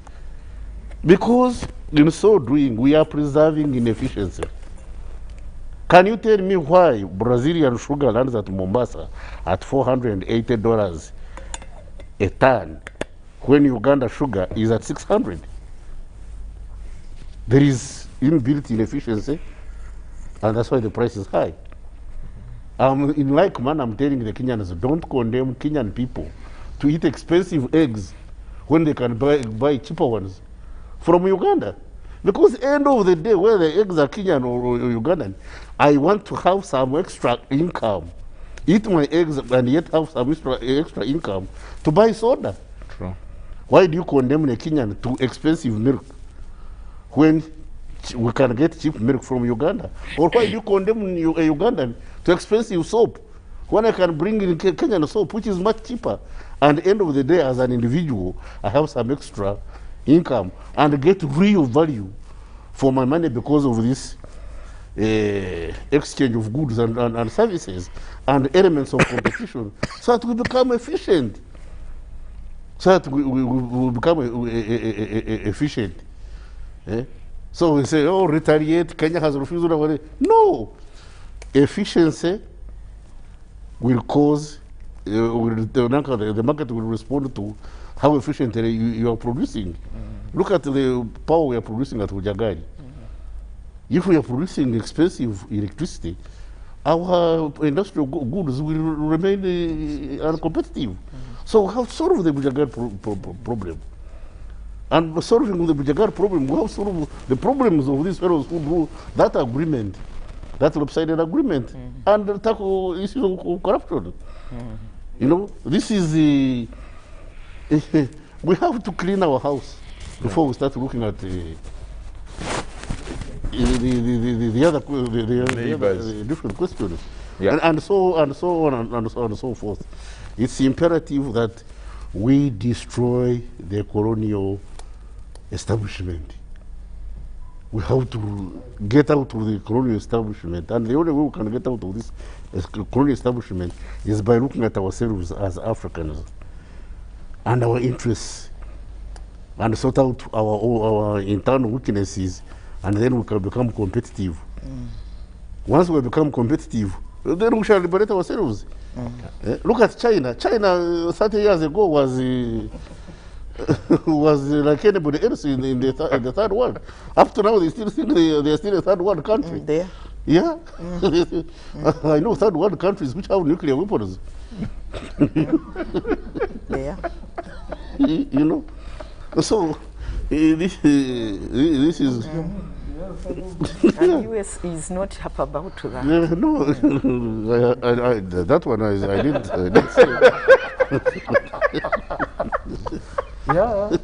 Because in so doing, we are preserving inefficiency. Can you tell me why Brazilian sugar lands at Mombasa at $480 a ton when Uganda sugar is at 600? There is inbuilt inefficiency, and that's why the price is high. In like manner, I'm telling the Kenyans, don't condemn Kenyan people to eat expensive eggs when they can buy cheaper ones from Uganda. Because end of the day, whether the eggs are Kenyan or Ugandan, I want to have some extra income. Eat my eggs and yet have some extra income to buy soda. True. Why do you condemn a Kenyan to expensive milk when we can get cheap milk from Uganda? Or why do you condemn a Ugandan to expensive soap when I can bring in Kenyan soap, which is much cheaper? And at the end of the day, as an individual, I have some extra income and get real value for my money because of this exchange of goods and services and elements of competition, so that we become efficient. So that we become efficient. So we say, oh, retaliate, Kenya has refused. No. Efficiency will cause, the market will respond to how efficiently you are producing. Look at the power we are producing at Ujagari. If we are producing expensive electricity, our industrial goods will remain uncompetitive. So we have solved the Bujagar problem. And solving the Bujagar problem, we have solved the problems of these fellows who do that agreement, that lopsided agreement, and tackle issues of corruption. You know, this is the... we have to clean our house before we start looking at the other different questions, and so on and so forth. It's imperative that we destroy the colonial establishment. We have to get out of the colonial establishment, and the only way we can get out of this colonial establishment is by looking at ourselves as Africans and our interests, and sort out our internal weaknesses, and then we can become competitive. Once we become competitive, then we shall liberate ourselves. Look at China. China 30 years ago was like anybody else in the third world. Up to now, they still think they are still a third world country. Yeah. I know third world countries which have nuclear weapons. You know? So, this is... And US is not happy about that. No, that one I didn't say. Yeah.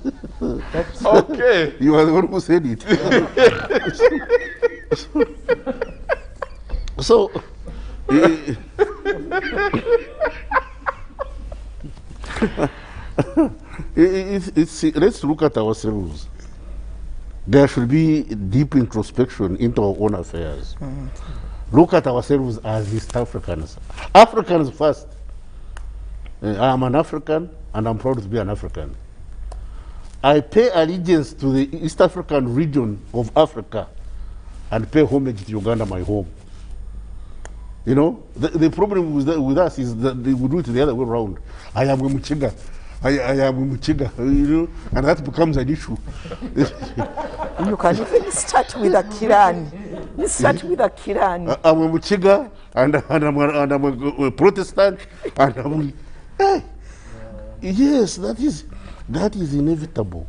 Okay. You are the one who said it. So, let's look at ourselves. There should be deep introspection into our own affairs. Look at ourselves as East Africans. Africans first. I am an African, and I'm proud to be an African. I pay allegiance to the East African region of Africa and pay homage to Uganda, my home. You know, the problem with us is that we do it the other way around. I am a Muchiga. I am a Muchiga, you know, and that becomes an issue. You can even start with a Kirani. You start with a Kirani. I'm a Muchiga, and I'm a Protestant, and I'm... Hey, yes, that is inevitable.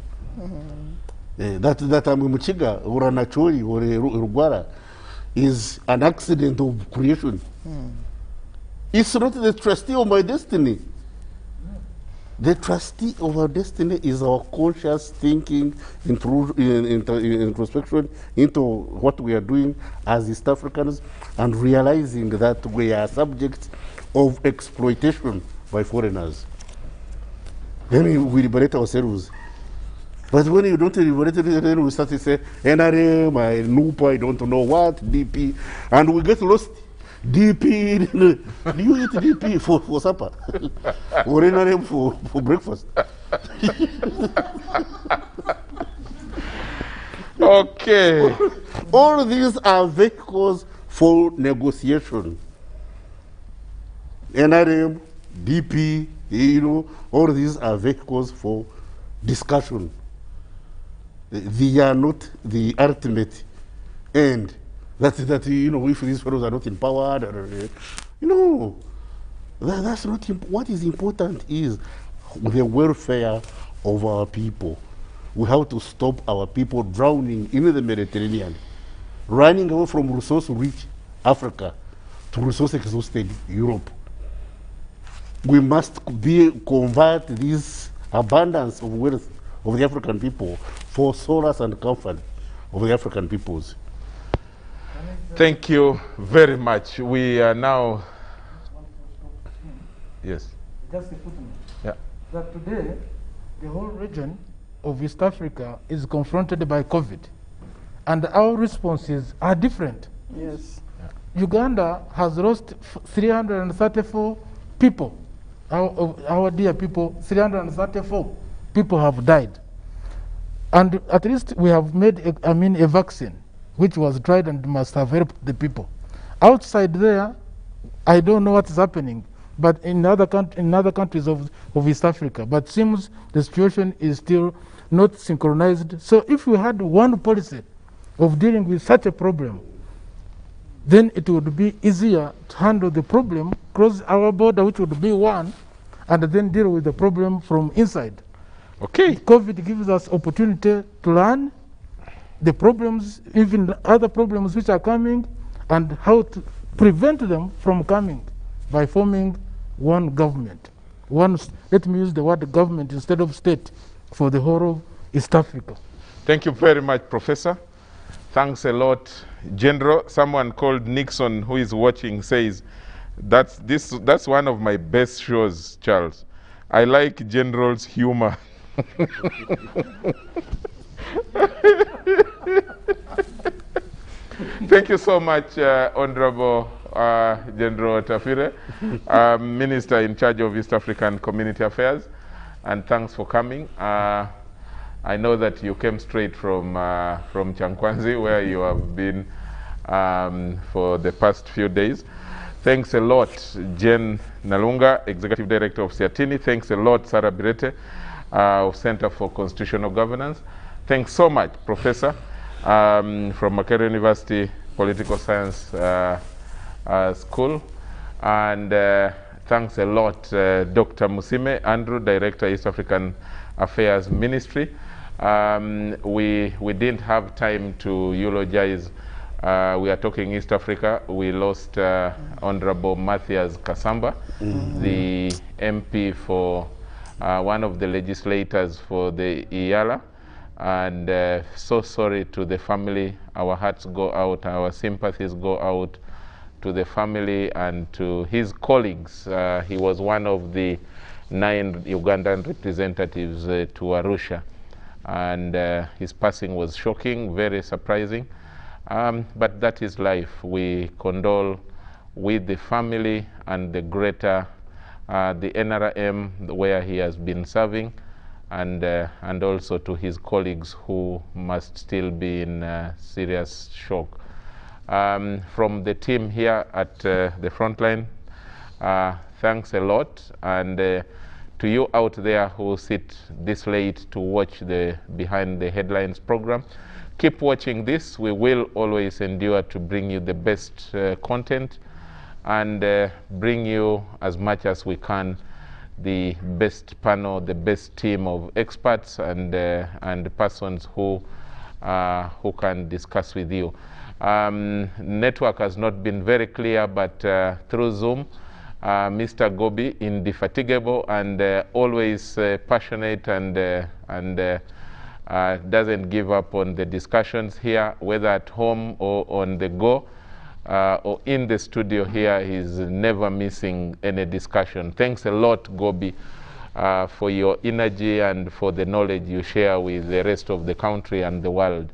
That I'm a Muchiga, or a Nachori, or a Rugwara, is an accident of creation. It's not the trustee of my destiny. The trustee of our destiny is our conscious thinking, introspection into what we are doing as East Africans, and realizing that we are subjects of exploitation by foreigners. Then we liberate ourselves. But when you don't liberate it, then we start to say, NRM, NUPA, I don't know what, DP, and we get lost. DP, do you eat DP for supper? Or NRM for breakfast? Okay. All these are vehicles for negotiation. NRM, DP, you know, all these are vehicles for discussion. They are not the ultimate end. That you know, if these fellows are not empowered, No, that's not what is important is the welfare of our people. We have to stop our people drowning in the Mediterranean, running away from resource-rich Africa to resource-exhausted Europe. We must convert this abundance of wealth of the African people for solace and comfort of the African peoples. Thank you very much. We are now... Yes. Just a footnote. Yeah. That today, the whole region of East Africa is confronted by COVID. And our responses are different. Yes. Uganda has lost 334 people. Our dear people, 334 people have died. And at least we have made, a vaccine, which was tried and must have helped the people. Outside there, I don't know what is happening, but in other countries of East Africa, but seems the situation is still not synchronized. So if we had one policy of dealing with such a problem, then it would be easier to handle the problem, close our border, which would be one, and then deal with the problem from inside. Okay. COVID gives us opportunity to learn the problems, even other problems which are coming, and how to prevent them from coming by forming one government. Let me use the word government instead of state for the whole of East Africa. Thank you very much, Professor. Thanks a lot, General. Someone called Nixon, who is watching, says, that's one of my best shows, Charles. I like General's humor. Thank you so much, Honorable General Tafire, Minister in charge of East African Community Affairs, and thanks for coming. I know that you came straight from Chankwanzi, where you have been for the past few days. Thanks a lot, Jen Nalunga, Executive Director of Siatini. Thanks a lot, Sarah Birete, of Center for Constitutional Governance. Thanks so much, Professor, from Makerere University Political Science School. And thanks a lot, Dr. Musime Andrew, Director, East African Affairs Ministry. We didn't have time to eulogize. We are talking East Africa. We lost Honorable Matthias Kasamba, the MP for one of the legislators for the IALA. And so sorry to the family. Our hearts go out, our sympathies go out to the family and to his colleagues. He was one of the 9 Ugandan representatives to Arusha. And his passing was shocking, very surprising. But that is life. We condole with the family and the greater, the NRM, where he has been serving, and also to his colleagues who must still be in serious shock. From the team here at the front line, thanks a lot. And to you out there who sit this late to watch the Behind the Headlines program, keep watching this. We will always endure to bring you the best content and bring you as much as we can the best panel, the best team of experts and persons who can discuss with you. Network has not been very clear, but through Zoom, Mr. Gobi, indefatigable and always passionate and doesn't give up on the discussions here, whether at home or on the go or in the studio here. He's never missing any discussion. Thanks a lot, Gobi, for your energy and for the knowledge you share with the rest of the country and the world.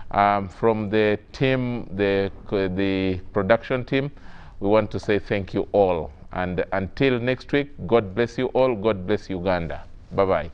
From the team, the production team, we want to say thank you all. And until next week, God bless you all. God bless Uganda. Bye-bye.